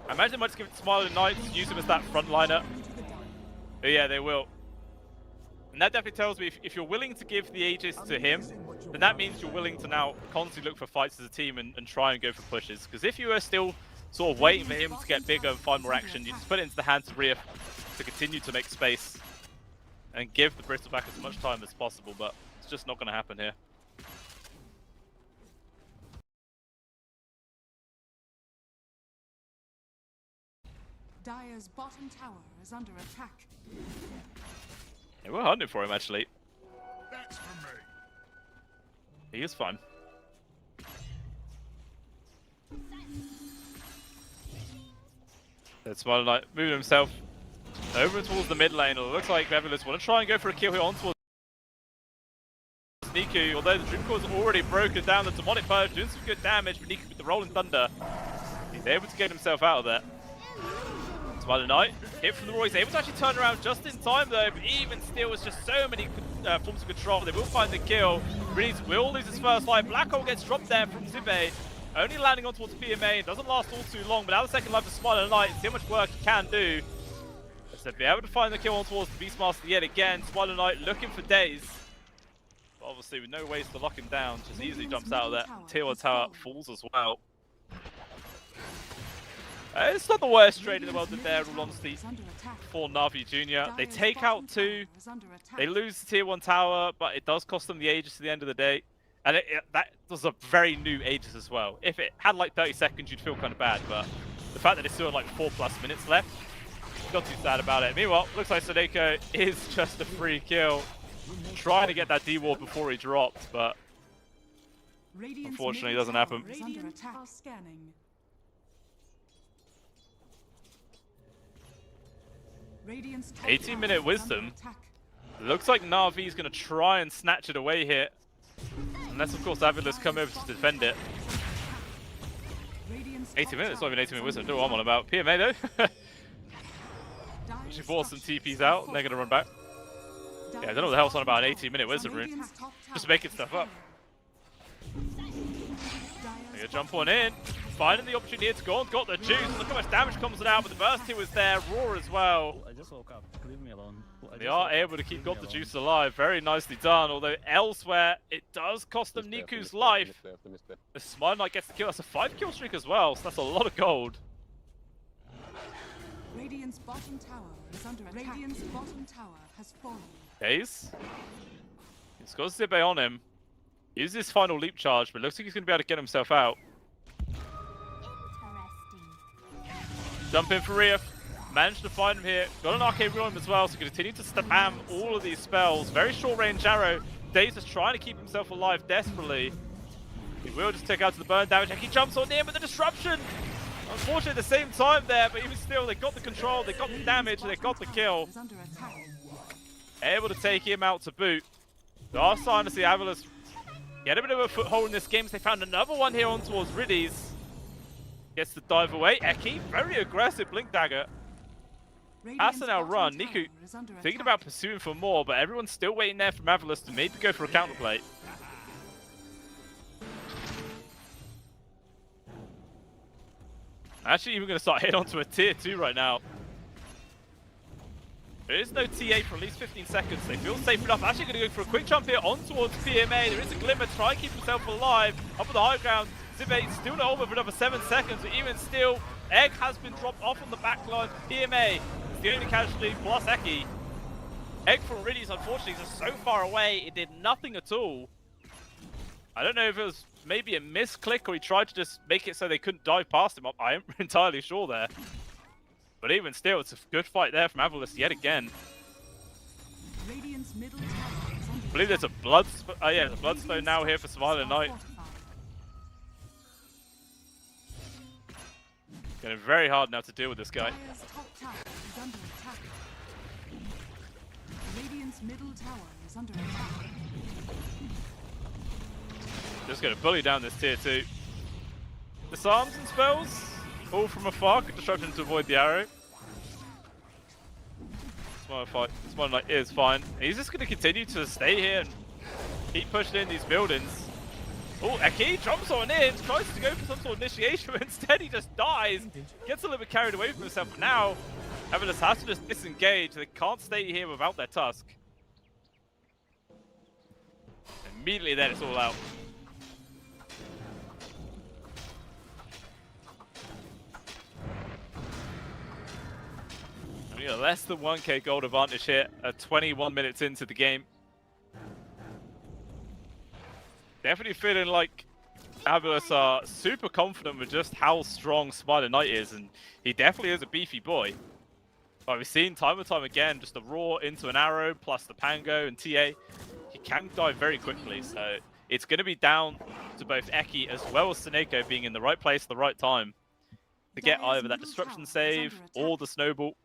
I imagine they might just give it to Smiling Knight to use him as that frontliner. But yeah, they will. And that definitely tells me if you're willing to give the Aegis to him, then that means you're willing to now constantly look for fights as a team and try and go for pushes. Because if you are still sort of waiting for him to get bigger and find more action, you just put it into the hands of Riaf to continue to make space and give the Bristleback as much time as possible, but it's just not going to happen here. Dire's bottom tower is under attack. Yeah, we're hunting for him actually. That's for me. He is fine. That's Smiling Knight moving himself over towards the mid lane. It looks like Beverless want to try and go for a kill here on towards Niku, although the Dream Core's already broken down. The Demonic Purge doing some good damage, but Niku with the Rolling Thunder, he's able to get himself out of there. Smiling Knight, hit from the Roy, he's able to actually turn around just in time though, but even still, it's just so many forms of control. They will find the kill. Reese will lose his first life. Black Hole gets dropped there from Zibe, only landing on towards PMA. It doesn't last all too long, but now the second life of Smiling Knight, see how much work he can do. So be able to find the kill on towards the Beastmaster yet again. Smiling Knight looking for days. But obviously with no ways to lock him down, just easily jumps out of that. Tier 1 tower falls as well. It's not the worst trade in the world in there, all honesty, for Na'Vi Jr. They take out 2, they lose the tier 1 tower, but it does cost them the Aegis at the end of the day. And that was a very new Aegis as well. If it had like 30 seconds, you'd feel kind of bad, but the fact that it's still like 4+ minutes left, not too sad about it. Meanwhile, looks like Sadeko is just a free kill. Trying to get that D-Ward before he dropped, but unfortunately it doesn't happen. 18-minute wisdom. Looks like Na'Vi is going to try and snatch it away here. Unless, of course, Avila's come over to defend it. 80 minutes, not even 80 minute wizard. Don't know what I'm on about. PMA though. She bought some TPs out, and they're gonna run back. Yeah, I don't know what the hell's on about an 18-minute wizard rune. Just making stuff up. They're gonna jump on in, finding the opportunity to go on, got the juice. Look how much damage comes out, but the burst here was there, Roar as well. I just woke up. Leave me alone. They are able to keep got the juice alive. Very nicely done, although elsewhere it does cost them Niku's life. The Smile Knight gets the kill. That's a 5-kill streak as well, so that's a lot of gold. Radiant's bottom tower is under attack. Radiant's bottom tower has fallen. Daze. He's got Zibe on him. Uses his final leap charge, but looks like he's going to be able to get himself out. Jump in for Rief. Managed to find him here. Got an arcade rune as well, so continue to spam all of these spells. Very short range arrow. Daze is trying to keep himself alive desperately. He will just take out to the burn damage. He jumps on in with the disruption. Unfortunately, at the same time there, but even still, they got the control, they got the damage, they got the kill. Able to take him out to boot. They are starting to see Avalus get a bit of a foothold in this game. So they found another one here on towards Riddies. Gets to dive away. Eki, very aggressive Blink Dagger. Has to now run. Niku thinking about pursuing for more, but everyone's still waiting there from Avalus to maybe go for a counterplay. Actually, even going to start hitting onto a tier 2 right now. There is no TA for at least 15 seconds. They feel safe enough. Actually going to go for a quick jump here on towards PMA. There is a glimmer. Try and keep himself alive. Up on the high ground. Zibe still not over for another 7 seconds. But even still, Egg has been dropped off on the back line. PMA is the only casualty plus Eki. Egg from Riddies, unfortunately, is just so far away. It did nothing at all. I don't know if it was maybe a misclick or he tried to just make it so they couldn't dive past him. I am entirely sure there. But even still, it's a good fight there from Avalus yet again. I believe there's a there's a Bloodstone now here for Smiling Knight. Getting very hard now to deal with this guy. Just going to bully down this tier 2. Disarms and spells, all from afar. Good disruption to avoid the arrow. Smiling Knight is fine. He's just going to continue to stay here and keep pushing in these buildings. Oh, Eki jumps on in, tries to go for some sort of initiation, but instead he just dies. Gets a little bit carried away from himself. But now, Avalus has to just disengage. They can't stay here without their Tusk. Immediately then it's all out. We got less than 1k gold advantage here at 21 minutes into the game. Definitely feeling like Avalus are super confident with just how strong Smiling Knight is, and he definitely is a beefy boy. But we've seen time and time again, just the Roar into an arrow, plus the Pango and TA. He can die very quickly, so it's going to be down to both Eki as well as Seneko being in the right place at the right time to get either that disruption save or the snowball.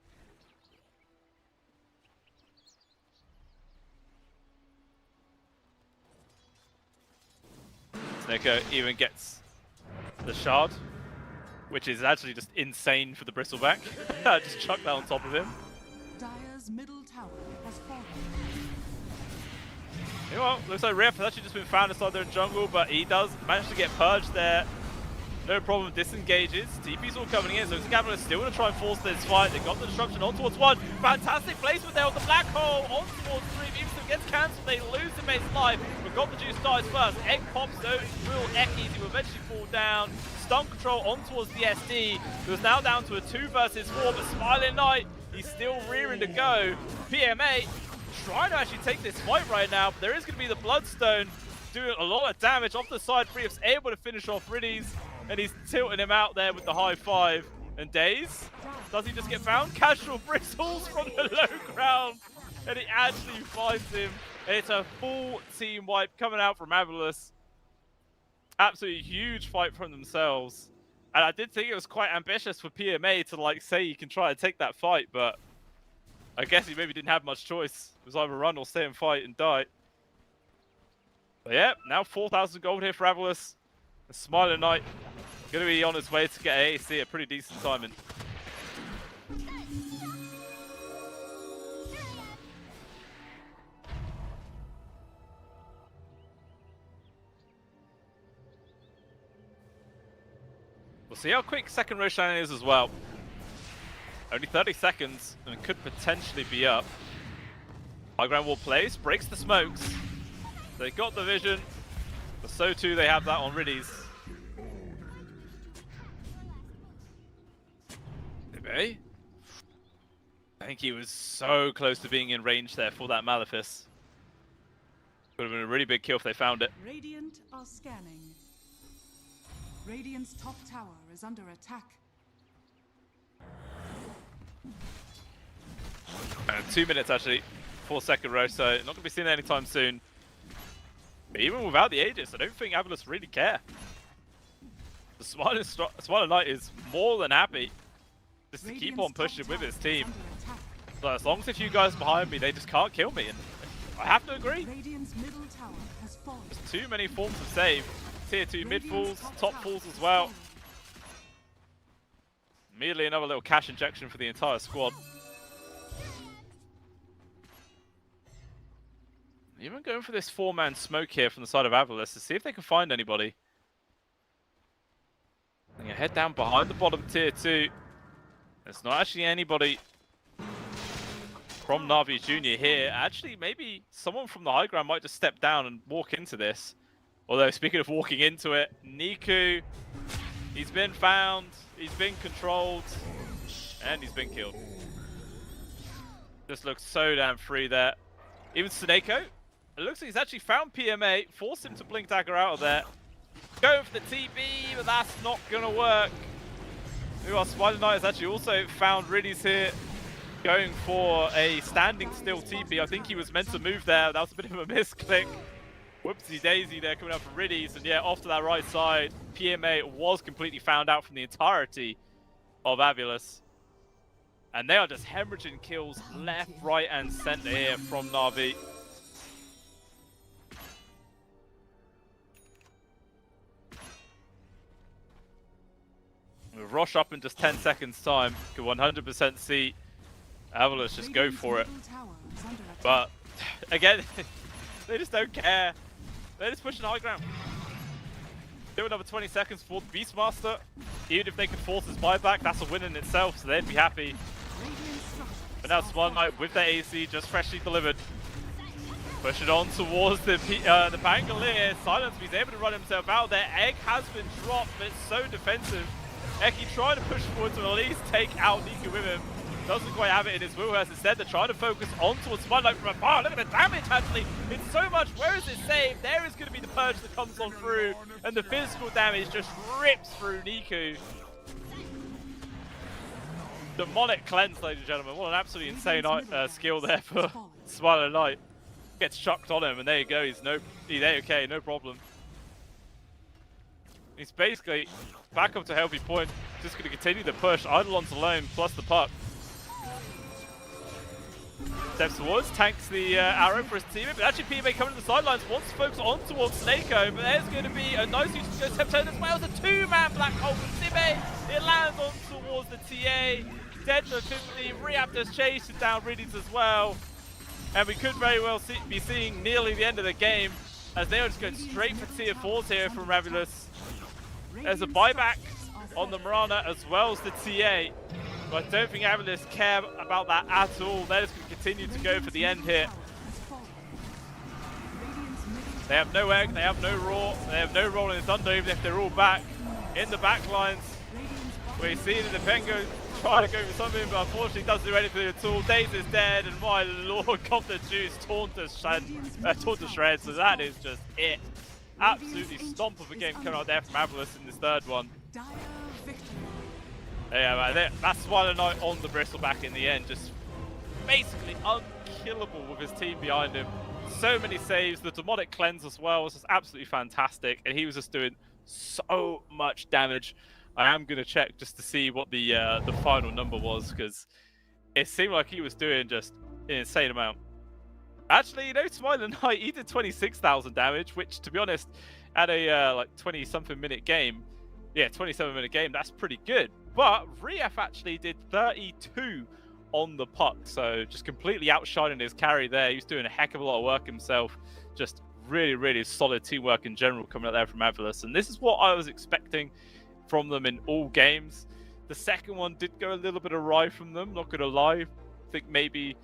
Seneko even gets the shard, which is actually just insane for the Bristleback. Just chuck that on top of him. Dire's middle tower has fallen. You know what? Looks like Riff has actually just been found inside their jungle, but he does manage to get purged there. No problem, disengages. TP's all coming in, so Avalus still going to try and force this fight. They got the disruption on towards 1. Fantastic placement there with the black hole on towards 3. Even still gets cancelled, they lose the mate's life. But got the juice dies first. Egg pops those real Ekis, he will eventually fall down. Stun control on towards the SD. It was now down to a 2 versus 4, but Smiling Knight, he's still rearing to go. PMA trying to actually take this fight right now, but there is going to be the Bloodstone doing a lot of damage off the side. Brief's able to finish off Riddies. And he's tilting him out there with the high 5. And Daze, does he just get found? Casual bristles from the low ground. And he actually finds him. And it's a full team wipe coming out from Avalus. Absolutely huge fight from themselves. And I did think it was quite ambitious for PMA to like say he can try and take that fight, but I guess he maybe didn't have much choice. It was either run or stay and fight and die. But yeah, now 4,000 gold here for Avalus. Smiling Knight Gonna be on his way to get AC at pretty decent timing. We'll see how quick second Roshan is as well. Only 30 seconds and it could potentially be up. High ground wall plays, breaks the smokes. They got the vision, but so too they have that on Riddies. I think he was so close to being in range there for that Malefice. Would have been a really big kill if they found it. Radiant are scanning. Radiant's top tower is under attack. 2 minutes actually for second row, so not going to be seen anytime soon. But even without the Aegis, I don't think Avalus really care. The Smiling Knight is more than happy just to keep on pushing with his team. So as long as a few guys behind me, they just can't kill me. And I have to agree. Radiant's middle tower has fallen. There's too many forms of save. Tier 2 mid falls, top falls as well. Immediately another little cash injection for the entire squad. Even going for this 4-man smoke here from the side of Avalus to see if they can find anybody. And you head down behind the bottom tier 2. There's not actually anybody from Na'Vi Jr. here. Actually, maybe someone from the high ground might just step down and walk into this. Although, speaking of walking into it, Niku, he's been found, he's been controlled, and he's been killed. Just looks so damn free there. Even Suneko, it looks like he's actually found PMA, forced him to blink dagger out of there. Go for the TP, but that's not gonna work. Meanwhile, Spider Knight has actually also found Riddies here, going for a standing still TP. I think he was meant to move there. That was a bit of a misclick. Whoopsie daisy there coming up from Riddies, and yeah, off to that right side. PMA was completely found out from the entirety of Avalus. And they are just hemorrhaging kills left, right, and center here from Na'Vi. With Rosh up in just 10 seconds time, can 100% see Avalus just go for it. But again, they just don't care. They're just pushing high ground. Do another 20 seconds for the Beastmaster. Even if they could force his buyback, that's a win in itself, so they'd be happy. But now Swan Knight with their AC just freshly delivered. Push it on towards the Pangolier. Silence, he's able to run himself out there. Egg has been dropped, but it's so defensive. Eki trying to push forward to at least take out Niku with him. Doesn't quite have it in his wheelhouse. Instead, they're trying to focus on towards Spotlight from afar. Look at the damage, actually. It's so much. Where is it saved? There is going to be the purge that comes on through. And the physical damage just rips through Niku. Demonic cleanse, ladies and gentlemen. What an absolutely insane skill there for Smiling Knight. Gets chucked on him, and there you go. He's okay, no problem. He's basically back up to healthy point. Just going to continue the push. Eidolon's alone, plus the puck. Steps towards, tanks the arrow for his teammate, but actually PMA coming to the sidelines, wants to focus on towards Snako, but there's going to be a nice use to go step turn as well. It's a 2-man black hole from Zibe. It lands on towards the TA. Dead for 50, Reaptor's chasing down Riddies as well. And we could very well be seeing nearly the end of the game, as they are just going straight for tier 4s here from Ravulus. There's a buyback on the Mirana as well as the TA. But I don't think Avalus care about that at all. They're just going to continue to go for the end here. They have no egg, they have no raw, they have no roll in the thunder, even if they're all back in the back lines. We see the Pengo trying to go for something, but unfortunately doesn't do anything at all. Daze is dead, and my lord, got the juice torn to shreds, so that is just it. Absolutely stomp of a game coming out there from Avalus in this third one. Yeah, man, that's Smiling Knight on the bristleback in the end, just basically unkillable with his team behind him. So many saves, the demonic cleanse as well was just absolutely fantastic, and he was just doing so much damage. I am going to check just to see what the final number was, because it seemed like he was doing just an insane amount. Actually, you know, Smiling Knight, he did 26,000 damage, which, to be honest, at a like 20-something minute game, Yeah, 27-minute game. That's pretty good. But Rief actually did 32 on the puck, so just completely outshining his carry there. He was doing a heck of a lot of work himself. Just really, really solid teamwork in general coming out there from Avalos. And this is what I was expecting from them in all games. The second one did go a little bit awry from them, not going to lie. I think maybe,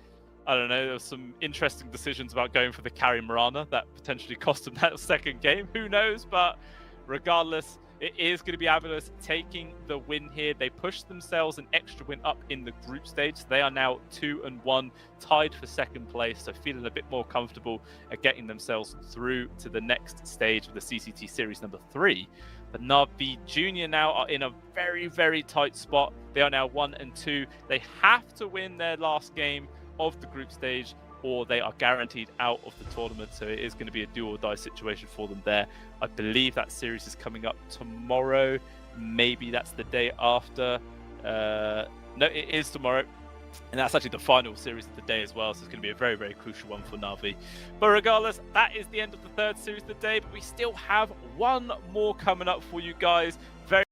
I don't know, there was some interesting decisions about going for the carry Marana that potentially cost them that second game. Who knows? But regardless, it is going to be Avalos taking the win here. They pushed themselves an extra win up in the group stage. So they are now 2-1, tied for second place. So feeling a bit more comfortable at getting themselves through to the next stage of the CCT Series number 3. But Navi Junior now are in a very, very tight spot. They are now 1-2. They have to win their last game of the group stage, or they are guaranteed out of the tournament. So it is going to be a do or die situation for them there. I believe that series is coming up tomorrow. Maybe that's the day after. No, it is tomorrow. And that's actually the final series of the day as well. So it's going to be a very, very crucial one for Navi. But regardless, that is the end of the third series of the day. But we still have one more coming up for you guys. Very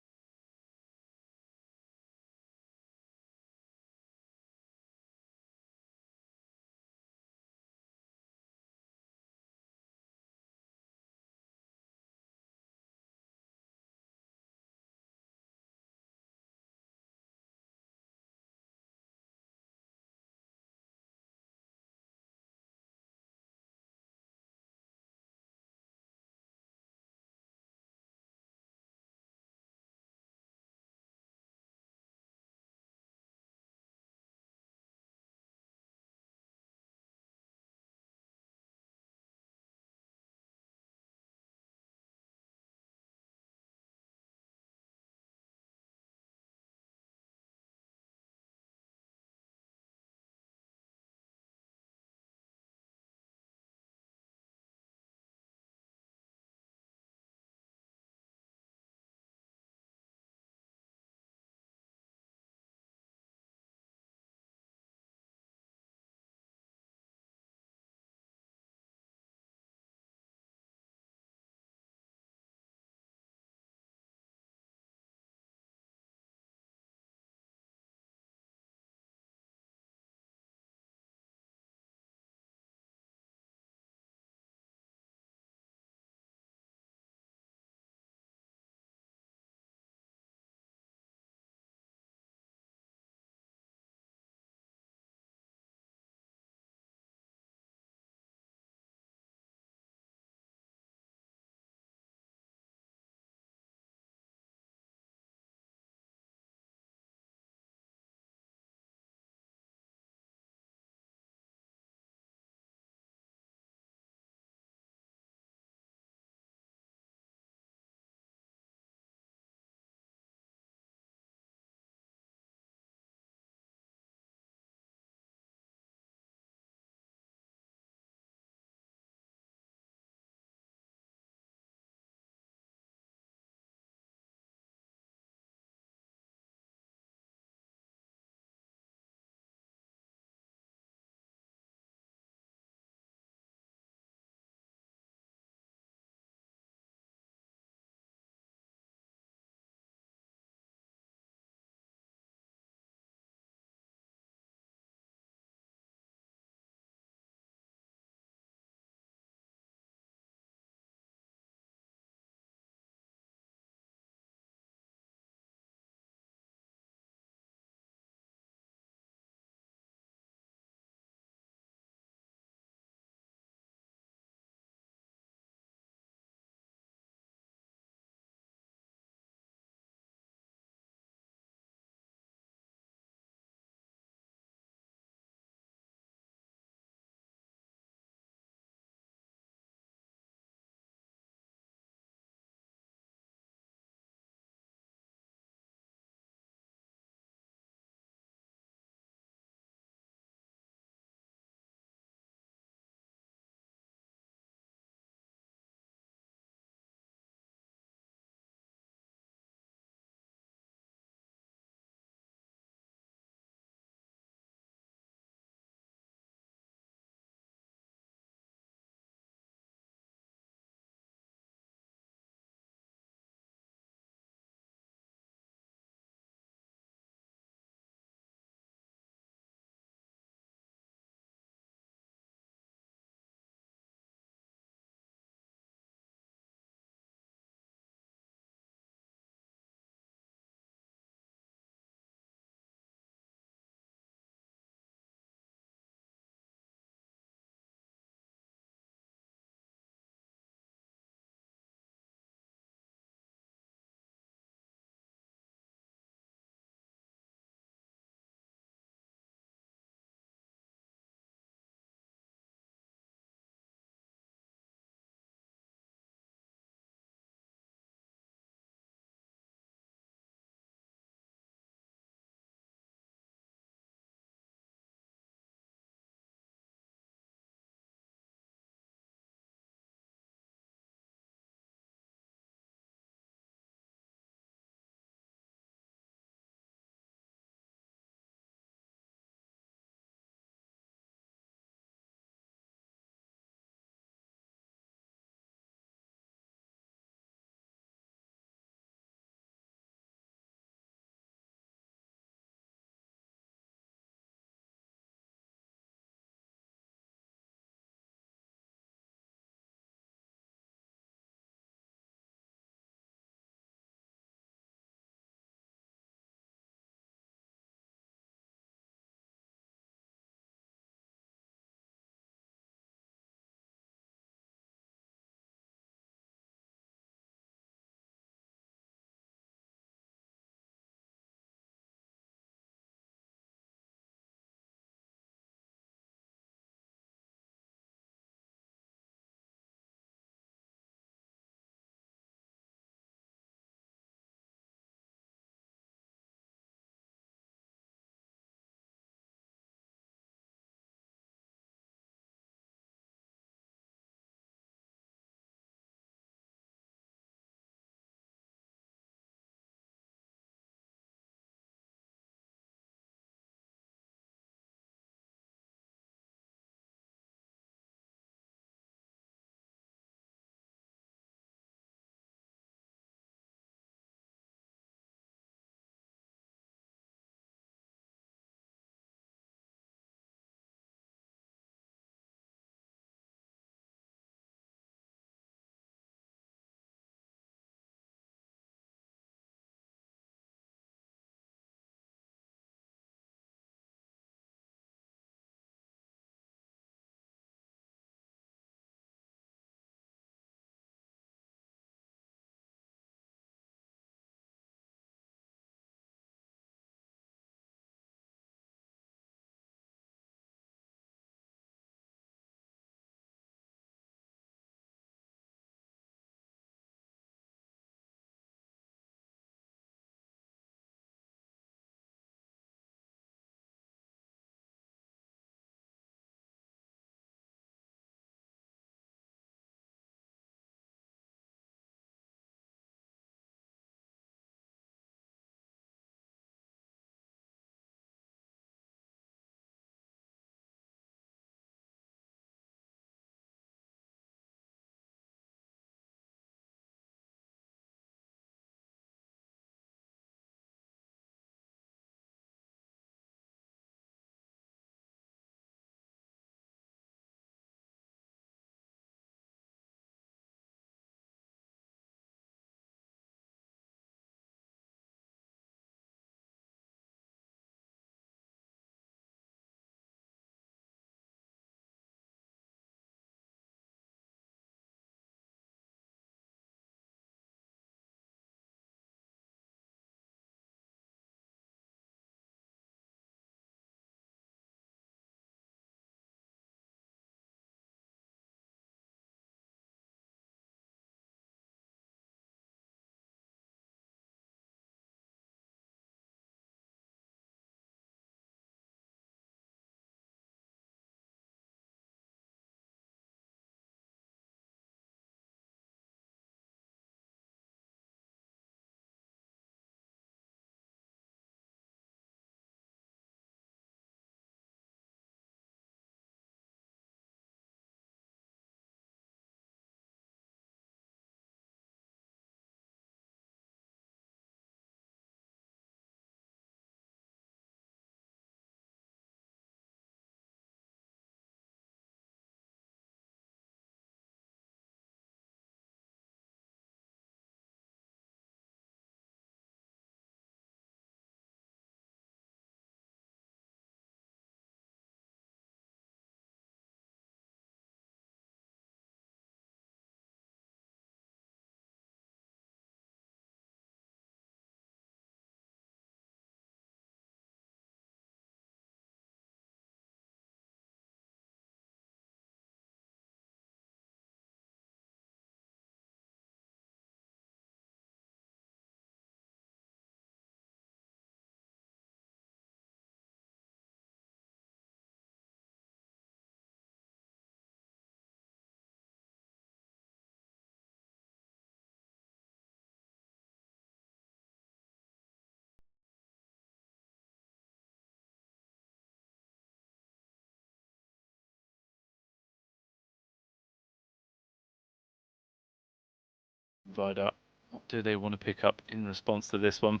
V1DAR. What do they want to pick up in response to this one?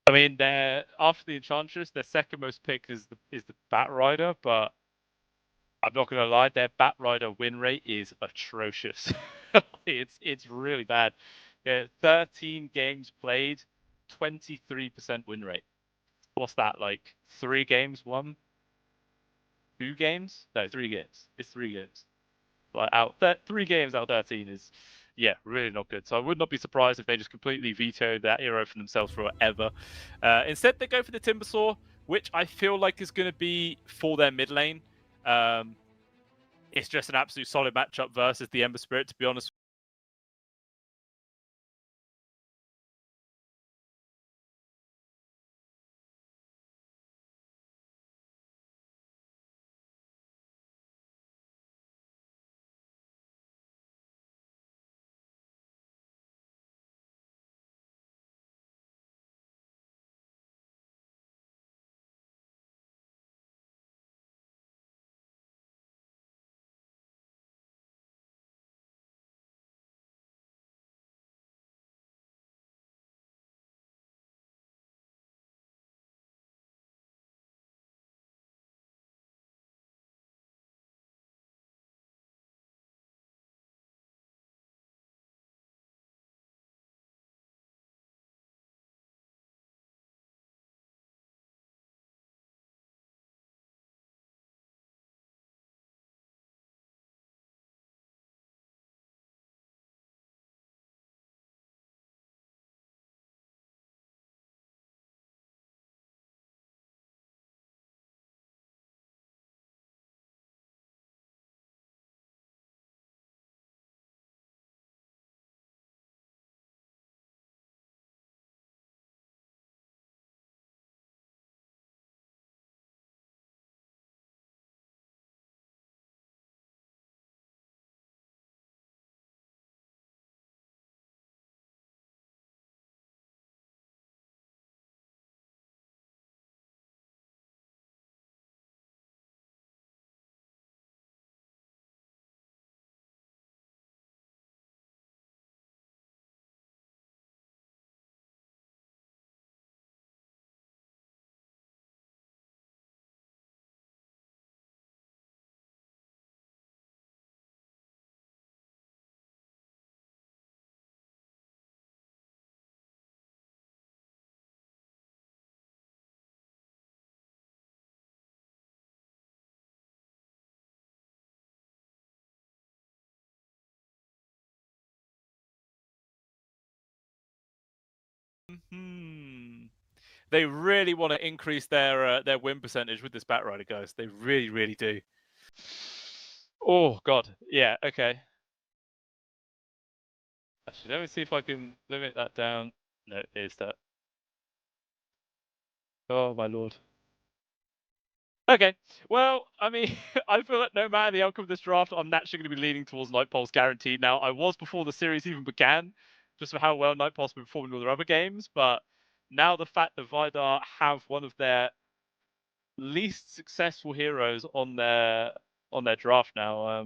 I mean, after the Enchantress, their second most picked is the Bat Rider, but I'm not gonna lie, their Bat Rider win rate is atrocious. it's really bad. Yeah, 13 games played, 23% win rate. What's that, like 3 games won? 2 games? No, 3 games. It's 3 games. Like 3 games out of 13 is, yeah, really not good. So I would not be surprised if they just completely vetoed that hero for themselves forever. Instead, they go for the Timbersaw, which I feel like is going to be for their mid lane. It's just an absolute solid matchup versus the Ember Spirit, to be honest. They really want to increase their win percentage with this Bat Rider, guys. They really, really do. Oh god, yeah, okay. Actually, let me see if I can limit that down. No, it is that. Oh my lord. Okay, well, I mean, I feel like no matter the outcome of this draft, I'm naturally going to be leaning towards Nightpulse guaranteed. Now, I was before the series even began, just for how well Nightpulse been performing in all their other games, but now the fact that V1DAR have one of their least successful heroes on their draft now,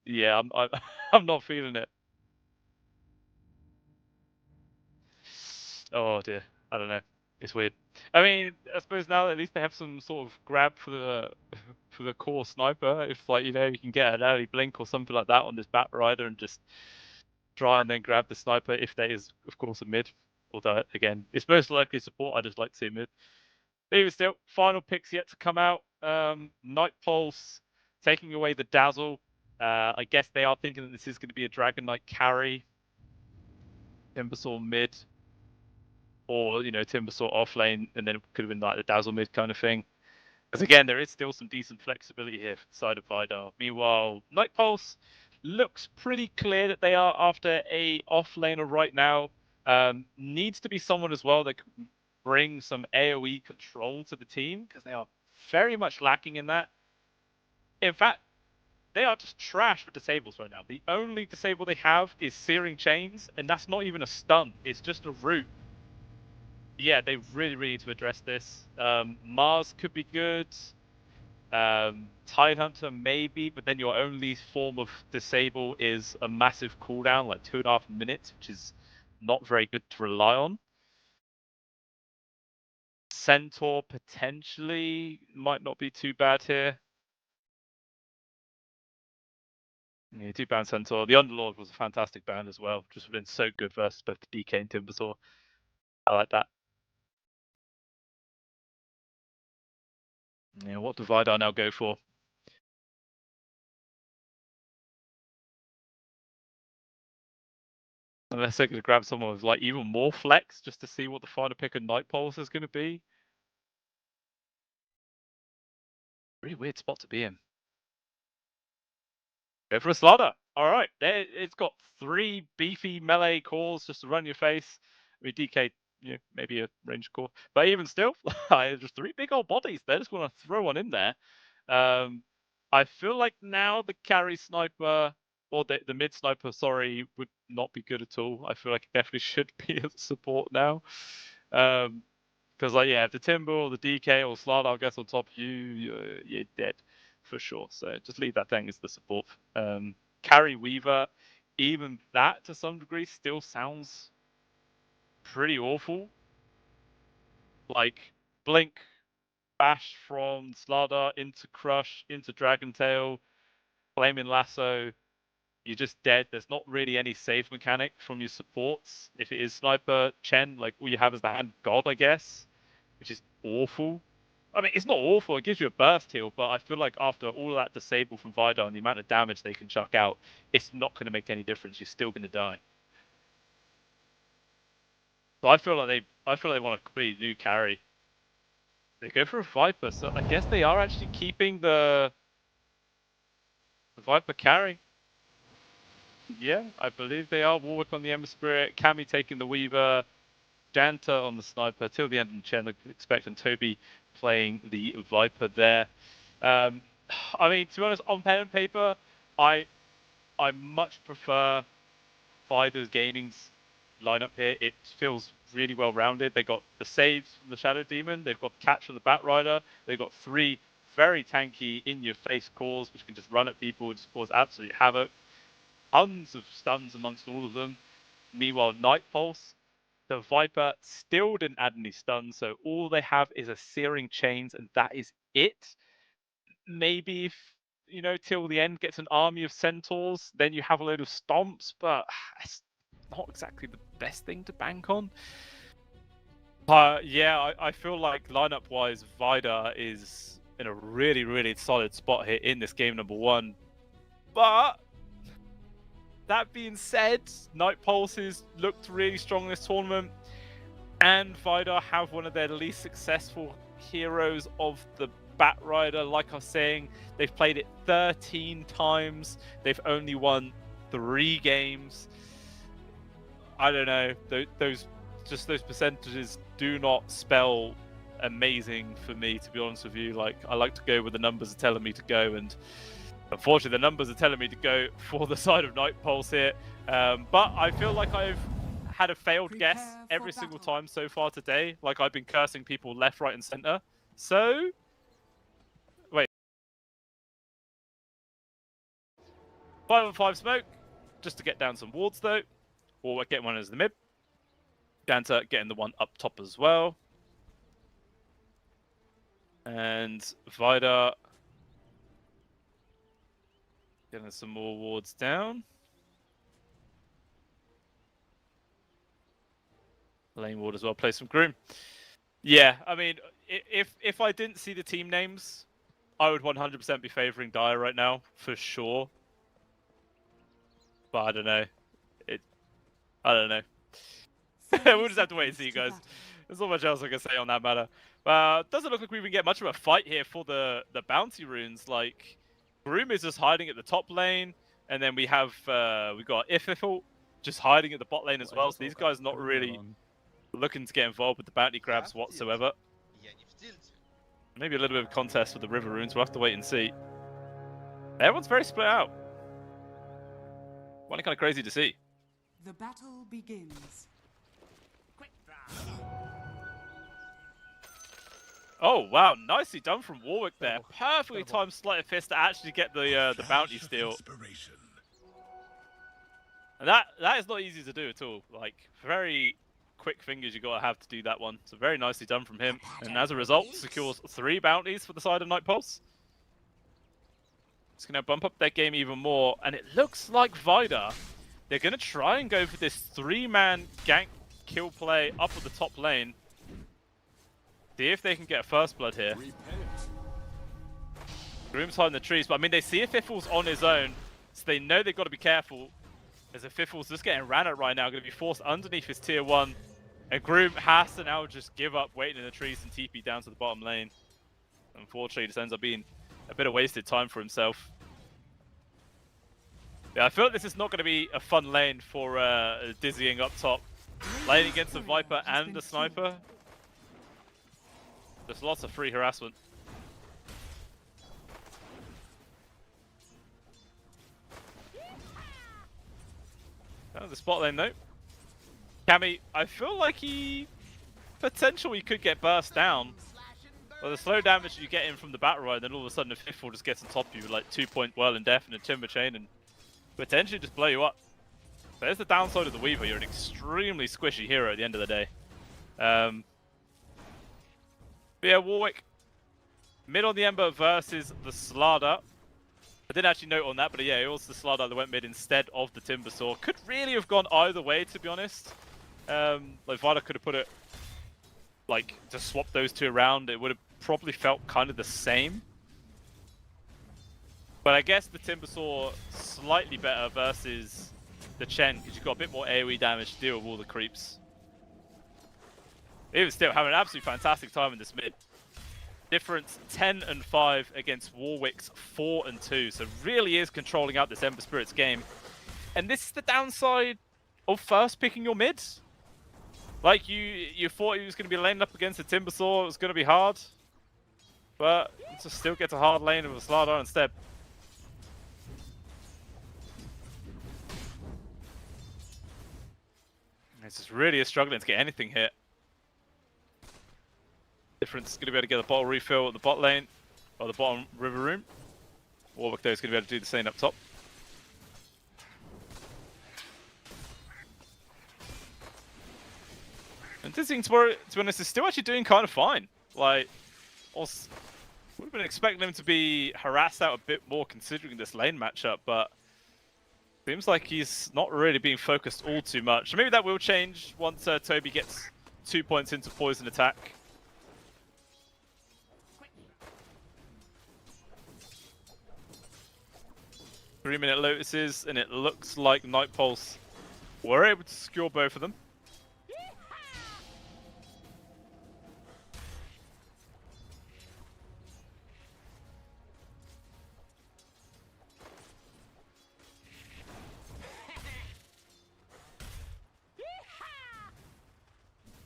yeah, I'm I'm not feeling it. Oh dear, I don't know. It's weird. I mean, I suppose now at least they have some sort of grab for the for the core sniper. If like you can get an early blink or something like that on this Bat Rider and just try and then grab the sniper if there is, of course, a mid. Although again, it's most likely support. I just like to see mid. But even still, final picks yet to come out. Night Pulse taking away the Dazzle. I guess they are thinking that this is going to be a Dragon Knight carry. Timbersaw mid. Or, Timbersaw off lane, and then it could have been like the Dazzle mid kind of thing. Because again, there is still some decent flexibility here for the side of V1DAR. Meanwhile, Night Pulse looks pretty clear that they are after a off laner right now. Needs to be someone as well that can bring some AoE control to the team, because they are very much lacking in that. In fact, they are just trash for disables right now. The only disable they have is Searing Chains, and that's not even a stun. It's just a root. Yeah, they really, really need to address this. Mars could be good. Tidehunter maybe, but then your only form of disable is a massive cooldown, like 2.5 minutes, which is not very good to rely on. Centaur potentially might not be too bad here. Yeah, 2 ban Centaur. The Underlord was a fantastic ban as well. Just been so good versus both the DK and Timbersaw. I like that. Yeah, what do V1DAR now go for? Unless they're going to grab someone with like even more flex just to see what the final pick of Night Pulse is going to be. Really weird spot to be in. Go for a slaughter. All right, there. It's got 3 beefy melee cores just to run your face. I mean, DK, maybe a range core, but even still, just 3 big old bodies. They just want to throw one in there. I feel like now the carry sniper or the mid sniper, sorry, would not be good at all. I feel like it definitely should be as support now. Because like if the Timber or the DK or Slardar gets on top of you, you're dead for sure. So just leave that thing as the support. Carry Weaver, even that to some degree still sounds pretty awful. Like Blink, bash from Slardar into Crush, into Dragon Tail, Flaming Lasso, you're just dead. There's not really any save mechanic from your supports. If it is Sniper, Chen, like all you have is the Hand God, I guess, which is awful. I mean, it's not awful. It gives you a burst heal, but I feel like after all of that disable from V1DAR and the amount of damage they can chuck out, it's not going to make any difference. You're still going to die. So I feel like they want a completely new carry. They go for a Viper, so I guess they are actually keeping the Viper carry. Yeah, I believe they are. Warwick on the Ember Spirit, Cammy taking the Weaver, Janta on the Sniper, till the end of Chen, expecting Toby playing the Viper there. I mean, to be honest, on pen and paper, I much prefer Fider's Gaming's lineup here. It feels really well rounded. They got the saves from the Shadow Demon, they've got the catch from the Batrider, they've got 3 very tanky in-your-face cores which can just run at people and just cause absolute havoc. Tons of stuns amongst all of them. Meanwhile, Night Pulse, the Viper still didn't add any stuns, so all they have is a Searing Chains, and that is it. Maybe if, till the end gets an army of Centaurs, then you have a load of Stomps, but it's not exactly the best thing to bank on. Yeah, I feel like lineup-wise, V1DAR is in a really, really solid spot here in this game number 1. But that being said, Night Pulses looked really strong this tournament, and V1DAR have one of their least successful heroes of the Batrider. Like I was saying, they've played it 13 times. They've only won 3 games. I don't know. Those percentages do not spell amazing for me, to be honest with you. Like, I like to go where the numbers are telling me to go, and unfortunately, the numbers are telling me to go for the side of Night Pulse here. But I feel like I've had a failed guess every single time so far today. Like, I've been cursing people left, right, and center. So, wait. 5-on-5 smoke, just to get down some wards though. Or get one as the mid. Danta getting the one up top as well. And V1DAR getting some more wards down. Lane ward as well, play some Groom. Yeah, I mean, if I didn't see the team names, I would 100% be favoring Dire right now, for sure. But I don't know. I don't know. We'll just have to wait and see, guys. There's not much else I can say on that matter. Doesn't look like we even get much of a fight here for the bounty runes. Like, Groom is just hiding at the top lane, and then we have we got Ififel just hiding at the bot lane as well. So these guys not really looking to get involved with the bounty grabs whatsoever. Maybe a little bit of contest with the river runes. We'll have to wait and see. Everyone's very split out. Kind of crazy to see. The battle begins. Oh wow, nicely done from Warwick there. Perfectly timed sleight of fist to actually get the bounty steal. Inspiration. And that is not easy to do at all. Like, very quick fingers you gotta have to do that one. So very nicely done from him. And as a result, secures 3 bounties for the side of Night Pulse. It's gonna bump up their game even more. And it looks like V1DAR, they're gonna try and go for this 3-man gank kill play up at the top lane. See if they can get a first blood here. Groom's hiding the trees, but I mean, they see if Fiffle's on his own, so they know they've got to be careful. As if Fiffle's just getting ran at right now, going to be forced underneath his tier 1. And Groom has to now just give up waiting in the trees and TP down to the bottom lane. Unfortunately, this ends up being a bit of wasted time for himself. Yeah, I feel like this is not going to be a fun lane for Dizzying up top. Lane against a Viper and a Sniper. There's lots of free harassment. Oh, the spot lane though. Cammy, I feel like he potentially could get burst down. Well, the slow damage you get in from the battle ride, then all of a sudden a Fiffle just gets on top of you with like 2-point whirl and death and a timber chain and potentially just blow you up. There's the downside of the Weaver. You're an extremely squishy hero at the end of the day. But yeah, Warwick, mid on the Ember versus the Slardar. I didn't actually note on that, but yeah, it was the Slardar that went mid instead of the Timbersaw. Could really have gone either way, to be honest. Like, V1DAR could have put it, like, to swap those two around. It would have probably felt kind of the same. But I guess the Timbersaw slightly better versus the Chen, because you've got a bit more AoE damage to deal with all the creeps. Even still, having an absolutely fantastic time in this mid. Difference 10 and 5 against Warwick's 4 and 2. So really is controlling out this Ember Spirit's game. And this is the downside of first picking your mid. Like, you thought he was going to be laning up against the Timbersaw. It was going to be hard. But to still get a hard lane with a Slardar instead. This is really struggling to get anything hit. Difference is going to be able to get the bottle refill at the bot lane, or the bottom river room. Warwick though is going to be able to do the same up top. And Dizzying, to be honest, is still actually doing kind of fine. Like, would have been expecting him to be harassed out a bit more considering this lane matchup, but seems like he's not really being focused all too much. So maybe that will change once Toby gets 2 points into poison attack. 3-minute Lotuses, and it looks like Night Pulse were able to secure both of them.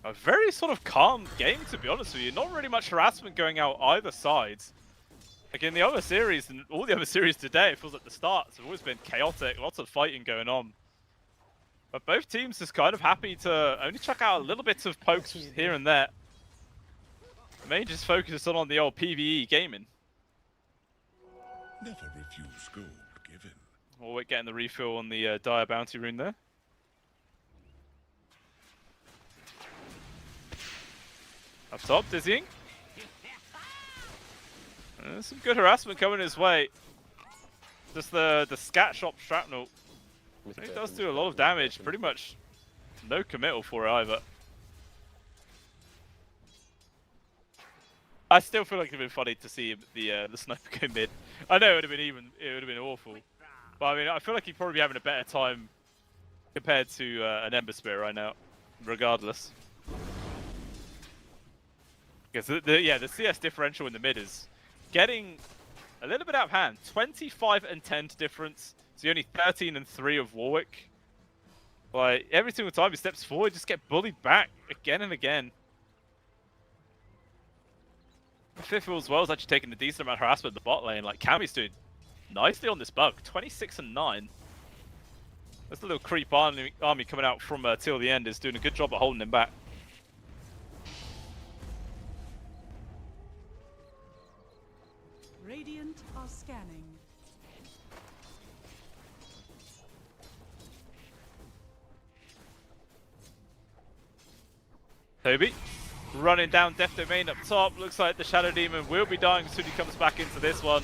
A very sort of calm game, to be honest with you. Not really much harassment going out either side. Like in the other series, and all the other series today, it feels like the starts have always been chaotic, lots of fighting going on. But both teams just kind of happy to only chuck out a little bit of pokes here and there. Mainly just focus on the old PvE gaming. Never refuse gold given. Warwick getting the refill on the Dire Bounty rune there. Up top, Dizzying. There's some good harassment coming his way. Just the scat shop shrapnel. It does do a lot of damage. Pretty much no committal for it either. I still feel like it'd been funny to see the sniper go mid. I know it would have been awful. But I mean, I feel like he'd probably be having a better time compared to an Ember Spirit right now, regardless. Because the CS differential in the mid is getting a little bit out of hand. 25 and 10 difference. So you're only 13 and 3 of Warwick. Like, every single time he steps forward, just get bullied back again and again. Fiffle as well is actually taking a decent amount of harassment in the bot lane. Like, Cammy's doing nicely on this bug. 26 and 9. This little creep army coming out from till the end is doing a good job at holding him back. Scanning. Toby running down Death Domain up top. Looks like the Shadow Demon will be dying as soon as he comes back into this one.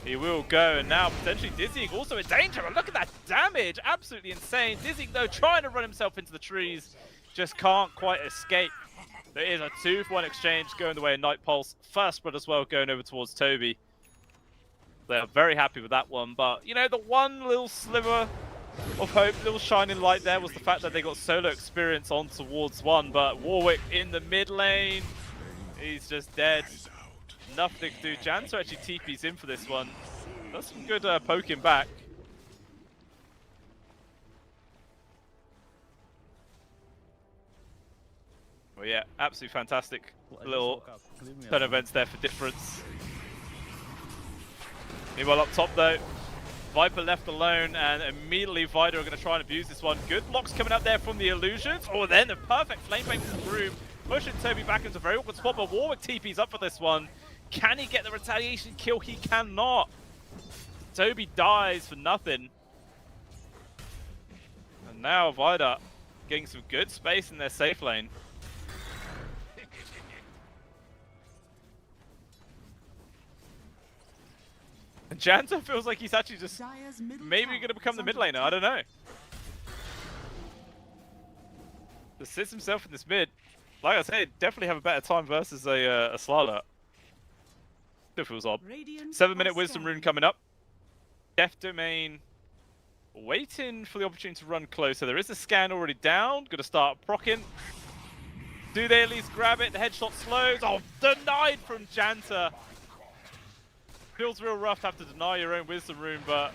He will go, and now potentially Dizzying also in danger. But look at that damage, absolutely insane. Dizzying though trying to run himself into the trees, just can't quite escape. There is a 2-for-1 exchange going the way of Night Pulse. First blood as well going over towards Toby. They're very happy with that one, but you know, the one little sliver of hope, little shining light there was the fact that they got solo experience on towards one, but Warwick in the mid lane, he's just dead. Nothing to do. Janto actually TP's in for this one. That's some good poking back. Well, yeah, absolutely fantastic little turn events there for difference. Meanwhile, up top though, Viper left alone, and immediately Vida are going to try and abuse this one. Good blocks coming up there from the illusions. Oh, then the perfect flame bait from the room, pushing Toby back into a very awkward spot, but Warwick TP's up for this one. Can he get the retaliation kill? He cannot. Toby dies for nothing. And now Vida getting some good space in their safe lane. And Janto feels like he's actually just maybe going to become the mid laner. I don't know. Just sits himself in this mid. Like I said, definitely have a better time versus a Slala. Still feels odd. 7-minute Wisdom Rune coming up. Death Domain waiting for the opportunity to run closer. There is a scan already down. Going to start proccing. Do they at least grab it? The headshot slows. Oh, denied from Janta. Feels real rough to have to deny your own Wisdom Rune, but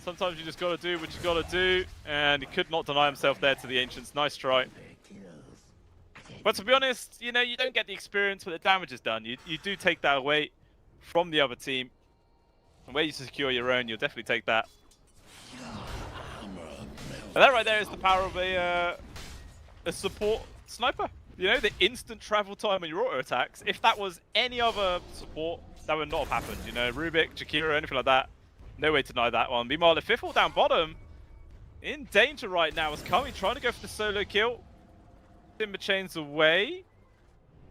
sometimes you just got to do what you got to do. And he could not deny himself there to the Ancients. Nice try. But to be honest, you know, you don't get the experience when the damage is done. You do take that away from the other team. And where you secure your own, you'll definitely take that. And that right there is the power of a support sniper. You know, the instant travel time on your auto attacks. If that was any other support, that would not have happened. You know, Rubik, Jakira, anything like that. No way to deny that one. Meanwhile, the Fiffle down bottom, in danger right now, is Kami trying to go for the solo kill. Timber chains away.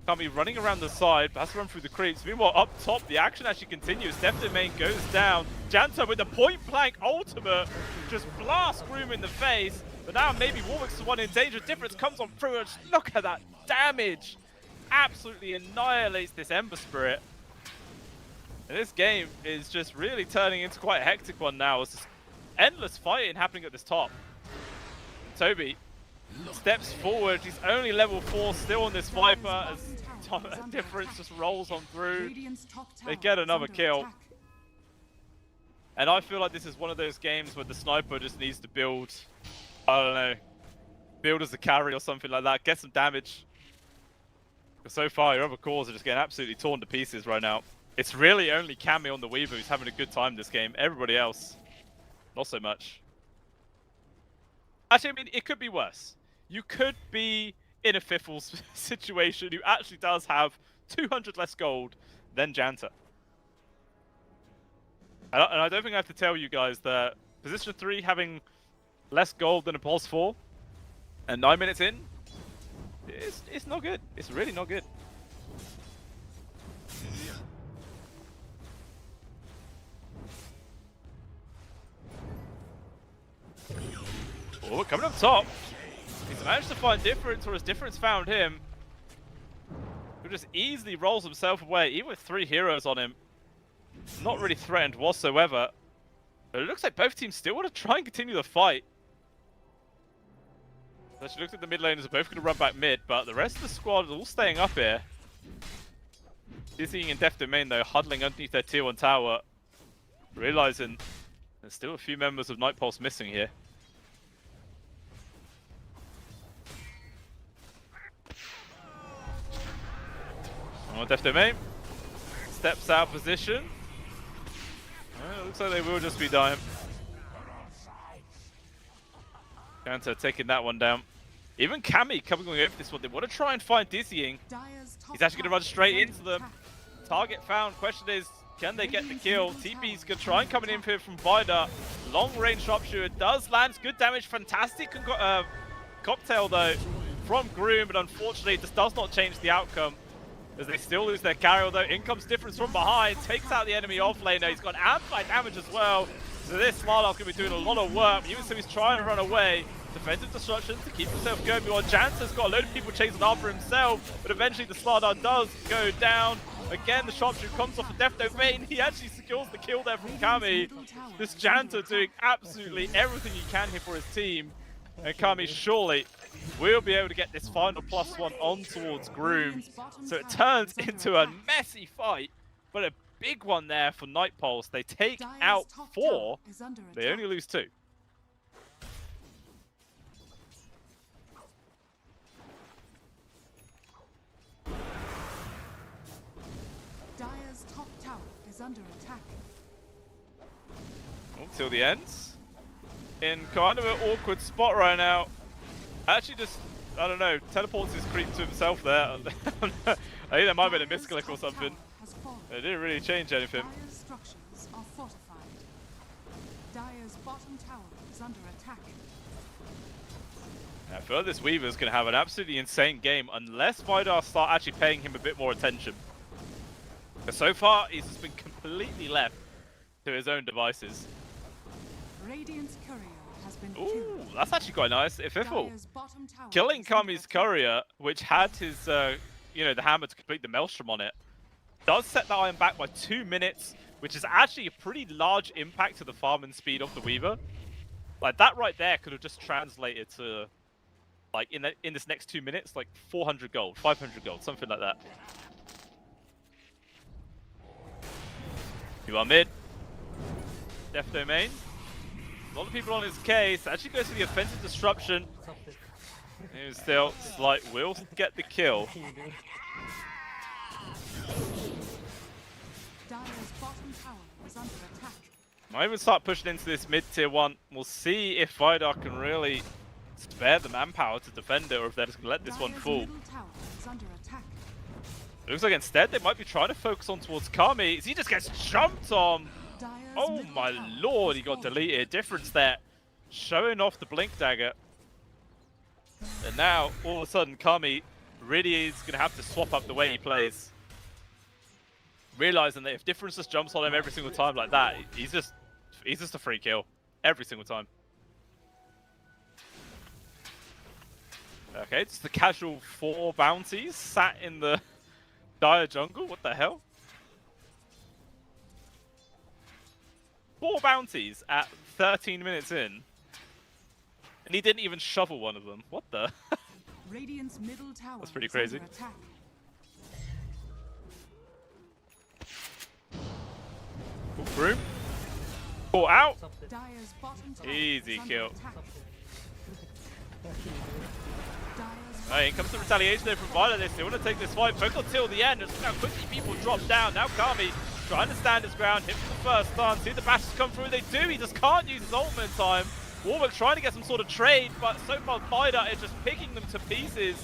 Kami running around the side, but has to run through the creeps. Meanwhile, up top, the action actually continues. Death Domain goes down. Janto with the point blank ultimate just blasts Groom in the face. But now maybe Warwick's the one in danger. Difference comes on through, and just look at that damage. Absolutely annihilates this Ember Spirit. And this game is just really turning into quite a hectic one now. It's just endless fighting happening at this top. Toby steps forward. He's only level 4 still on this Viper as Difference just rolls on through. They get another kill. And I feel like this is one of those games where the sniper just needs to build, I don't know, build as a carry or something like that. Get some damage. Because so far your other cores are just getting absolutely torn to pieces right now. It's really only Cammy on the Weaver who's having a good time this game. Everybody else, not so much. Actually, I mean, it could be worse. You could be in a Fiffle situation who actually does have 200 less gold than Janta. And I don't think I have to tell you guys that position 3 having less gold than a Pulse 4 and 9 minutes in, it's not good. It's really not good. Oh, coming up top. He's managed to find Difference, or has Difference found him? Who just easily rolls himself away, even with 3 heroes on him. Not really threatened whatsoever. But it looks like both teams still want to try and continue the fight. So she looks at the mid laners are both going to run back mid, but the rest of the squad is all staying up here. Dizzying and Death Domain though, huddling underneath their tier 1 tower. Realizing there's still a few members of Night Pulse missing here. Oh, Death Domain steps out of position. Well, it looks like they will just be dying. Janta taking that one down. Even Cammy coming over this one. They want to try and find Dizzying. He's actually going to run straight into them. Target found. Question is, Can they get the kill? TP's gonna try and come in here from V1DAR. Long range sharpshooter does land good damage. Fantastic cocktail though from Groom, but unfortunately this does not change the outcome as they still lose their carry. Although in comes Difference from behind, takes out the enemy off laner. He's got amplified damage as well. So this Slarlark's gonna be doing a lot of work. Even so, he's trying to run away. Defensive destruction to keep himself going. Meanwhile, Jansen's got a load of people chasing after himself, but eventually the Slardar does go down. Again, the sharpshooter comes off a Death Domain. He actually secures the kill there from Kami. This Janta doing absolutely everything he can here for his team. And Kami surely will be able to get this final +1 on towards Groom. So it turns into a messy fight, but a big one there for Night Pulse. They take out 4, they only lose 2. Dire's top tower is under attack. Until the end. In kind of an awkward spot right now. Actually just, I don't know, teleports his creep to himself there. I think that might have been a misclick or something. It didn't really change anything. Dire's structures are fortified. Dire's bottom tower is under attack. I feel like this Weaver's going to have an absolutely insane game unless V1DAR start actually paying him a bit more attention. Because so far, he's just been completely left to his own devices. Radiant's courier has been Ooh, killed. that's actually quite nice. If Dire's bottom tower killing is under Kami's attack. courier, which had his, you know, the hammer to complete the Maelstrom on it, does set that iron back by 2 minutes, which is actually a pretty large impact to the farming speed of the Weaver. Like, that right there could have just translated to, like, in this next 2 minutes, like 400 gold, 500 gold, something like that. You are mid. Death Domain. A lot of people on his case. Actually goes for the offensive disruption. He still slight will get the kill. Dire's bottom tower is under attack. Might even start pushing into this mid tier 1. We'll see if V1DAR can really spare the manpower to defend it, or if they're just going to let this one Dire's fall. middle tower is under attack. It looks like instead they might be trying to focus on towards Kami. As he just gets jumped on. Dire's Oh middle my tower lord, he has got fallen. deleted. Difference there. Showing off the Blink Dagger. And now, all of a sudden, Kami really is going to have to swap up the way he plays. Realizing that if Difference just jumps on him every single time like that, he's just a free kill. Every single time. Okay, it's the casual 4 bounties sat in the Dire jungle. What the hell? 4 bounties at 13 minutes in. And he didn't even shovel one of them. What the? Radiant's middle tower That's pretty is crazy. under attack. Broom. Caught out. Dire's bottom tower Easy is under kill. attack. Dire's Right, in comes the retaliation there from V1DAR. They want to take this fight, both until the end. Just look how quickly people drop down. Now Kami trying to stand his ground, hit for the first stun. See the bashes come through. They do. He just can't use his ultimate in time. Warwick trying to get some sort of trade, but so far V1DAR is just picking them to pieces.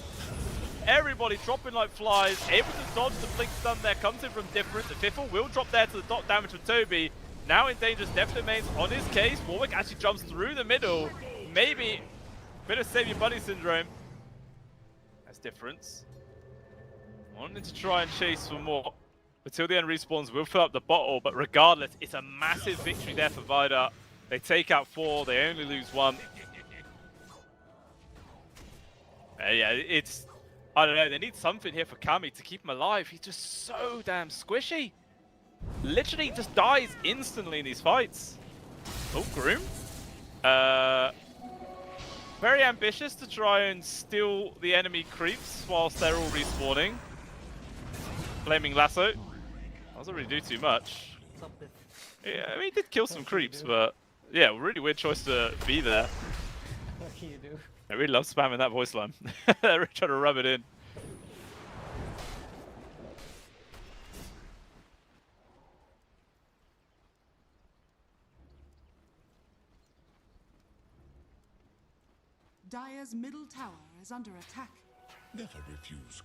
Everybody dropping like flies, able to dodge the blink stun there, comes in from Difference. The Fiffle will drop there to the dot damage from Toby. Now in dangerous Death Domains on his case. Warwick actually jumps through the middle. Maybe a bit of save your buddy syndrome. That's Difference. Wanting to try and chase for more. Until the end respawns will fill up the bottle, but regardless, it's a massive victory there for V1DAR. They take out 4, they only lose 1. Yeah, it's... I don't know, they need something here for Kami to keep him alive. He's just so damn squishy. Literally just dies instantly in these fights. Oh, Groom. Very ambitious to try and steal the enemy creeps whilst they're all respawning. Flaming Lasso. Doesn't really do too much. Yeah, I mean, he did kill some creeps, but yeah, really weird choice to be there. I really love spamming that voice line. They're really trying to rub it in. Dire's middle tower is under attack. Never refuse.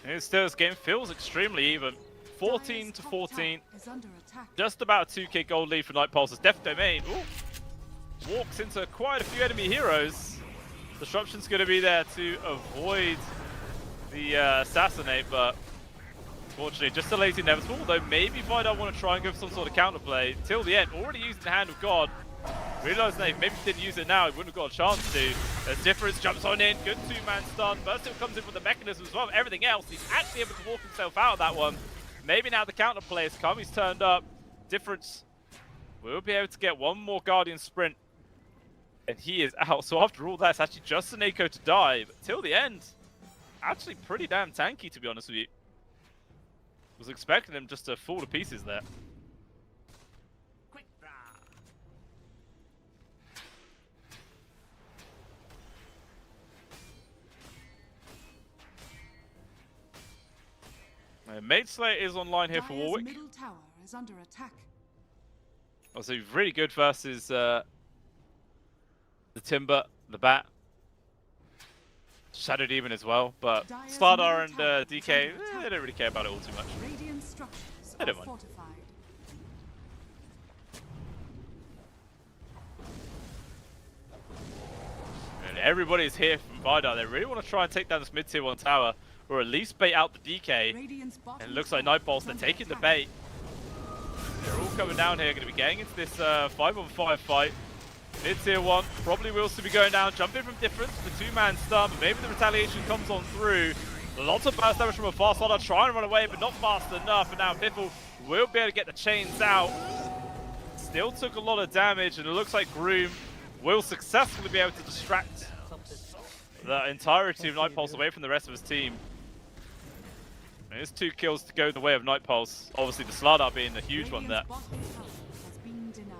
And still, this game feels extremely even. 14 to 14. Is under attack. Just about a 2k gold lead for Night Pulse's Death Domain. Ooh. Walks into quite a few enemy heroes. Disruption's going to be there to avoid the assassinate, but unfortunately just delays the inevitable. Though maybe V1DAR want to try and go for some sort of counterplay till the end. Already using the Hand of God. Realised that if maybe he didn't use it now, he wouldn't have got a chance to. As Difference jumps on in, good two-man stun. Burstill comes in with the mechanism as well. Everything else, he's actually able to walk himself out of that one. Maybe now the counterplay is come. He's turned up. Difference will be able to get one more Guardian sprint. And he is out. So after all that, it's actually just an Echo to die. But till the end, actually pretty damn tanky, to be honest with you. Was expecting him just to fall to pieces there. Maid Slayer is online here for Dire's Warwick. middle tower is under attack. Also really good versus the Timber, the Bat, Shadow Demon as well. But Dire's Slardar and middle tower is DK, under attack. they don't really care about it all too much. Radiant structures I are don't mind. fortified. And everybody's here from V1DAR. They really want to try and take down this mid-tier 1 tower, or at least bait out the DK. Radiant's bottom And it looks like tower Nightpulse, is they're under taking the attack. bait. They're all coming down here, going to be getting into this 5-on-5 fight. Mid-tier 1 probably will still be going down, jumping from Difference, the two-man stun, but maybe the retaliation comes on through. Lots of burst damage from a fast Slardar, trying to run away, but not fast enough. And now Piffle will be able to get the chains out. Still took a lot of damage, and it looks like Groom will successfully be able to distract the entirety of Night Pulse away from the rest of his team. And there's 2 kills to go the way of Night Pulse. Obviously, the Slardar being a huge one there. Radiant's bottom tower has been denied.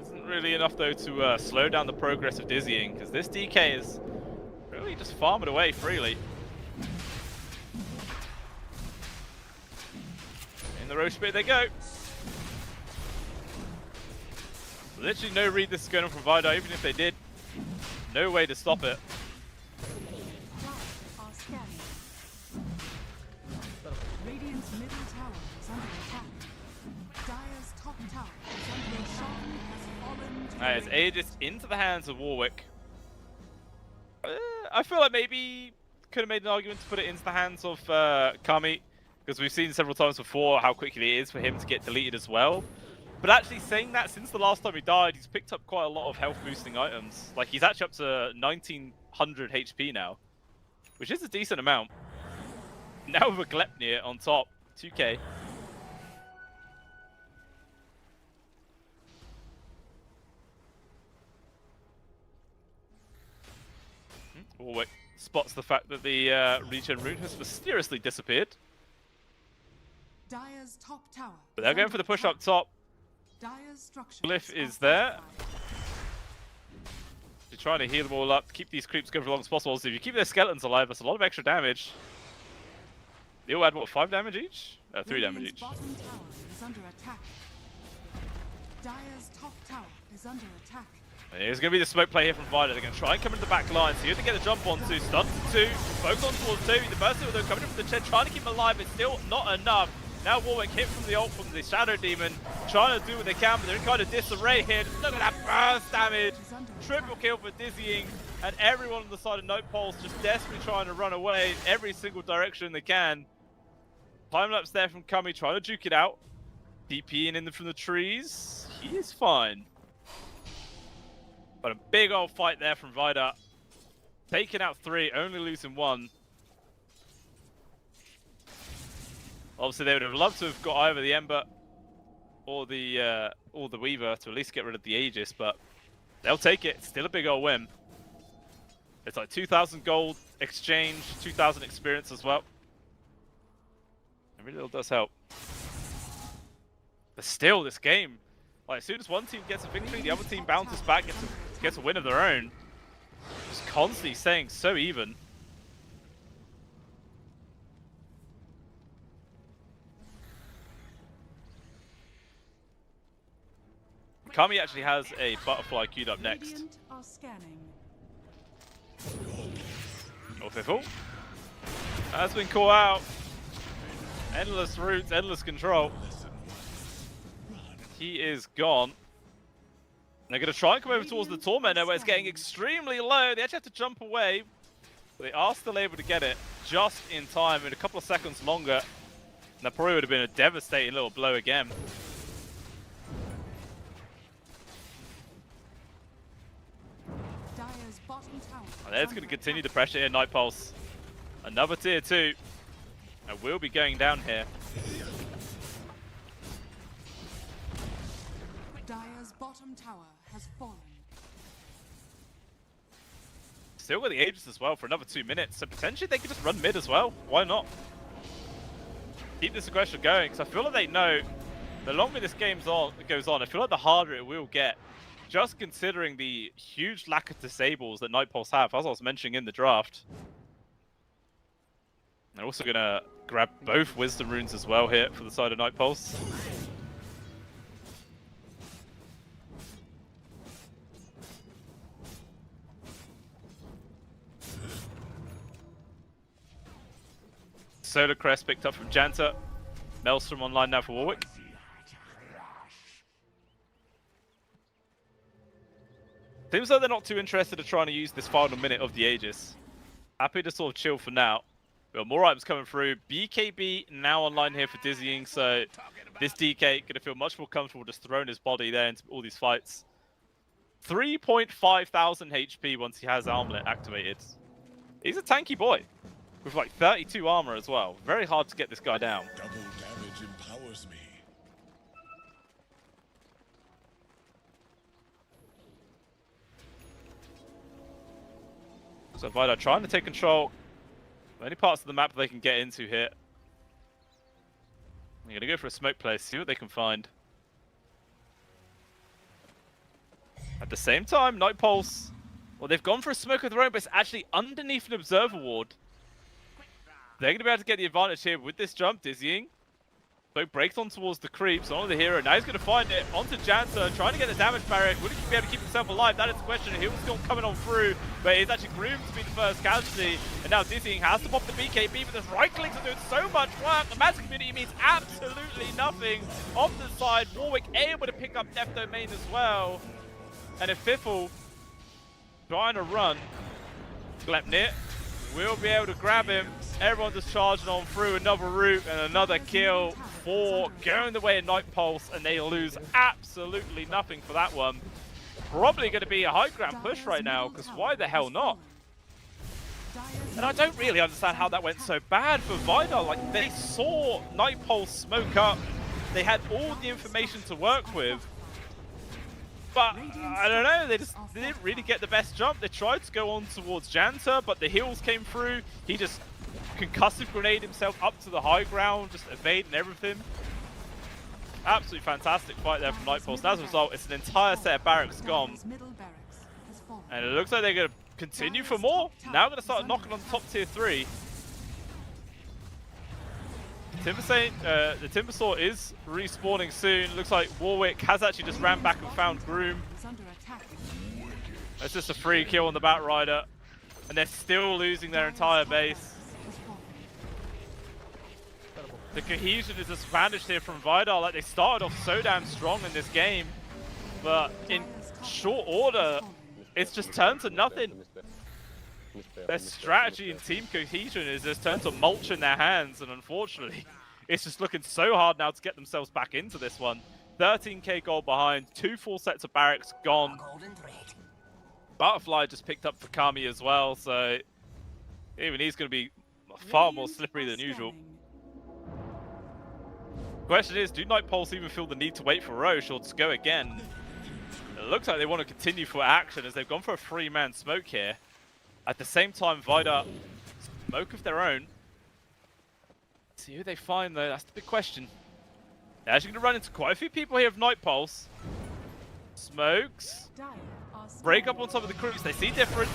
Isn't really enough though to slow down the progress of Dizzying, because this DK is really just farming away freely. In the Roche Pit they go. Literally no read this is going on from V1DAR, even if they did. No way to stop it. Clouds are scanning. Radiant's middle tower is under attack. Dire's top tower is under attack. Has fallen to Alright, it's the Aegis into the hands of Warwick. I feel like maybe could have made an argument to put it into the hands of Kami, because we've seen several times before how quickly it is for him to get deleted as well. But actually saying that, since the last time he died, he's picked up quite a lot of health boosting items. Like, he's actually up to 1900 HP now, which is a decent amount. Now with a Glepnir on top, 2k. Warwick spots the fact that the regen rune has mysteriously disappeared. Dire's top tower. But they're going for the push up top. Dire's structures Glyph are is there. fortified. You're trying to heal them all up, keep these creeps going for as long as possible. So if you keep their skeletons alive, that's a lot of extra damage. They all add, what, 5 damage each? 3 damage Radiant's each. bottom tower is under attack. Dire's top tower is under attack. There's going to be the smoke play here from V1DAR. They're going to try and come into the back line. So you have to get the jump on 2, stun to 2, focus on towards 2. The burst though coming in from the chin, trying to keep him alive, but still not enough. Now Warwick hit from the ult from the Shadow Demon, trying to do what they can, but they're in kind of disarray here. Look at that burst damage. Triple kill for Dizzying, and everyone on the side of Night Pulse just desperately trying to run away in every single direction they can. Time lapse there from Kami, trying to juke it out. DPing in from the trees. He is fine. But a big old fight there from V1DAR. Taking out 3, only losing 1. Obviously, they would have loved to have got either the Ember or the Weaver to at least get rid of the Aegis, but they'll take it. It's still a big old win. It's like 2,000 gold exchange, 2,000 experience as well. It really does help. But still, this game, like, as soon as one team gets a victory, the other team bounces back, gets a win of their own. Just constantly staying so even. Kami actually has a butterfly queued up next. Radiant are scanning. Oh, Fiffle has been caught out. Endless routes, endless control. He is gone. They're going to try and come over towards the Tormentor, where it's getting extremely low. They actually have to jump away. But they are still able to get it just in time. In a couple of seconds longer, that probably would have been a devastating little blow again. Dire's bottom tower. And they're going to continue the pressure here, Night Pulse. Another tier 2. And we'll be going down here. Dire's bottom tower has fallen. Still got the Aegis as well for another 2 minutes, so potentially they could just run mid as well. Why not? Keep this aggression going, because I feel like they know the longer this goes on, I feel like the harder it will get. Just considering the huge lack of disables that Night Pulse have, as I was mentioning in the draft. They're also going to grab both Wisdom Runes as well here for the side of Night Pulse. Solar Crest picked up from Janta. Maelstrom online now for Warwick. Seems like they're not too interested in trying to use this final minute of the Aegis. Happy to sort of chill for now. We've got more items coming through. BKB now online here for Dizzying, so this DK going to feel much more comfortable just throwing his body there into all these fights. 3,500 HP once he has Armlet activated. He's a tanky boy with like 32 armor as well. Very hard to get this guy down. Double damage empowers me. So V1DAR trying to take control of any parts of the map they can get into here. They're going to go for a smoke play, see what they can find. At the same time, Night Pulse, well, they've gone for a smoke of their own, but it's actually underneath an observer ward. They're going to be able to get the advantage here with this jump, Dizzying. So breaks on towards the creeps, onto the hero. Now he's going to find it onto Janta, trying to get the damage barrier. Will he be able to keep himself alive? That is the question. He'll still coming on through, but he's actually groomed to be the first casualty. And now Dizzying has to pop the BKB, but this right clicks are doing so much work. The magic community means absolutely nothing. On the side, Warwick able to pick up Death Domain as well. And if Fiffle trying to run, Glepnir will be able to grab him. Everyone just charging on through another route and another kill for going the way of Night Pulse, and they lose absolutely nothing for that one. Probably going to be a high ground push right now, because why the hell not? And I don't really understand how that went so bad for V1DAR. Like, they saw Night Pulse smoke up, they had all the information to work with, but I don't know, they didn't really get the best jump. They tried to go on towards Janta, but the heals came through. He just concussive grenade himself up to the high ground, just evading everything. Absolutely fantastic fight there from Night Pulse. And as a result, it's an entire set of barracks gone. And it looks like they're going to continue for more. Now going to start knocking on the top tier 3. The Timbersaw is respawning soon. Looks like Warwick has actually just ran back and found Groom. It's just a free kill on the Batrider. And they're still losing their entire base. The cohesion is just vanished here from V1DAR. Like, they started off so damn strong in this game, but in short order, it's just turned to nothing. Their strategy and team cohesion is just turned to mulch in their hands, and unfortunately, it's just looking so hard now to get themselves back into this one. 13k gold behind, 2 full sets of barracks gone. Butterfly just picked up for Kami as well, so even he's going to be far more slippery than usual. Question is, do Night Pulse even feel the need to wait for Roche or to go again? It looks like they want to continue for action as they've gone for a 3-man smoke here. At the same time, V1DAR smoke of their own. Let's see who they find though, that's the big question. They're actually going to run into quite a few people here of Night Pulse. Smokes. Break up on top of the creeps, they see difference.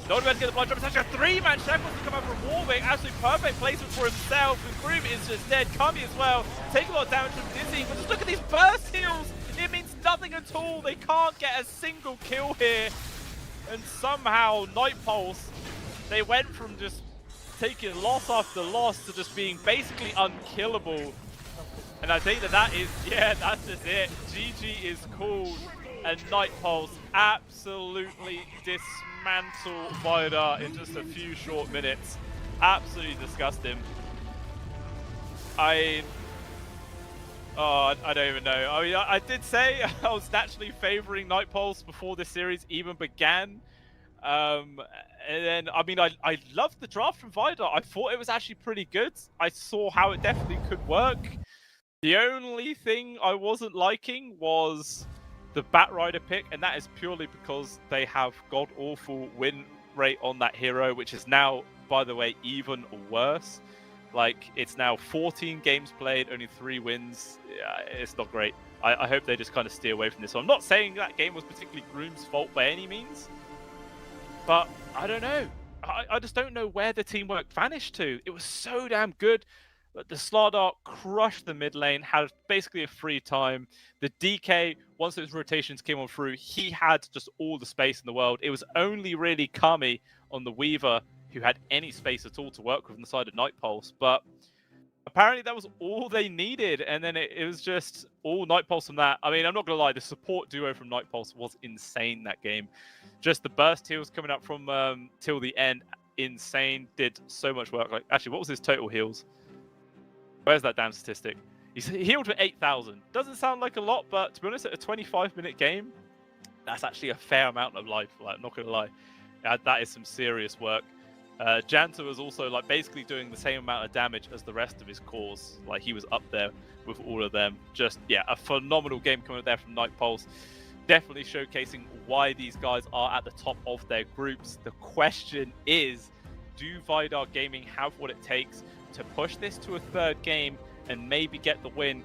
Not about to get the blood drop. It's actually a 3-man shackles to come out from Warwick. Absolutely perfect placement for himself. And Groom is just dead. Kami as well. Take a lot of damage from Dizzy. But just look at these burst heals. It means nothing at all. They can't get a single kill here. And somehow Night Pulse, They went from just taking loss after loss to just being basically unkillable. And I think that is, yeah, that's just it. GG is called, and Night Pulse absolutely dismantle V1DAR in just a few short minutes. Absolutely disgusting. I don't even know. I mean, I did say I was naturally favoring Night Pulse before this series even began. And then, I mean, I loved the draft from V1DAR. I thought it was actually pretty good. I saw how it definitely could work. The only thing I wasn't liking was the Batrider pick, and that is purely because they have god-awful win rate on that hero, which is now, by the way, even worse. Like, it's now 14 games played, only 3 wins. Yeah, it's not great. I hope they just kind of steer away from this. So I'm not saying that game was particularly Groom's fault by any means, but I don't know. I just don't know where the teamwork vanished to. It was so damn good. But the Slardar crushed the mid lane, had basically a free time. The DK, once those rotations came on through, he had just all the space in the world. It was only really Kami on the Weaver who had any space at all to work with on the side of Night Pulse. But apparently that was all they needed, and then it was just all Night Pulse from that. I mean, I'm not going to lie, the support duo from Night Pulse was insane that game. Just the burst heals coming up from till the end, insane. Did so much work. Like, actually, what was his total heals? Where's that damn statistic? He's healed for 8,000. Doesn't sound like a lot, but to be honest, at a 25-minute game, that's actually a fair amount of life. Like, I'm not going to lie. That is some serious work. Janta was also like basically doing the same amount of damage as the rest of his cores. Like, he was up there with all of them. Just, yeah, a phenomenal game coming there from Night Pulse. Definitely showcasing why these guys are at the top of their groups. The question is, do V1DAR Gaming have what it takes to push this to a third game and maybe get the win?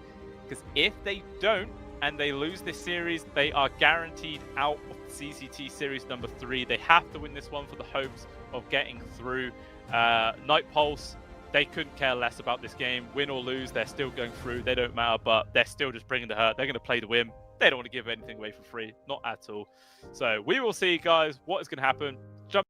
Because if they don't and they lose this series, they are guaranteed out of the CCT series number 3. They have to win this one for the hopes of getting through. Night Pulse, they couldn't care less about this game. Win or lose, they're still going through. They don't matter, but they're still just bringing the hurt. They're going to play the win. They don't want to give anything away for free. Not at all. So we will see, guys, what is going to happen. Jump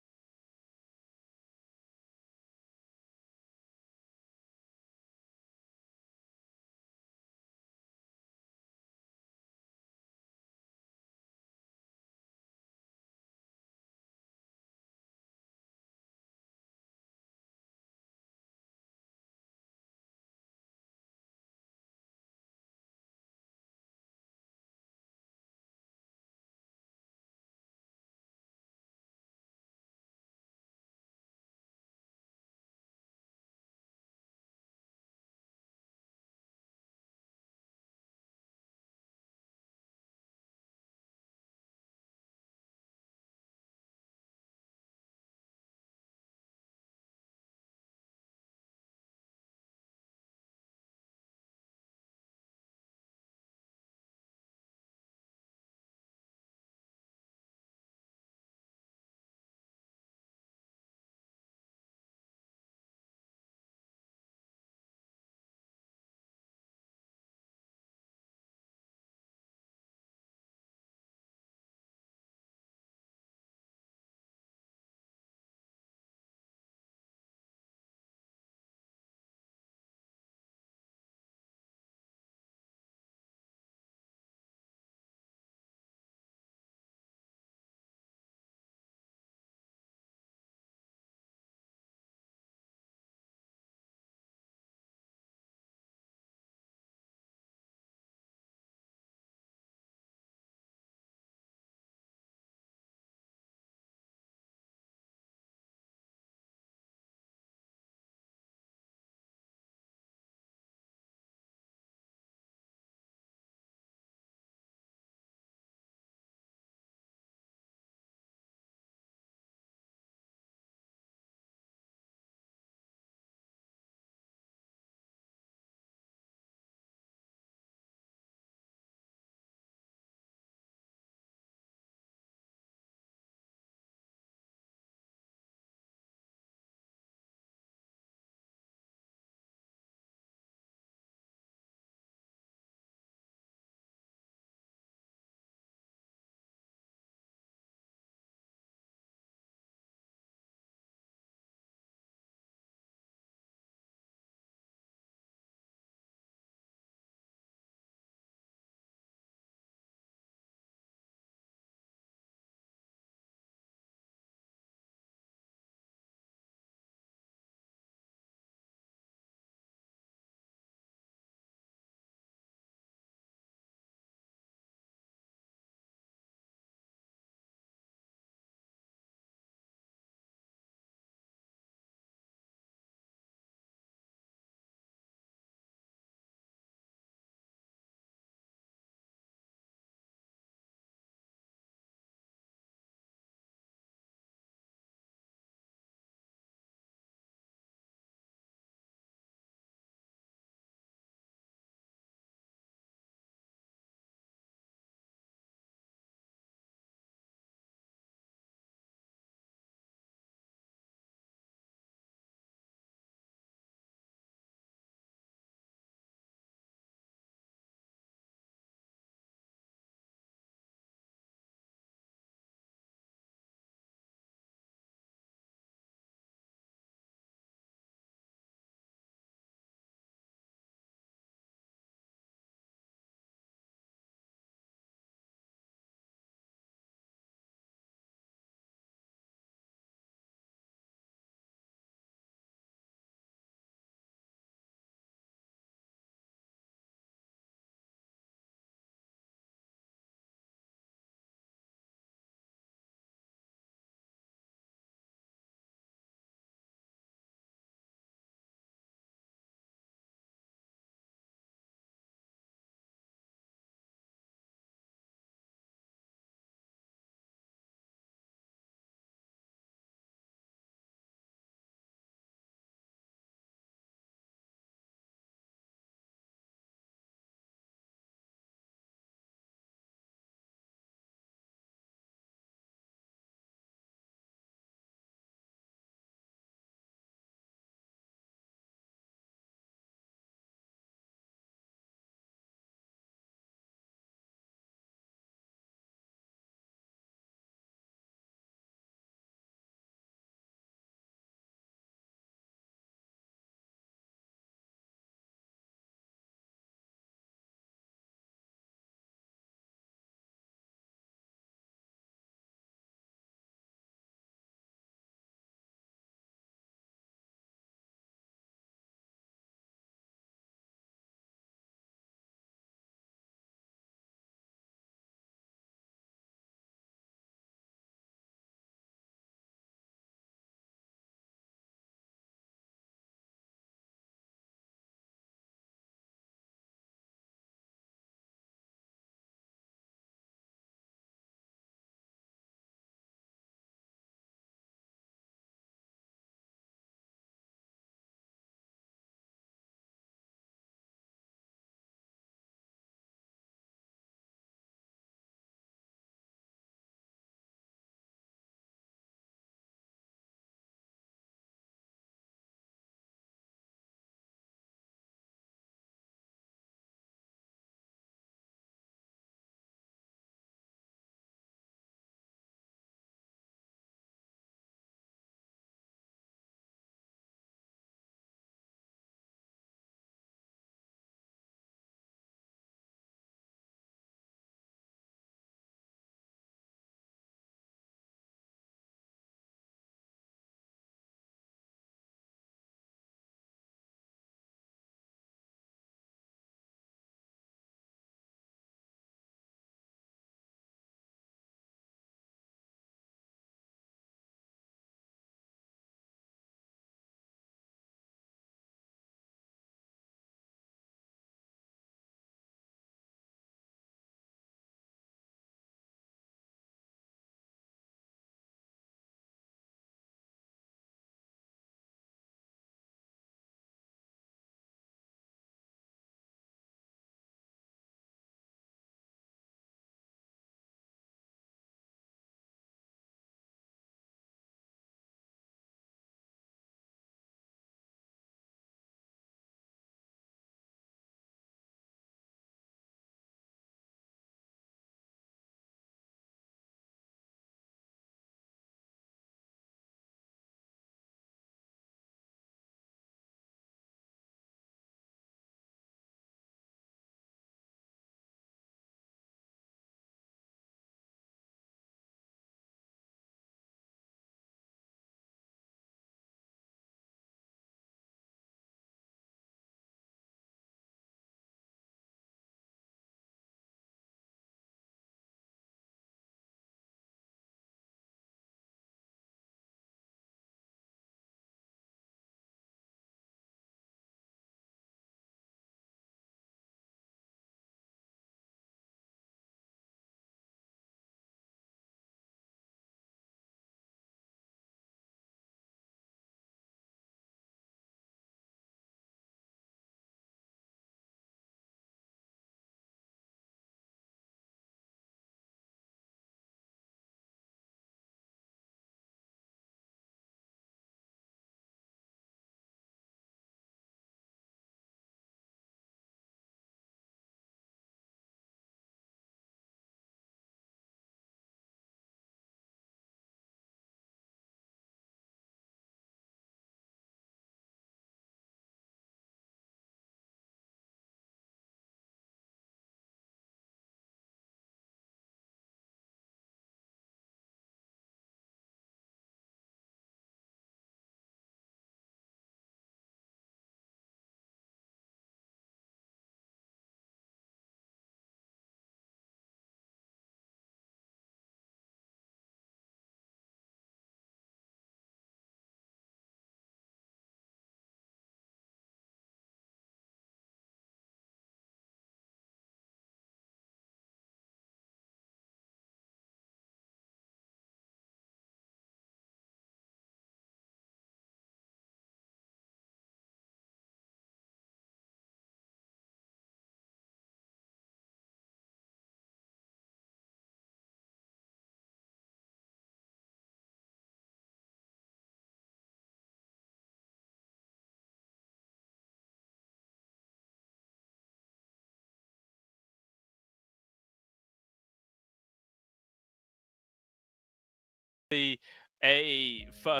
a first.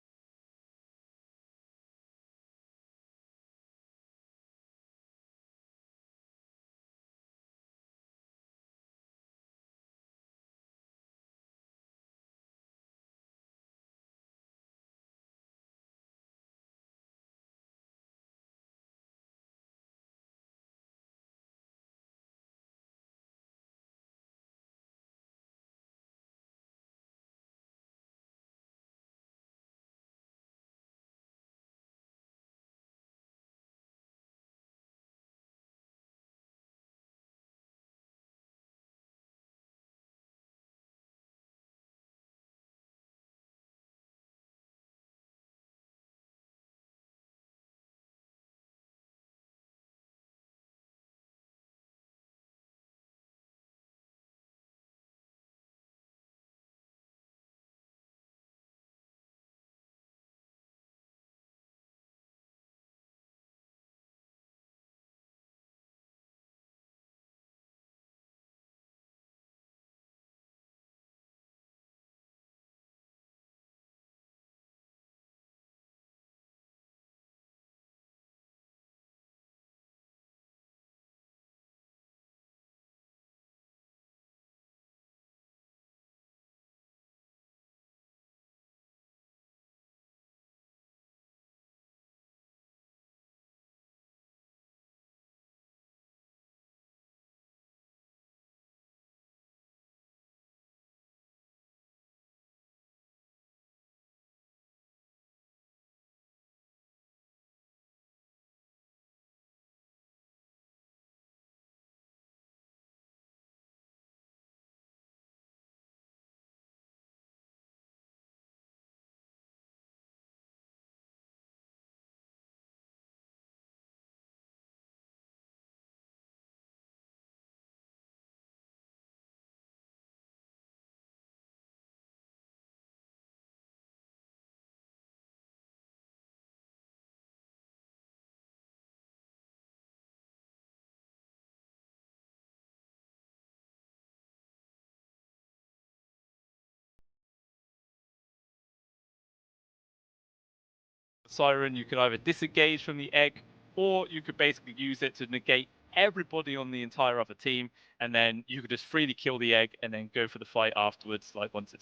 Siren, you could either disengage from the egg, or you could basically use it to negate everybody on the entire other team, and then you could just freely kill the egg and then go for the fight afterwards, like once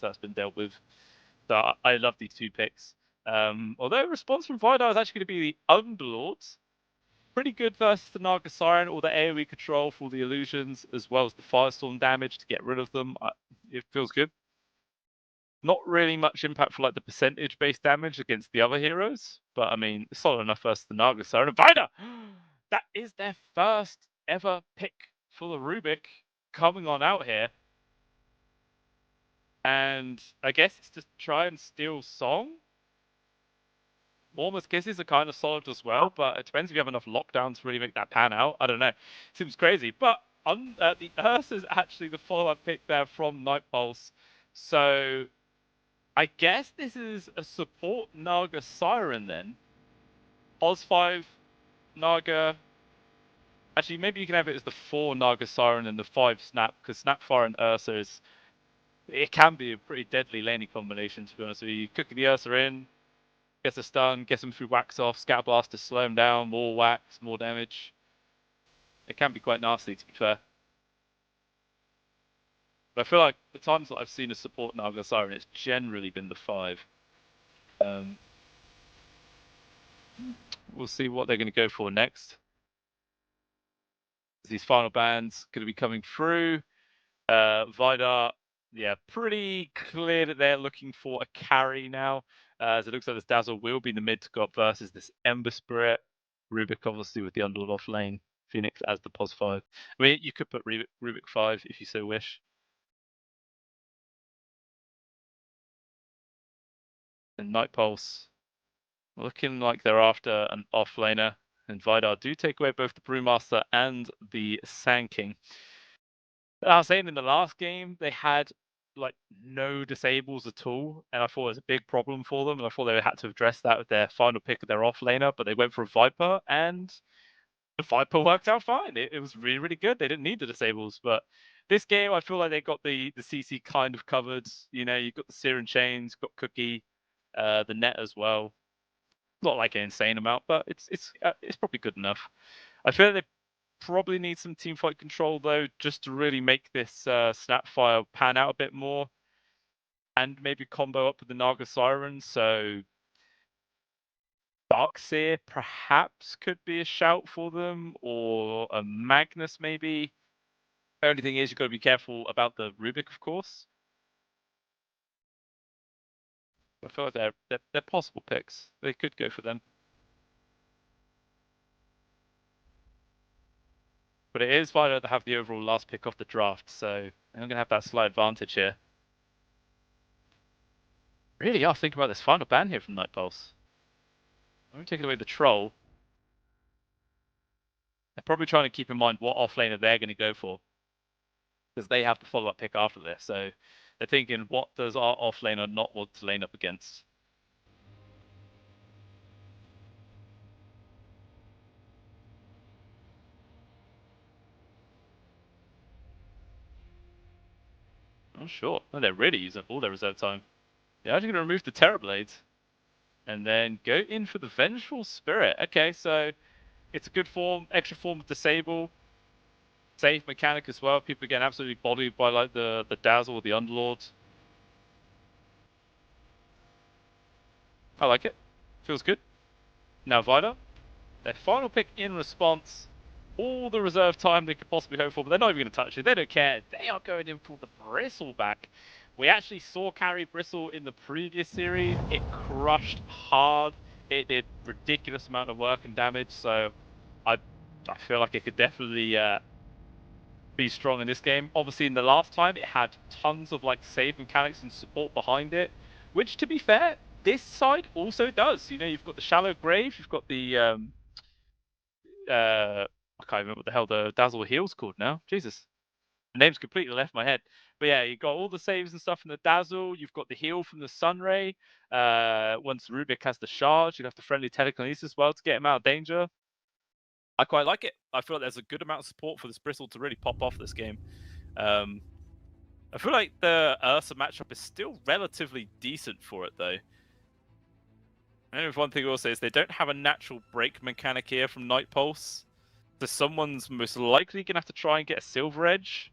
that's been dealt with. So I love these two picks. Although response from V1DAR is actually going to be the Underlords. Pretty good versus the Naga Siren, all the AoE control for all the illusions, as well as the Firestorm damage to get rid of them. It feels good. Not really much impact for like the percentage-based damage against the other heroes, but I mean, it's solid enough versus the Naga Siren. And V1DAR! That is their first ever pick for the Rubik coming on out here. And I guess it's just try and steal Song. Warmest Kisses are kind of solid as well, but it depends if you have enough lockdown to really make that pan out. I don't know. Seems crazy. But the Ursa is actually the follow-up pick there from Night Pulse. So I guess this is a support Naga Siren then. Oz 5 Naga. Actually, maybe you can have it as the 4 Naga Siren and the 5 Snap, because Snapfire and Ursa is. It can be a pretty deadly laning combination, to be honest with you. You're cooking the Ursa in, gets a stun, gets him through wax off, Scout Blast to slow him down, more wax, more damage. It can be quite nasty, to be fair. But I feel like the times that I've seen a support Naga Siren, it's generally been the 5. We'll see what they're going to go for next. These final bans going to be coming through. V1DAR, yeah, pretty clear that they're looking for a carry now. As it looks like this Dazzle will be in the mid to go up versus this Ember Spirit. Rubik obviously with the Underlord off lane. Phoenix as the POS 5. I mean, you could put Rubik 5 if you so wish. And Night Pulse looking like they're after an offlaner. And V1DAR do take away both the Brewmaster and the Sand King. I was saying in the last game, they had like no disables at all, and I thought it was a big problem for them, and I thought they had to address that with their final pick of their offlaner, but they went for a Viper, and the Viper worked out fine. It was really, really good. They didn't need the disables, but This game, I feel like they got the CC kind of covered. You know, you've got the Searing Chains, got Cookie, the net as well. Not like an insane amount, but it's probably good enough. I feel like they probably need some teamfight control though, just to really make this Snapfire pan out a bit more, and maybe combo up with the Naga Siren. So Darkseer perhaps could be a shout for them, or a Magnus maybe. Only thing is, you've got to be careful about the Rubik, of course. I feel like they're possible picks. They could go for them. But it is vital to have the overall last pick off the draft, so I'm going to have that slight advantage here. Really are thinking about this final ban here from Night Pulse. I'm taking away the troll. They're probably trying to keep in mind what offlaner they're going to go for, because they have the follow-up pick after this. So they're thinking, what does our offlaner not want to lane up against? Oh, sure. No, they're really using all their reserve time. They're actually going to remove the Terrorblade and then go in for the Vengeful Spirit. Okay, so it's a good form, extra form of Disable. Safe mechanic as well. People getting absolutely bodied by like the Dazzle or the Underlord. I like it. Feels good. Now V1DAR, their final pick in response. All the reserve time they could possibly hope for, but they're not even going to touch it. They don't care. They are going in for the Bristleback. We actually saw carry Bristle in the previous series. It crushed hard. It did ridiculous amount of work and damage. So I feel like it could definitely be strong in this game. Obviously, in the last time, it had tons of like save mechanics and support behind it, which, to be fair, this side also does. You know, you've got the Shallow Grave, you've got the I can't remember what the hell the Dazzle Heal's called now. Jesus, the name's completely left my head. But yeah, you've got all the saves and stuff from the Dazzle. You've got the heal from the Sunray. Once Rubik has the charge, you have the friendly telekinesis as well to get him out of danger. I quite like it. I feel like there's a good amount of support for this Bristle to really pop off this game. I feel like the Ursa matchup is still relatively decent for it, though. And one thing I will say is they don't have a natural break mechanic here from Night Pulse. So someone's most likely going to have to try and get a Silver Edge.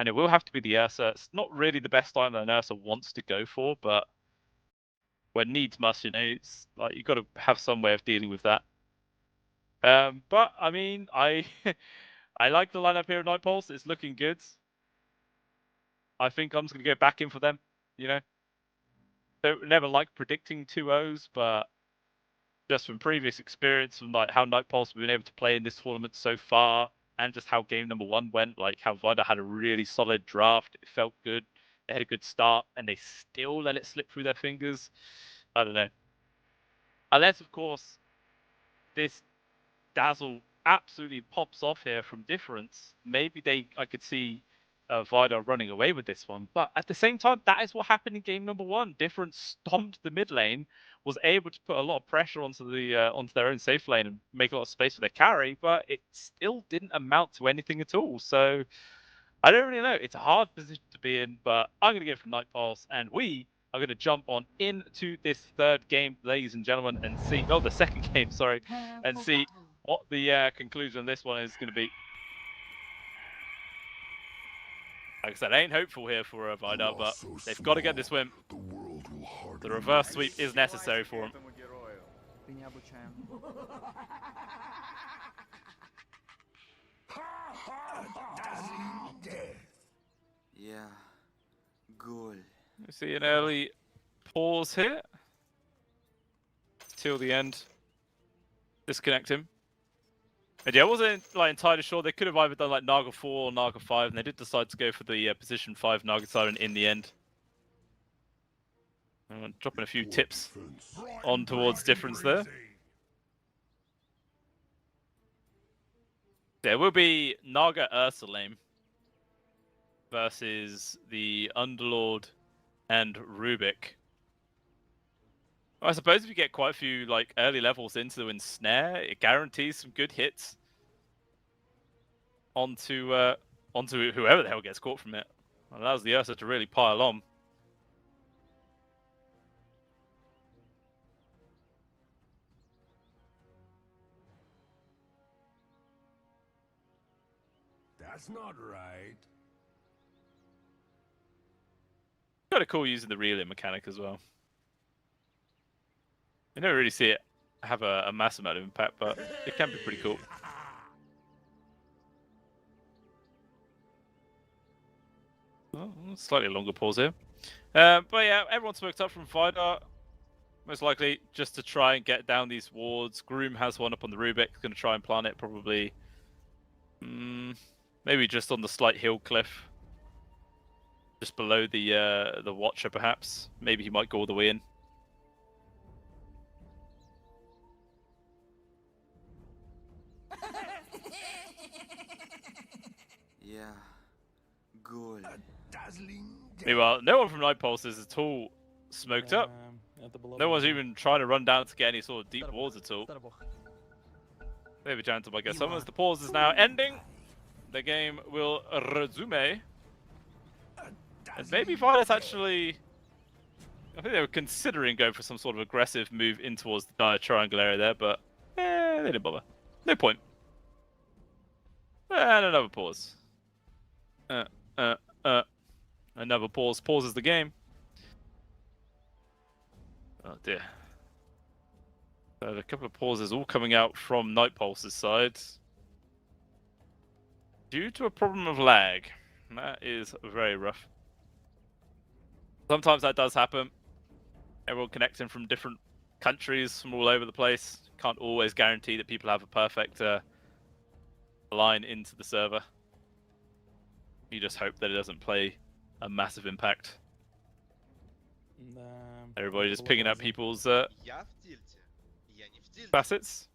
And it will have to be the Ursa. It's not really the best time that an Ursa wants to go for, but when needs must, you know, it's like you've got to have some way of dealing with that. But I mean, I like the lineup here at Night Pulse. It's looking good. I think I'm just going to go back in for them, you know. Don't never like predicting 2-0s, but just from previous experience, from like how Night Pulse have been able to play in this tournament so far, and just how game number 1 went, like how V1DAR had a really solid draft. It felt good. They had a good start, and they still let it slip through their fingers. I don't know. Unless, of course, this Dazzle absolutely pops off here from difference. Maybe I could see V1DAR running away with this one. But at the same time, that is what happened in game number 1. Difference stomped the mid lane, was able to put a lot of pressure onto their own safe lane and make a lot of space for their carry, but it still didn't amount to anything at all. So I don't really know. It's a hard position to be in, but I'm going to go for Night Pulse, and we are going to jump on into this third game, ladies and gentlemen, and see, the second game, sorry, and see what the conclusion of this one is going to be. Like I said, I ain't hopeful here for V1DAR, but they've got to get this win. The reverse sweep is necessary for them. Yeah, good. We see an early pause here. Till the end. Disconnect him. And yeah, I wasn't like entirely sure. They could have either done like Naga 4 or Naga 5, and they did decide to go for the position 5 Naga Siren in the end. I'm dropping a few tips on towards difference there. There will be Naga Ursa lane versus the Underlord and Rubik. I suppose if you get quite a few like early levels into the Ensnare, it guarantees some good hits onto onto whoever the hell gets caught from it. Allows the Ursa to really pile on. That's not right. Kind of cool using the reeling mechanic as well. You never really see it have a massive amount of impact, but it can be pretty cool. Oh, slightly longer pause here. But yeah, everyone smoked up from V1DAR. Most likely just to try and get down these wards. Groom has one up on the Rubik. Going to try and plant it probably. Maybe just on the slight hill cliff. Just below the Watcher, perhaps. Maybe he might go all the way in. Yeah. Good. Meanwhile, no one from Night Pulse is at all smoked up. No one's even trying to run down to get any sort of deep wards at all. Maybe Jantum, I guess. As the pause is now ending, the game will resume. And maybe V1DAR's actually... I think they were considering going for some sort of aggressive move in towards the dire triangle area there, but they didn't bother. No point. And another pause. Another pause. Pauses the game. Oh dear. So a couple of pauses all coming out from Night Pulse's side. Due to a problem of lag. That is very rough. Sometimes that does happen. Everyone connecting from different countries from all over the place. Can't always guarantee that people have a perfect line into the server. You just hope that it doesn't play a massive impact. Everybody just picking up people's facets.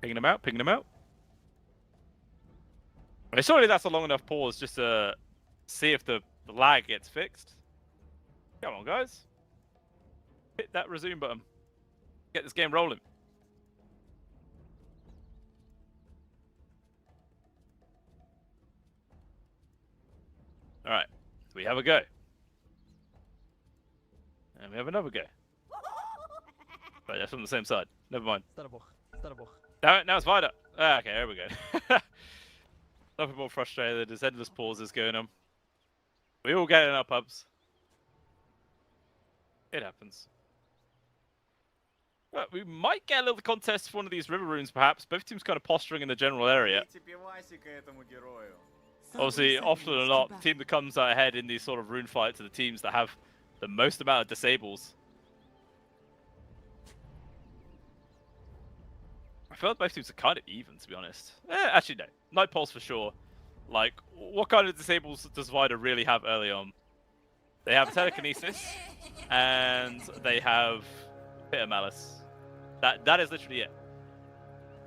Picking them out, picking them out. I mean, surely that's a long enough pause just to see if the lag gets fixed. Come on, guys. Hit that resume button. Get this game rolling. Alright, we have a go. And we have another go. Right, that's from the same side. Never mind. Now it's V1DAR. Ah, okay, there we go. Nothing more frustrated. There's endless pauses going on. We all get it in our pubs. It happens. Well, we might get a little contest for one of these river runes, perhaps. Both teams kind of posturing in the general area. Obviously, often or not, the team that comes out ahead in these sort of rune fights are the teams that have the most amount of disables. I feel like both teams are kind of even, to be honest. Actually, no. Night Pulse for sure. Like, what kind of disables does V1DAR really have early on? They have Telekinesis, and they have Bitter Malice. That is literally it.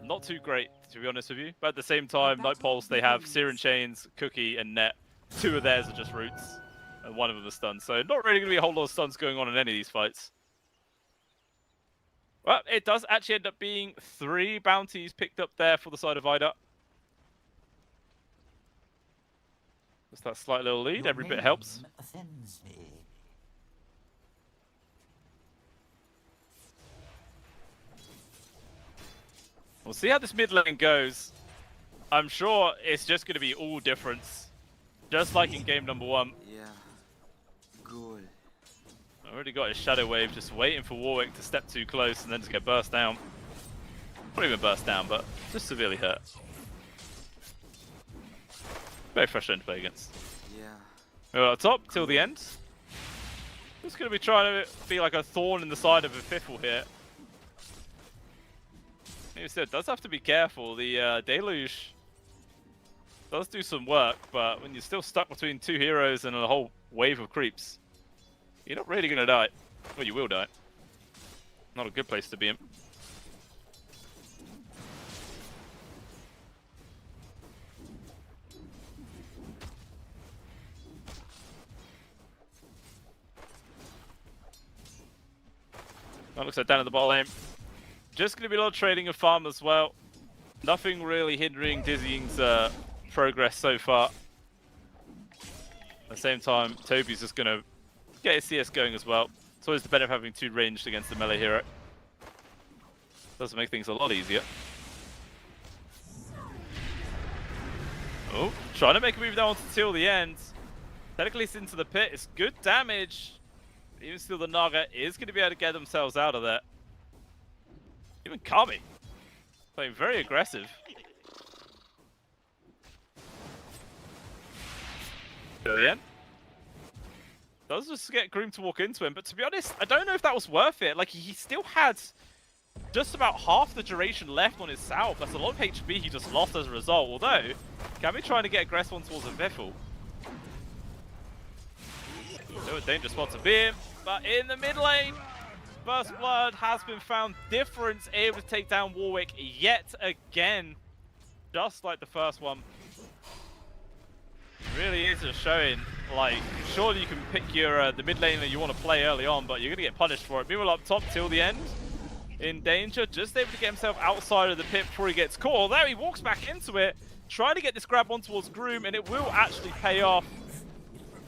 Not too great, to be honest with you. But at the same time, Night Pulse, they have Searing Chains, Cookie, and Net. Two of theirs are just roots, and one of them is stuns. So not really going to be a whole lot of stuns going on in any of these fights. Well, it does actually end up being 3 bounties picked up there for the side of V1DAR. Just that slight little lead, every bit helps. We'll see how this mid lane goes. I'm sure it's just going to be all difference. Just like in game number 1. Yeah. Good. Already got his Shadow Wave, just waiting for Warwick to step too close and then to get burst down. Not even burst down, but just severely hurt. Very frustrating to play against. Yeah. We're at the top till the end. Just going to be trying to be like a thorn in the side of a Fiffle here. Like I said, does have to be careful. The Deluge does do some work, but when you're still stuck between 2 heroes and a whole wave of creeps, you're not really going to die. Well, you will die. Not a good place to be in. That looks like down in the bottom lane. Just going to be a lot of trading of farm as well. Nothing really hindering Dizzying's progress so far. At the same time, Toby's just going to get his CS going as well. It's always the benefit of having 2 ranged against the melee hero. Does make things a lot easier. Oh, trying to make a move down until the end. Technically it's into the pit. It's good damage. Even still, the Naga is going to be able to get themselves out of there. Even Kami playing very aggressive. To the end. Does just get groomed to walk into him, but to be honest, I don't know if that was worth it. Like, he still had just about half the duration left on his Salve. That's a lot of HP he just lost as a result. Although, Kami trying to get aggressive on towards a Viffle. Still a dangerous spot to be in, but in the mid lane, First Blood has been found. Difference able to take down Warwick yet again, just like the first one. It really is just showing, like, surely you can pick your the mid lane that you want to play early on, but you're going to get punished for it. Meanwhile, up top till the end, in danger, just able to get himself outside of the pit before he gets caught. There he walks back into it, trying to get this grab on towards Groom, and it will actually pay off,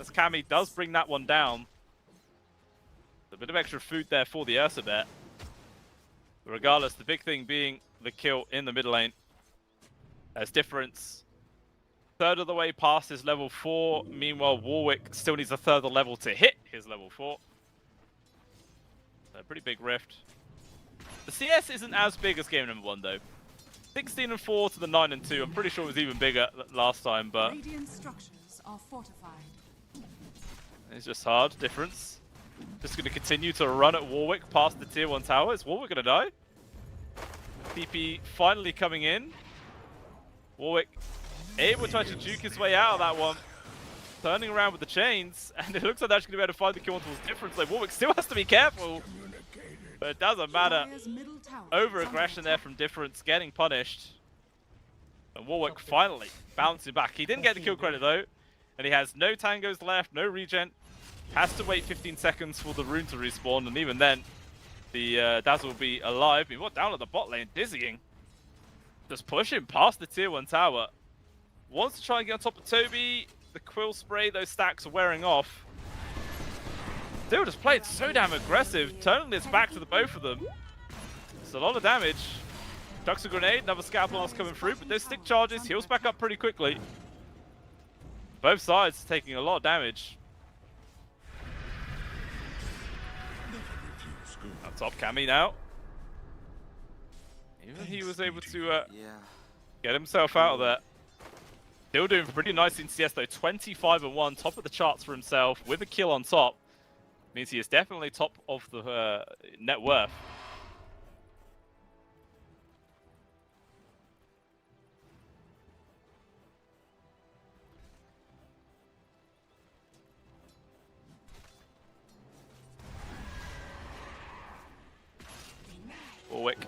as Kami does bring that one down. A bit of extra food there for the Ursa bet. But regardless, the big thing being the kill in the mid lane. As Difference, third of the way past his level 4. Meanwhile, Warwick still needs a third of the level to hit his level 4. A pretty big rift. The CS isn't as big as game number 1 though. 16-4 to the 9-2. I'm pretty sure it was even bigger last time, but Radiant structures are fortified. it's just hard. Difference. Just going to continue to run at Warwick past the tier 1 tower. Is Warwick going to die? TP finally coming in. Warwick able to actually juke his way out of that one. Turning around with the chains, and it looks like they're actually going to be able to find the kill on towards Difference. Like, Warwick still has to be careful, but it doesn't matter. Dire's middle tower Over is aggression under there attack. from Difference, getting punished. And Warwick finally bouncing back. He didn't get the kill credit though, and he has no tangos left, no regen. Has to wait 15 seconds for the rune to respawn, and even then, the Dazzle will be alive. Meanwhile, down at the bot lane, Dizzying. Just pushing past the tier 1 tower. Wants to try and get on top of Toby. The Quill Spray, those stacks are wearing off. Still just played so damn aggressive, turning this back to the both of them. It's a lot of damage. Chucks a grenade, another Scout Blast coming through, but those stick charges heals back up pretty quickly. Both sides taking a lot of damage. Up top, Kami now. Even he was able to get himself out of there. Still doing pretty nice in CS though, 25-1, top of the charts for himself, with a kill on top. Means he is definitely top of the net worth. Warwick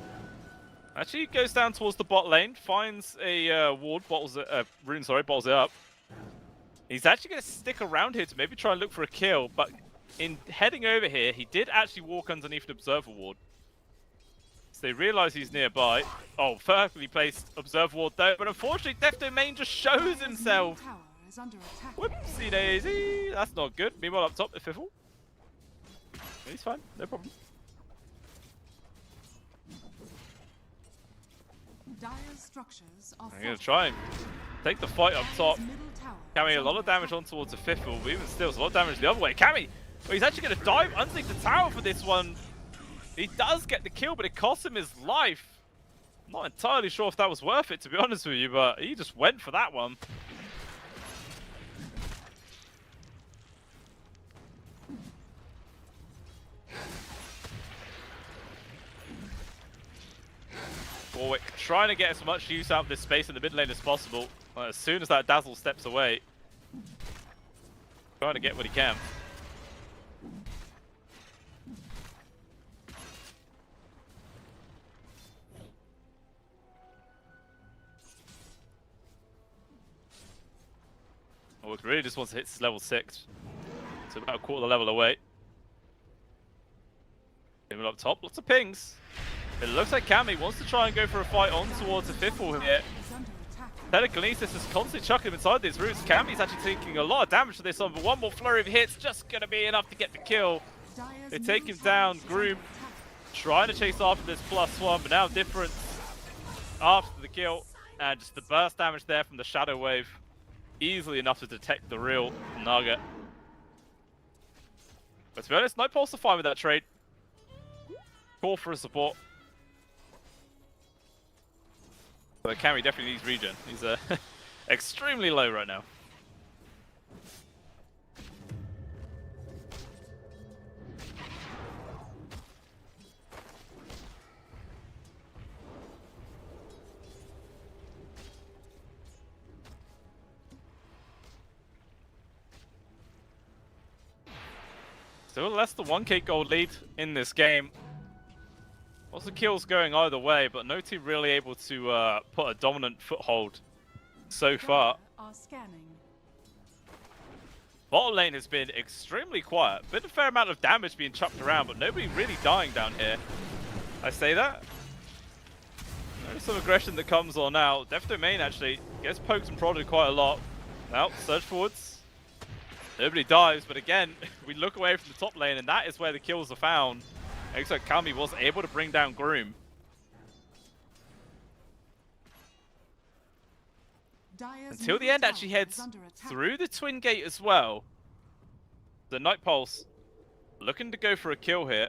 actually goes down towards the bot lane, finds a ward, bottles it, rune, sorry, bottles it up. He's actually going to stick around here to maybe try and look for a kill, but in heading over here, he did actually walk underneath an Observer ward. So they realise he's nearby. Oh, perfectly placed Observer ward though, but unfortunately Death Domain just shows himself. Tower is under attack. Whoopsie daisy, that's not good. Meanwhile up top, the Fiffle. He's fine, no problem. Dire's structures are I'm going to try and take the fight up top. Middle tower Kami is a lot under of damage attack. on towards the Fiffle, but even still, it's a lot of damage the other way. Kami, well, he's actually going to dive underneath the tower for this one. He does get the kill, but it costs him his life. I'm not entirely sure if that was worth it, to be honest with you, but he just went for that one. Warwick trying to get as much use out of this space in the mid lane as possible. As soon as that Dazzle steps away, trying to get what he can. Warwick really just wants to hit his level 6. So about a quarter of the level away. Even up top, lots of pings. It looks like Cammy wants to try and go for a fight on towards the fifth wall here. Telekinesis is constantly chucking him inside these roots. Cammy's actually taking a lot of damage to this one, but one more flurry of hits just going to be enough to get the kill. They take him down. Groom trying to chase after this +1, but now difference after the kill. And just the burst damage there from the Shadow Wave. Easily enough to detect the real Naga. But to be honest, Nightpulse are fine with that trade. Call for a support. But Cammy definitely needs regen. He's extremely low right now. Still less than 1k gold lead in this game. Lots of kills going either way, but no team really able to put a dominant foothold so far. Bottom lane has been extremely quiet. Been a fair amount of damage being chucked around, but nobody really dying down here. I say that. There's some aggression that comes on now. Def Domain actually gets poked and prodded quite a lot. Now, surge forwards. Nobody dies, but again, we look away from the top lane, and that is where the kills are found. It looks like Cammy was able to bring down Groom. Until the end actually heads through the Twin Gate as well. The Nightpulse looking to go for a kill here.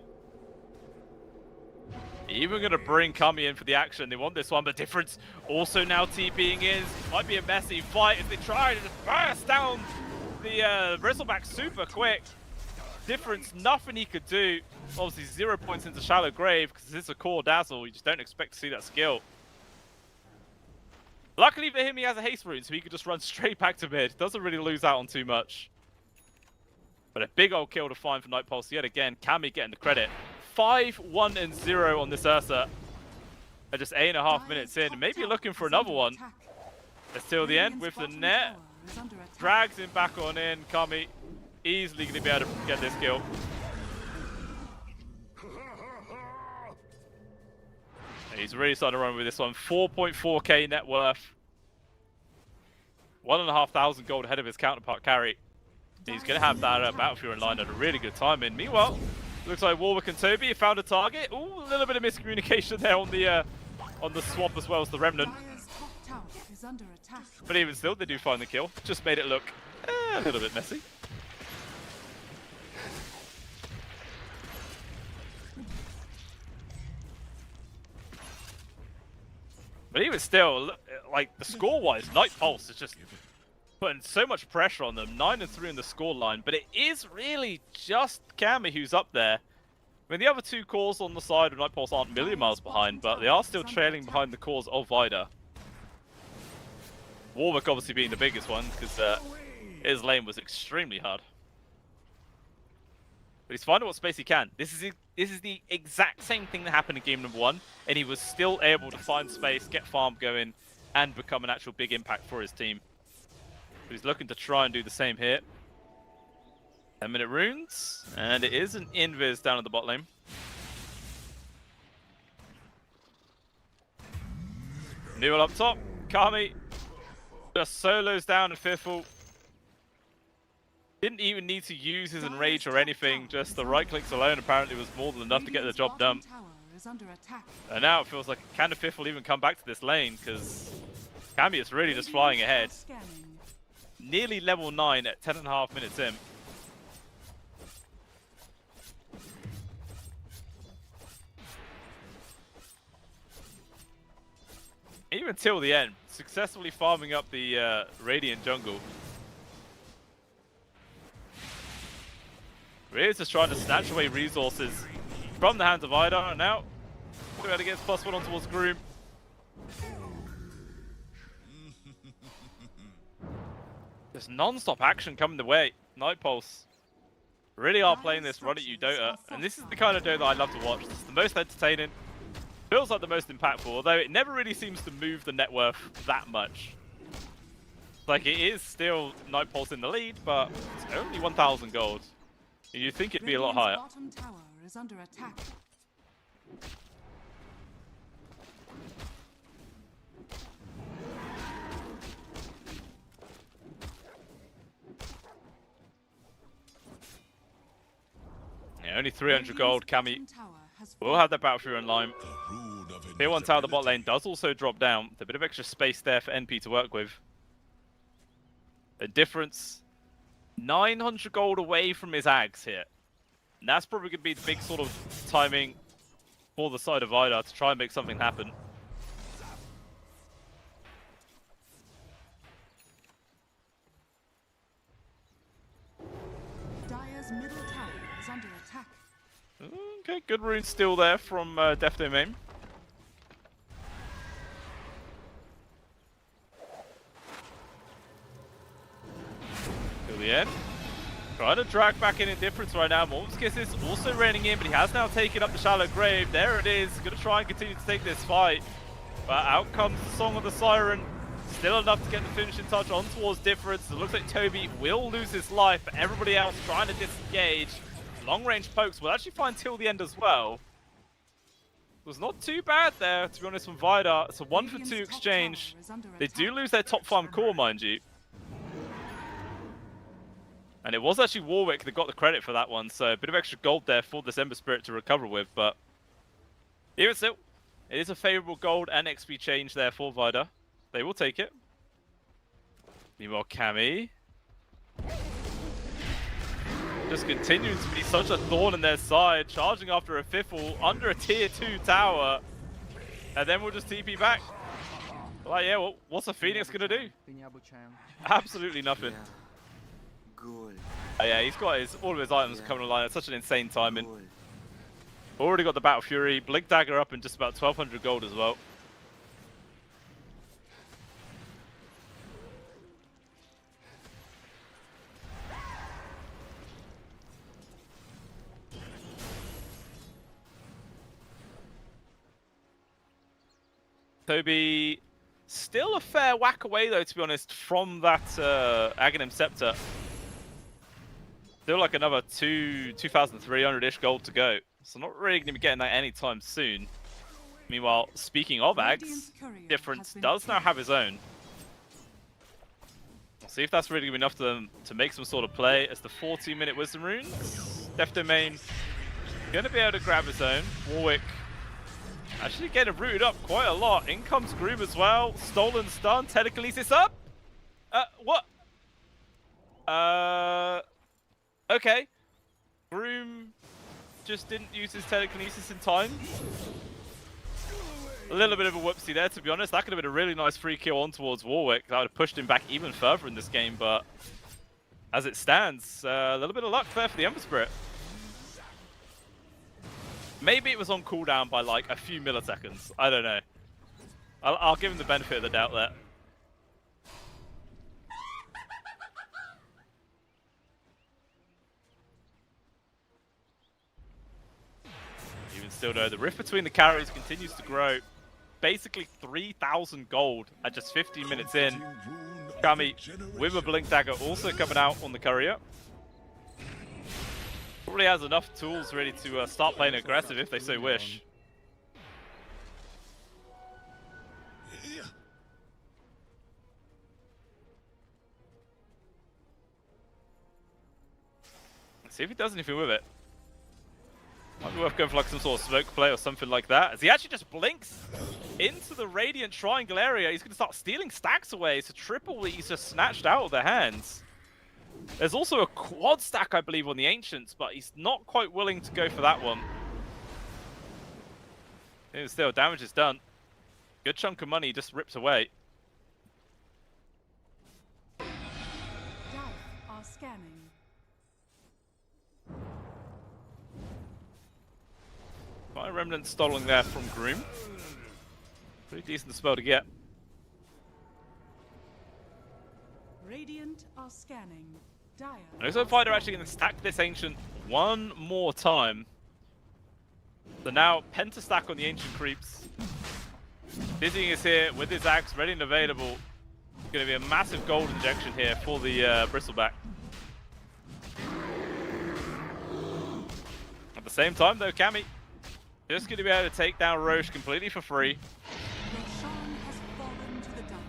Even going to bring Cammy in for the action. They want this one, but difference also now TPing in. Might be a messy fight as they try to just burst down the Bristleback super quick. Difference, nothing he could do. Obviously 0 points into Shallow Grave because it's a core dazzle. You just don't expect to see that skill. Luckily for him, he has a haste rune, so he could just run straight back to mid. Doesn't really lose out on too much. But a big old kill to find for Nightpulse yet again. Cammy getting the credit. 5-1-0 on this Ursa. At just 8.5 minutes in. Maybe looking for another one. Until the end with the net. Drags him back on in. Cammy easily going to be able to get this kill. He's really starting to run with this one. 4.4k net worth. 1,500 gold ahead of his counterpart carry. He's going to have that Battlefield in line at a really good time. And meanwhile, looks like Warwick and Toby have found a target. Ooh, a little bit of miscommunication there on the swap as well as the Remnant. But even still, they do find the kill. Just made it look a little bit messy. But even still, like the score-wise, Nightpulse is just putting so much pressure on them. 9-3 in the scoreline, but it is really just Cammy who's up there. I mean, the other two cores on the side of Nightpulse aren't a million miles behind, but they are still trailing behind the cores of V1DAR. Warwick obviously being the biggest one, because his lane was extremely hard. But he's finding what space he can. This is the exact same thing that happened in game number 1, and he was still able to find space, get farm going, and become an actual big impact for his team. But he's looking to try and do the same here. 10-minute runes, and it is an invis down at the bot lane. Newell up top, Cammy just solos down in fifth wall. Didn't even need to use his enrage or anything, just the right clicks alone apparently was more than enough to get the job done. And now it feels like can the fifth will even come back to this lane, because Cammy is really just flying ahead. Nearly level 9 at 10.5 minutes in. Even till the end, successfully farming up the Radiant jungle. Really just trying to snatch away resources from the hands of V1DAR, and now we're going to get +1 on towards Groom. There's non-stop action coming the way. Nightpulse really are playing this run at you Dota, and this is the kind of Dota that I love to watch. This is the most entertaining, feels like the most impactful, although it never really seems to move the net worth that much. Like, it is still Nightpulse in the lead, but it's only 1,000 gold. You'd think it'd be a lot higher. Yeah, only 300 gold. Kami Radiant's bottom tower has will have that Battlefield in line. The rune of Tier 1 tower, the bot lane invisibility. does also drop down. With a bit of extra space there for NP to work with. A difference 900 gold away from his Ags here. And that's probably going to be the big sort of timing for the side of V1DAR to try and make something happen. Dire's middle tower is under attack. Okay, good rune still there from Def Domain. Till the end. Trying to drag back in Indifference right now. Mormskis is also raining in, but he has now taken up the shallow grave. There it is. Going to try and continue to take this fight. But out comes the Song of the Siren. Still enough to get the finishing touch on towards Difference. It looks like Toby will lose his life, but everybody else trying to disengage. Long range pokes will actually find till the end as well. It was not too bad there, to be honest, from V1DAR. It's a 1-for-2 exchange. They do lose their top farm core, mind you. And it was actually Warwick that got the credit for that one, so a bit of extra gold there for this Ember Spirit to recover with, but even still, it is a favourable gold and XP change there for VIDA. They will take it. Meanwhile, Cammy just continuing to be such a thorn in their side, charging after a Fiffle under a tier 2 tower, and then we'll just TP back. Like, yeah, well, what's a Phoenix gonna do? Absolutely nothing. Yeah. Goal. Yeah, he's got all of his items coming online at such an insane timing. Goal. Already got the Battle Fury, Blink Dagger up in just about 1200 gold as well. Toby, still a fair whack away though, to be honest, from that Aghanim Scepter. Still like another 2,300-ish gold to go. So not really going to be getting that anytime soon. Meanwhile, speaking of Ags, Difference does now have his own. We'll see if that's really going to be enough to them to make some sort of play as the 14-minute Wisdom Runes. Def Domain going to be able to grab his own. Warwick actually getting rooted up quite a lot. In comes Groom as well. Stolen stun. Telekinesis up. What? Okay. Groom just didn't use his telekinesis in time. A little bit of a whoopsie there, to be honest. That could have been a really nice free kill on towards Warwick. That would have pushed him back even further in this game, but as it stands, a little bit of luck there for the Ember Spirit. Maybe it was on cooldown by like a few milliseconds. I don't know. I'll give him the benefit of the doubt there. Even still though, the rift between the carries continues to grow. Basically 3,000 gold at just 15 minutes in. Kami with a Blink Dagger also coming out on the courier. Probably has enough tools ready to start playing aggressive if they so wish. Let's see if he does anything with it. Might be worth going for like some sort of smoke play or something like that. As he actually just blinks into the Radiant Triangle area. He's going to start stealing stacks away. It's a triple that he's just snatched out of their hands. There's also a quad stack, I believe, on the Ancients, but he's not quite willing to go for that one. Even still, damage is done. Good chunk of money just ripped away. Dire are scanning. Quite a remnant stolen there from Groom. Pretty decent spell to get. Radiant are scanning. Dire. Looks like VIDA are actually going to stack this Ancient one more time. So now, pentastack on the Ancient creeps. Dizzying is here with his axe ready and available. It's going to be a massive gold injection here for the Bristleback. At the same time though, Cammy Just going to be able to take down Roche completely for free. Roshan has fallen to the Dire.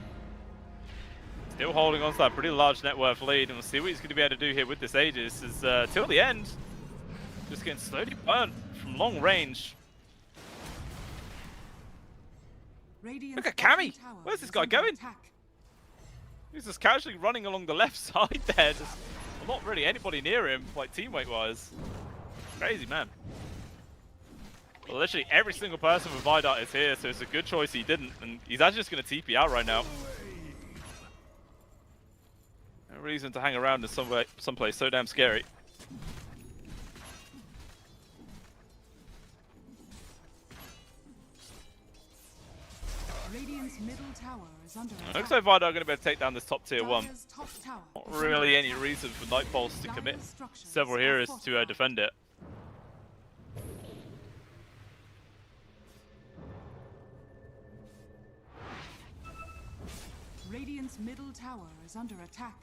Still holding on to that pretty large net worth lead, and we'll see what he's going to be able to do here with this Aegis. As till the end, just getting slowly burnt from long range. Radiant's Look at bottom Cammy! tower Where's this is guy under going? attack. He's just casually running along the left side there. There's not really anybody near him, like teammate wise. Crazy man. Well, literally every single person with V1DAR is here, so it's a good choice he didn't, and he's actually just going to TP out right now. No reason to hang around in someplace so damn scary. Radiant's middle tower is under attack. Looks like V1DAR are going to be able to take down this top tier 1. Dire's top tower Not is under really any attack. reason for Night Pulse to commit Dire's structures several are heroes to fortified. defend it. Radiant's middle tower is under attack.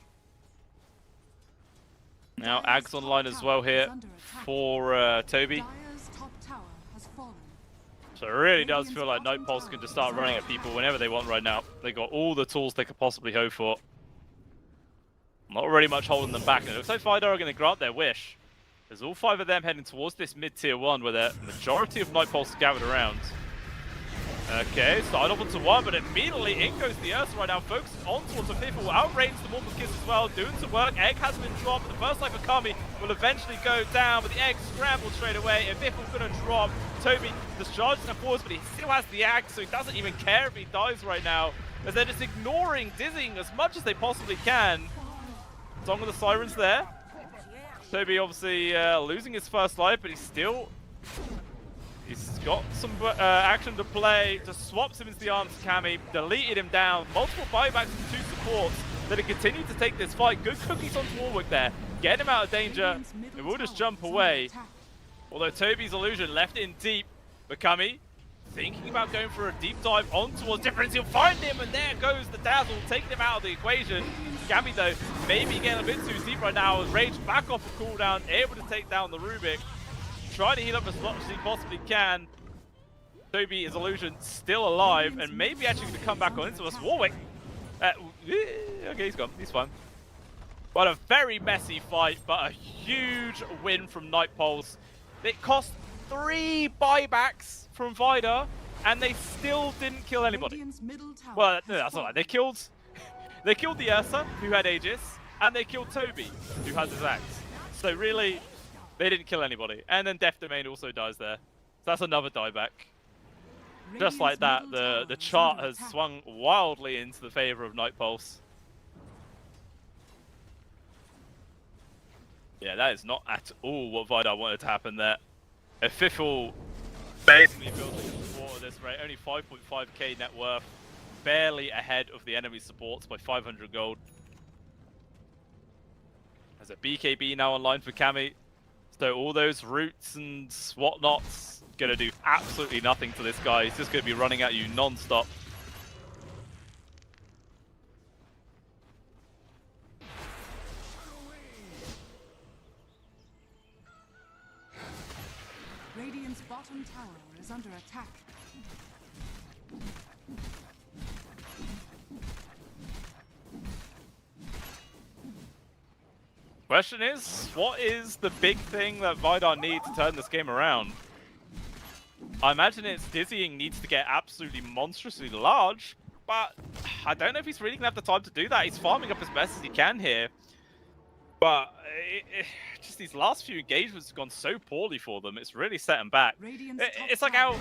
Now Dire's Ag's online top as tower well is here under attack. for Toby. Dire's top tower has fallen. So it really does feel like Night Pulse can just start running at people whenever they want right now. They got all the tools they could possibly hope for. Not really much holding them back. And it looks like V1DAR are going to grant their wish. There's all 5 of them heading towards this mid-tier 1 where the majority of Night Pulse are gathered around. Okay, started off onto 1, but immediately in goes the Ursa right now, focusing on towards the 5th. Will outrange the Mortal Kiss as well, doing some work. Egg has been dropped. The first life of Kami will eventually go down, but the Egg scrambled straight away. And 5th will going to drop. Toby discharges and forwards, but he still has the axe, so he doesn't even care if he dies right now, as they're just ignoring dizzying as much as they possibly can. Song of the Sirens there. Toby obviously losing his first life, but he's got some action to play. Just swaps him into the arms of Cammy, deleted him down. Multiple buybacks from 2 supports that have continued to take this fight. Good cookies onto Warwick there. Get him out of danger. It will just jump away. Although Toby's illusion left in deep. But Cammy thinking about going for a deep dive on towards Difference. He'll find him, and there goes the Dazzle, taking him out of the equation. Cammy, though, maybe getting a bit too deep right now. Rage back off the cooldown, able to take down the Rubik. Trying to heal up as much as he possibly can. Toby is illusion still alive, and maybe actually going to come back on into us. Warwick. Okay, he's gone. He's fine. But a very messy fight, but a huge win from Night Pulse. It cost 3 buybacks from V1DAR, and they still didn't kill anybody. Radiant's middle tower Well, has no, that's not fallen. right. They killed the Ursa, who had Aegis, and they killed Toby, who has his axe. So really, they didn't kill anybody. And then Death Domain also dies there. So that's another dieback. Just like that, the chart has swung wildly into the favor of Night Pulse. Yeah, that is not at all what V1DAR wanted to happen there. A Fiffle basically built a support at this rate, only 5.5k net worth, barely ahead of the enemy supports by 500 gold. There's a BKB now online for Cammy, so all those roots and whatnots gonna do absolutely nothing to this guy. He's just gonna be running at you non-stop. Radiant's bottom tower is under attack. Question is, what is the big thing that V1DAR need to turn this game around? I imagine its dizzying needs to get absolutely monstrously large, but I don't know if he's really gonna have the time to do that. He's farming up as best as he can here, but just these last few engagements have gone so poorly for them. It's really set them back. It's like how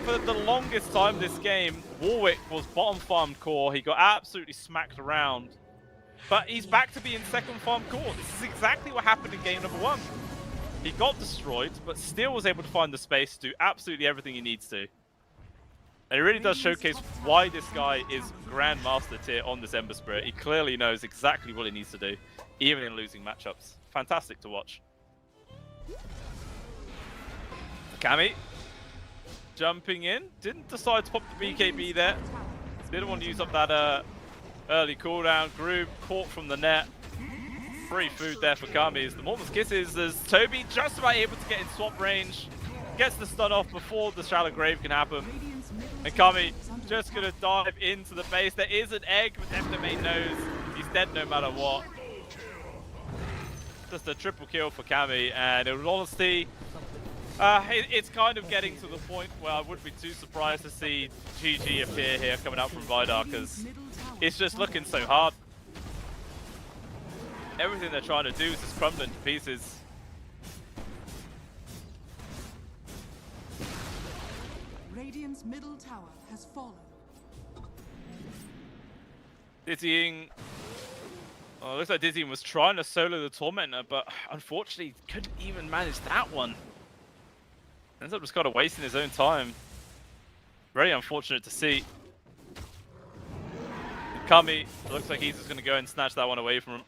for the longest time this game, Warwick was bottom farm core. He got absolutely smacked around. But he's back to being second farm core. This is exactly what happened in game number 1. He got destroyed, but still was able to find the space to do absolutely everything he needs to. And it really does showcase why this guy is Grandmaster tier on this Ember Spirit. He clearly knows exactly what he needs to do, even in losing matchups. Fantastic to watch. Cammy jumping in. Didn't decide to pop the BKB there. Didn't want to use up that early cooldown. Group caught from the net. Free food there for Kami. The Mormon's Kisses. There's Toby just about able to get in swap range. Gets the stun off before the Shallow Grave can happen. Radiant's middle And tower Kami is under just attack. gonna dive into the base. There is an egg, but Definite knows he's dead no matter what. Just a triple kill for Kami, and in all honesty, it's kind of getting to the point where I wouldn't be too surprised to see GG appear here coming out from V1DAR, because it's just looking so hard. Everything they're trying to do is just crumbling to pieces. Radiant's middle tower has fallen. Dizzying. Oh, looks like Dizzying was trying to solo the Tormentor, but unfortunately couldn't even manage that one. Ends up just kind of wasting his own time. Very unfortunate to see. Kami looks like he's just going to go and snatch that one away from him.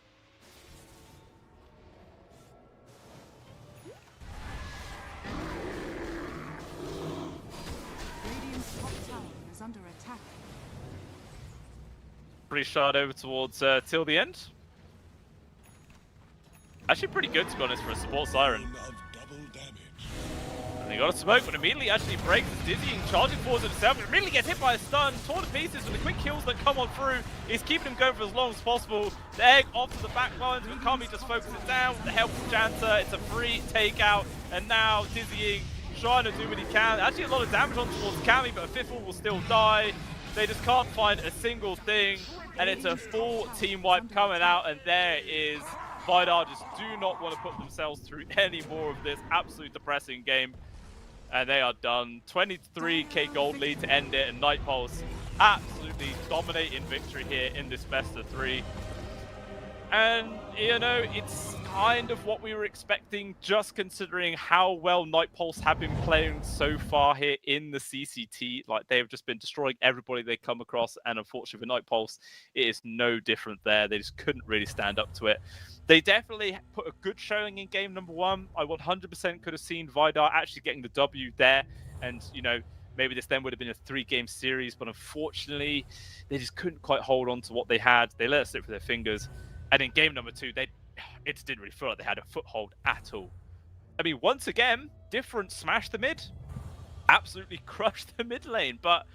Radiant's top tower is under attack. Pretty shot over towards till the end. Actually pretty good, to be honest, for a support Siren. And he got a smoke, but immediately actually breaks his Dizzying, charging forwards himself, and immediately gets hit by a stun, torn to pieces with the quick kills that come on through. He's keeping him going for as long as possible. The egg off to the back lines, but Kami just focuses it down with the help of Janta. It's a free takeout, and now Dizzying trying to do what he can. Actually a lot of damage on towards Kami, but a fifth one will still die. They just can't find a single thing, and it's a full team wipe coming out, and there is V1DAR just do not want to put themselves through any more of this absolute depressing game. And they are done. 23k gold lead to end it, and Night Pulse absolutely dominating victory here in this best of 3. And, you know, it's kind of what we were expecting, just considering how well Night Pulse have been playing so far here in the CCT. Like, they've just been destroying everybody they come across, and unfortunately for Night Pulse, it is no different there. They just couldn't really stand up to it. They definitely put a good showing in game number 1. I 100% could have seen V1DAR actually getting the W there, and, you know, maybe this then would have been a 3-game series, but unfortunately, they just couldn't quite hold on to what they had. They let it slip through their fingers. And in game number 2, it just didn't really feel like they had a foothold at all. I mean, once again, different smash the mid. Absolutely crushed the mid lane. But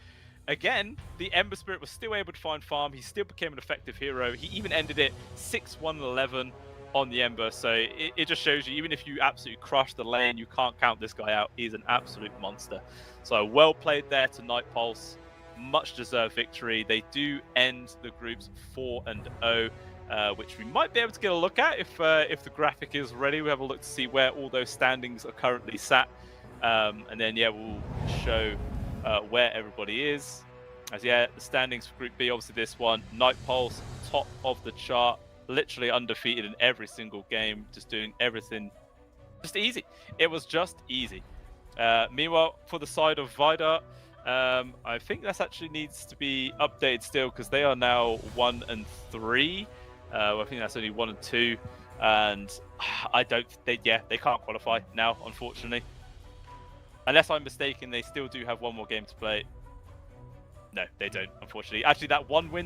again, the Ember Spirit was still able to find farm. He still became an effective hero. He even ended it 6-1-11 on the Ember. So it just shows you, even if you absolutely crush the lane, you can't count this guy out. He's an absolute monster. So well played there to Night Pulse. Much deserved victory. They do end the groups 4-0. Which we might be able to get a look at if the graphic is ready. We have a look to see where all those standings are currently sat, and then yeah, we'll show where everybody is. As yeah, the standings for Group B, obviously this one, Night Pulse top of the chart, literally undefeated in every single game, just doing everything, just easy. It was just easy. Meanwhile, for the side of V1DAR, I think that actually needs to be updated still, because they are now 1-3. I think that's only 1-2, and they can't qualify now, unfortunately. Unless I'm mistaken, they still do have one more game to play. No, they don't, unfortunately. Actually, that one win